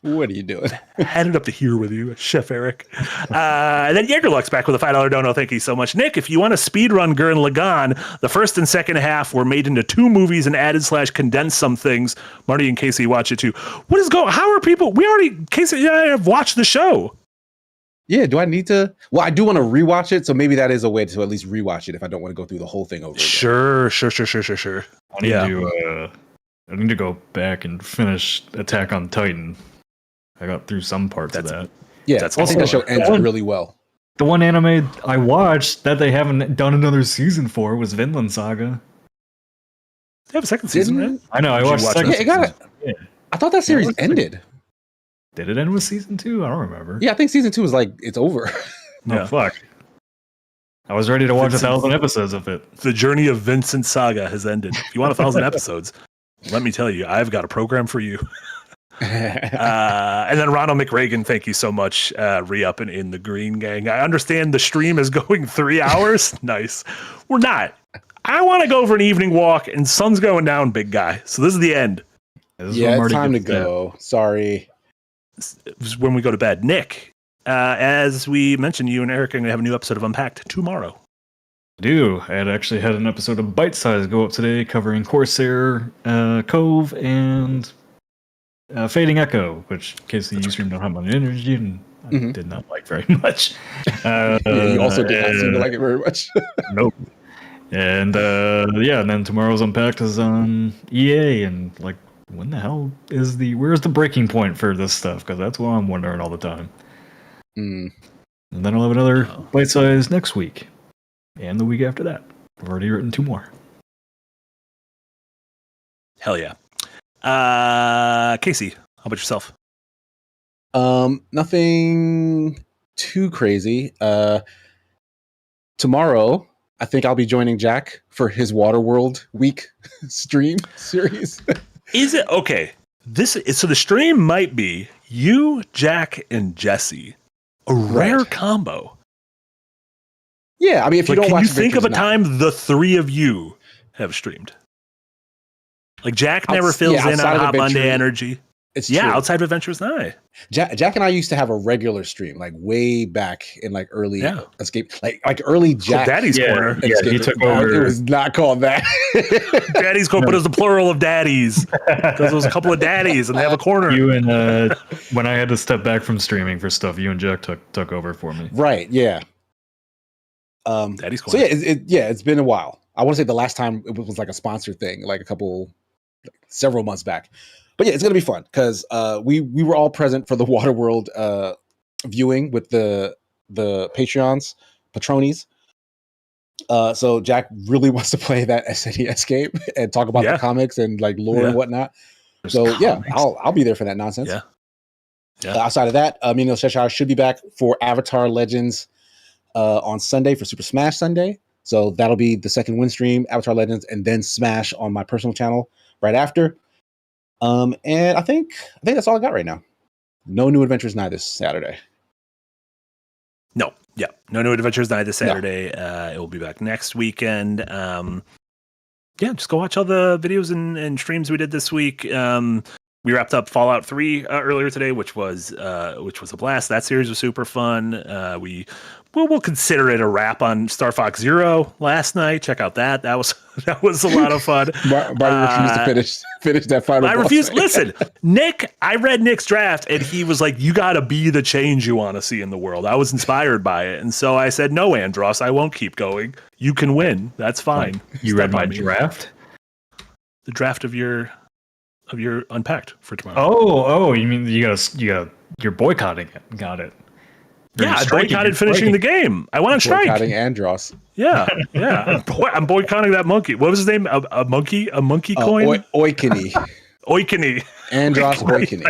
What are you doing? Headed up to here with you, Chef Eric. And then Jagerluck's back with a $5 dono. Thank you so much. Nick, if you want to speedrun Gurren Lagann, the first and second half were made into 2 movies and added / condensed some things. Marty and Casey watch it too. What is going? How are people? Casey and I have watched the show. Yeah, do I need to? Well, I do want to rewatch it, so maybe that is a way to at least rewatch it if I don't want to go through the whole thing over again. Sure. I need to go back and finish Attack on Titan. I got through some parts of that. Yeah, That's I think also that show ends really well. The one anime I watched that they haven't done another season for was Vinland Saga. They have a second season, right? I know. I Did you watched watch second Yeah, it got it. season. Yeah. I thought that series ended. Did it end with season 2? I don't remember. Yeah, I think season 2 is like it's over. Yeah. Oh, fuck. I was ready to watch 1,000 episodes of it. The journey of Vincent Saga has ended. If you want 1,000 episodes, let me tell you, I've got a program for you. And then Ronald McRagan, thank you so much. Re-upping in the Green Gang. I understand the stream is going 3 hours. Nice. We're not. I want to go for an evening walk, and sun's going down, big guy. So this is the end. Yeah, it's time to go. Sorry. This is when we go to bed. Nick, as we mentioned, you and Eric are going to have a new episode of Unpacked tomorrow. I do. I had actually had an episode of Bite Size go up today covering Corsair Cove and Fading Echo, which in case the stream don't have much energy and I did not like very much. You also did not seem to like it very much. Nope. And and then tomorrow's Unpacked is on EA, and like, when the hell is where's the breaking point for this stuff? Because that's what I'm wondering all the time. And then I'll have another Bite Size next week, and the week after that. I've already written 2 more. Hell yeah. Casey, how about yourself? Nothing too crazy. Tomorrow, I think I'll be joining Jack for his Waterworld week stream series. Is it okay? So the stream might be you, Jack, and Jesse. A rare combo. Yeah, I mean, if you don't can watch, you think of a time the 3 of you have streamed? Like Jack never fills in on Hot Monday energy. It's Yeah, true. outside of Adventures Night. Jack and I used to have a regular stream, like way back in like early Yeah. Escape, like early Jack. Daddy's Corner. Yeah, he took over. It was not called that. Daddy's Corner, but it was the plural of daddies because there was a couple of daddies and they have a corner. You and when I had to step back from streaming for stuff, you and Jack took over for me. Right. Yeah. Daddy's So Corner. yeah, it's been a while. I want to say the last time it was like a sponsored thing, like several months back. But yeah, it's gonna be fun because we were all present for the Waterworld viewing with the Patreons, patronies. So Jack really wants to play that SNES game and talk about the comics and like lore and whatnot. So yeah, I'll be there for that nonsense. Yeah. Outside of that, me and Cheshire should be back for Avatar Legends on Sunday for Super Smash Sunday. So that'll be the second win stream, Avatar Legends, and then Smash on my personal channel right after. And I think that's all I got right now. No new Adventures Night this Saturday. No new Adventures Night this Saturday. It will be back next weekend. Just go watch all the videos and streams we did this week. We wrapped up Fallout 3 earlier today, which was a blast. That series was super fun. We'll consider it a wrap on Star Fox Zero last night. Check out that. That was a lot of fun. Marty refused to finish that final. I refused. Listen, Nick. I read Nick's draft, and he was like, "You got to be the change you want to see in the world." I was inspired by it, and so I said, "No, Andros, I won't keep going. You can win. That's fine." You read my draft? The draft of your Unpacked for tomorrow. Oh, you mean you're boycotting it? Got it. Yeah, I boycotted finishing the game. I went on strike. Boycotting Andros. Yeah. I'm boycotting that monkey. What was his name? A monkey coin? Oikini. Oikini. Andros Oikini.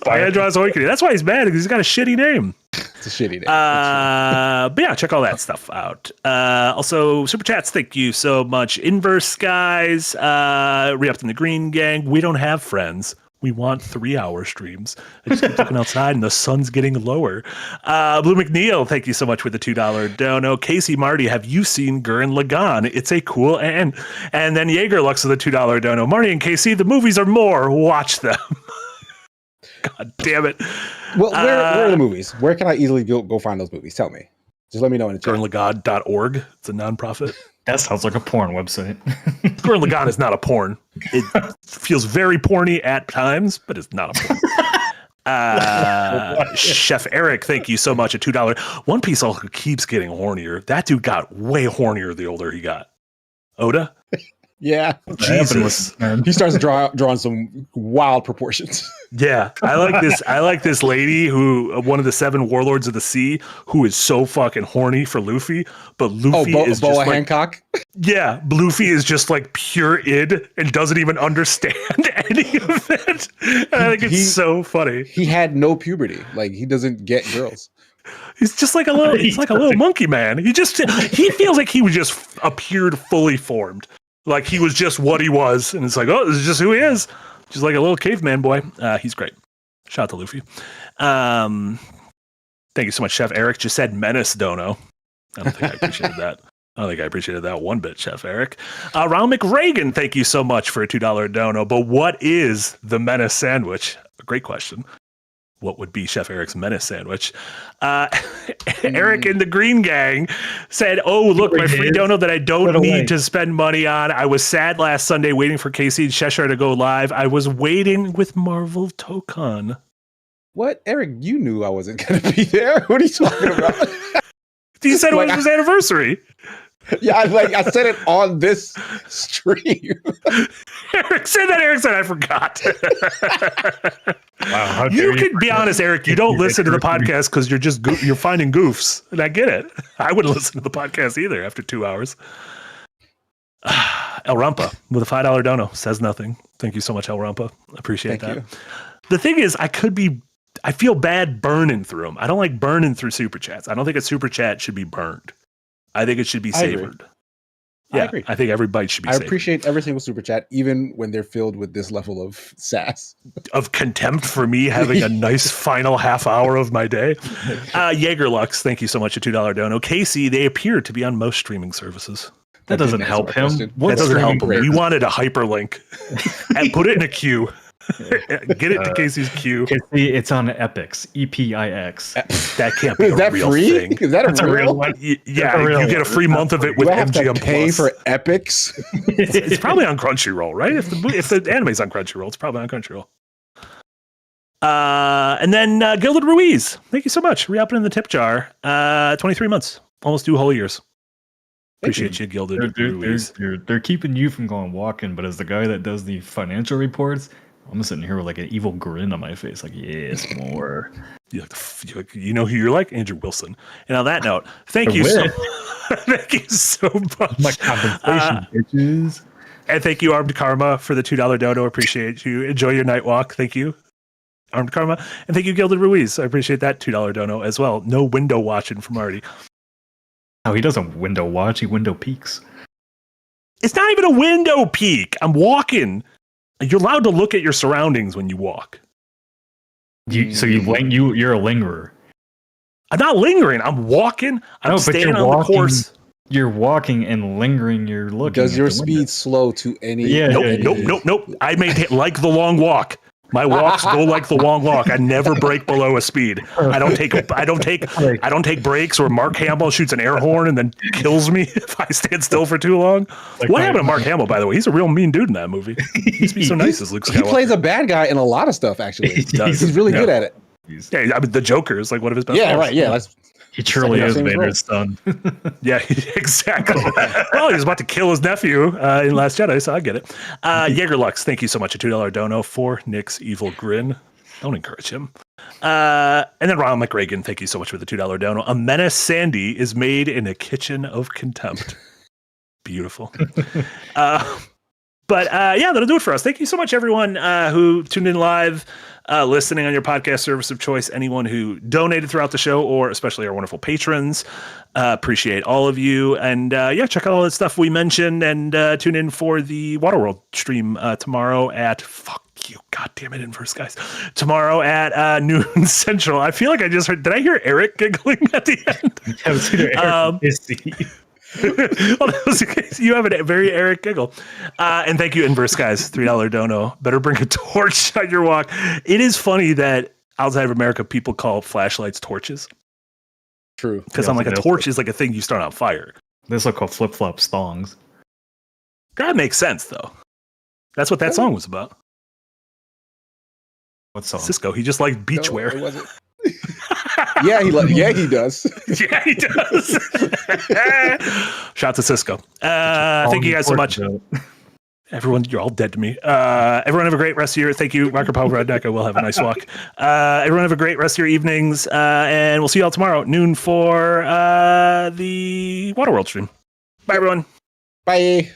Andros Oikini. That's why he's mad, because he's got a shitty name. It's a shitty name. But yeah, check all that stuff out. Also, Super Chats, thank you so much. Inverse Skies, Re-Upped in the Green Gang. We don't have friends. We want 3-hour streams. I just keep looking outside and the sun's getting lower. Blue McNeil, thank you so much with the $2 dono. Casey Marty, have you seen Gurren Lagann? It's a cool and then Jaeger Lux with the $2 dono. Marty and Casey, the movies are more. Watch them. God damn it. Well, where are the movies? Where can I easily go find those movies? Tell me. Just let me know in the chat. GurrenLagann.org. It's a nonprofit. That sounds like a porn website. Gurren Lagann is not a porn. It feels very porny at times, but it's not a porn. Chef Eric, thank you so much. A $2. One Piece also keeps getting hornier. That dude got way hornier the older he got. Oda? Yeah. Jesus. He starts drawing some wild proportions. Yeah. I like this lady who, one of the 7 warlords of the sea, who is so fucking horny for Luffy, but Luffy is Boa just like, Hancock. yeah, Luffy is just like pure id and doesn't even understand any of it. And I think it's so funny. He had no puberty. Like, he doesn't get girls. He's just like a little monkey man. He feels like he was just appeared fully formed. Like he was just what he was. And it's like, oh, this is just who he is. Just like a little caveman boy. He's great. Shout out to Luffy. Thank you so much, Chef Eric. Just said menace dono. I don't think I appreciated that. I don't think I appreciated that one bit, Chef Eric. Ron McRagan, thank you so much for a $2 dono. But what is the menace sandwich? A great question. What would be Chef Eric's menace sandwich? Eric in the Green Gang said, oh, look, my free dono that I don't need to spend money on. I was sad last Sunday waiting for Casey and Cheshire to go live. I was waiting with Marvel Tokon. What? Eric, you knew I wasn't going to be there. What are you talking about? He said it was his anniversary. Yeah, I said it on this stream. Eric said that. Eric said I forgot. Wow, you can be honest, Eric. You don't listen to the podcast because you're finding goofs, and I get it. I wouldn't listen to the podcast either after 2 hours. El Rampa with a $5 dono says nothing. Thank you so much, El Rampa. Appreciate that. The thing is, I feel bad burning through them. I don't like burning through super chats. I don't think a super chat should be burned. I think it should be savored. Yeah, I agree. I think everybody should be savored. I appreciate every single super chat, even when they're filled with this level of sass. Of contempt for me having a nice final half hour of my day. Jaeger Lux, thank you so much, a $2 dono. Casey, they appear to be on most streaming services. That doesn't help him. That doesn't help him. We wanted a hyperlink and put it in a queue. Get it to Casey's Q. It's on Epix. EPIX. That can't be Is a that real free? thing. Is that That's a real? one. Yeah, a real you get a free month of it with Do I have to MGM pay Plus. for Epics? It's probably on Crunchyroll, right? If the anime's on Crunchyroll, it's probably on Crunchyroll. And then Gilded Ruiz, thank you so much. Re-upping in the tip jar. 23 months, almost 2 whole years. Appreciate you, Gilded Ruiz. They're keeping you from going walking, but as the guy that does the financial reports, I'm sitting here with like an evil grin on my face, like, yes, more. You know who you're like? Andrew Wilson. And on that note, thank you so much. My compensation, bitches. And thank you, Armed Karma, for the $2 dono. Appreciate you. Enjoy your night walk. Thank you, Armed Karma. And thank you, Gilded Ruiz. I appreciate that $2 dono as well. No window watching from Marty. Oh, he doesn't window watch, he window peeks. It's not even a window peek. I'm walking. You're allowed to look at your surroundings when you walk. You're a lingerer. I'm not lingering. I'm walking. I'm standing on the course. You're walking and lingering. You're looking. Does your speed slow to any? Nope. I maintain like the long walk. My walks go like the long walk. I never break below a speed. I don't take breaks, or Mark Hamill shoots an air horn and then kills me if I stand still for too long. What happened to Mark Hamill, by the way? He's a real mean dude in that movie. He used to be so nice as Luke Skywalker. He plays a bad guy in a lot of stuff, actually. He's really good at it. Yeah, I mean, the Joker is like one of his best. Yeah, films. right. Yeah, he truly is Vader's son. Yeah, exactly. Well, he was about to kill his nephew in Last Jedi, so I get it. Jaeger Lux, thank you so much. A $2 dono for Nick's evil grin. Don't encourage him. And then Ronald McRagan, thank you so much for the $2 dono. A menace Sandy is made in a kitchen of contempt. Beautiful. But that'll do it for us. Thank you so much, everyone who tuned in live, listening on your podcast service of choice, anyone who donated throughout the show, or especially our wonderful patrons. Appreciate all of you. And check out all that stuff we mentioned, and tune in for the Waterworld stream tomorrow at, God damn it, Inverse guys. Tomorrow at noon Central. I feel like I just heard, did I hear Eric giggling at the end? I was Eric Well, that was the case. You have a very Eric giggle. And thank you, Inverse guys, $3 dono. Better bring a torch on your walk. It is funny that outside of America, people call flashlights torches. True. Because I'm like, a torch is like a thing you start on fire. This look called flip-flop thongs. That makes sense, though. That's what that song was about. What song? Cisco. He just likes beachwear. No, it wasn't. Yeah, he does. Yeah, he does. Shout out to Cisco. Thank you guys so much. Everyone, you're all dead to me. Everyone have a great rest of your, thank you, Marco Paul Redneck. We'll have a nice walk. Everyone have a great rest of your evenings. And we'll see you all tomorrow at noon for the Waterworld stream. Bye, everyone. Bye.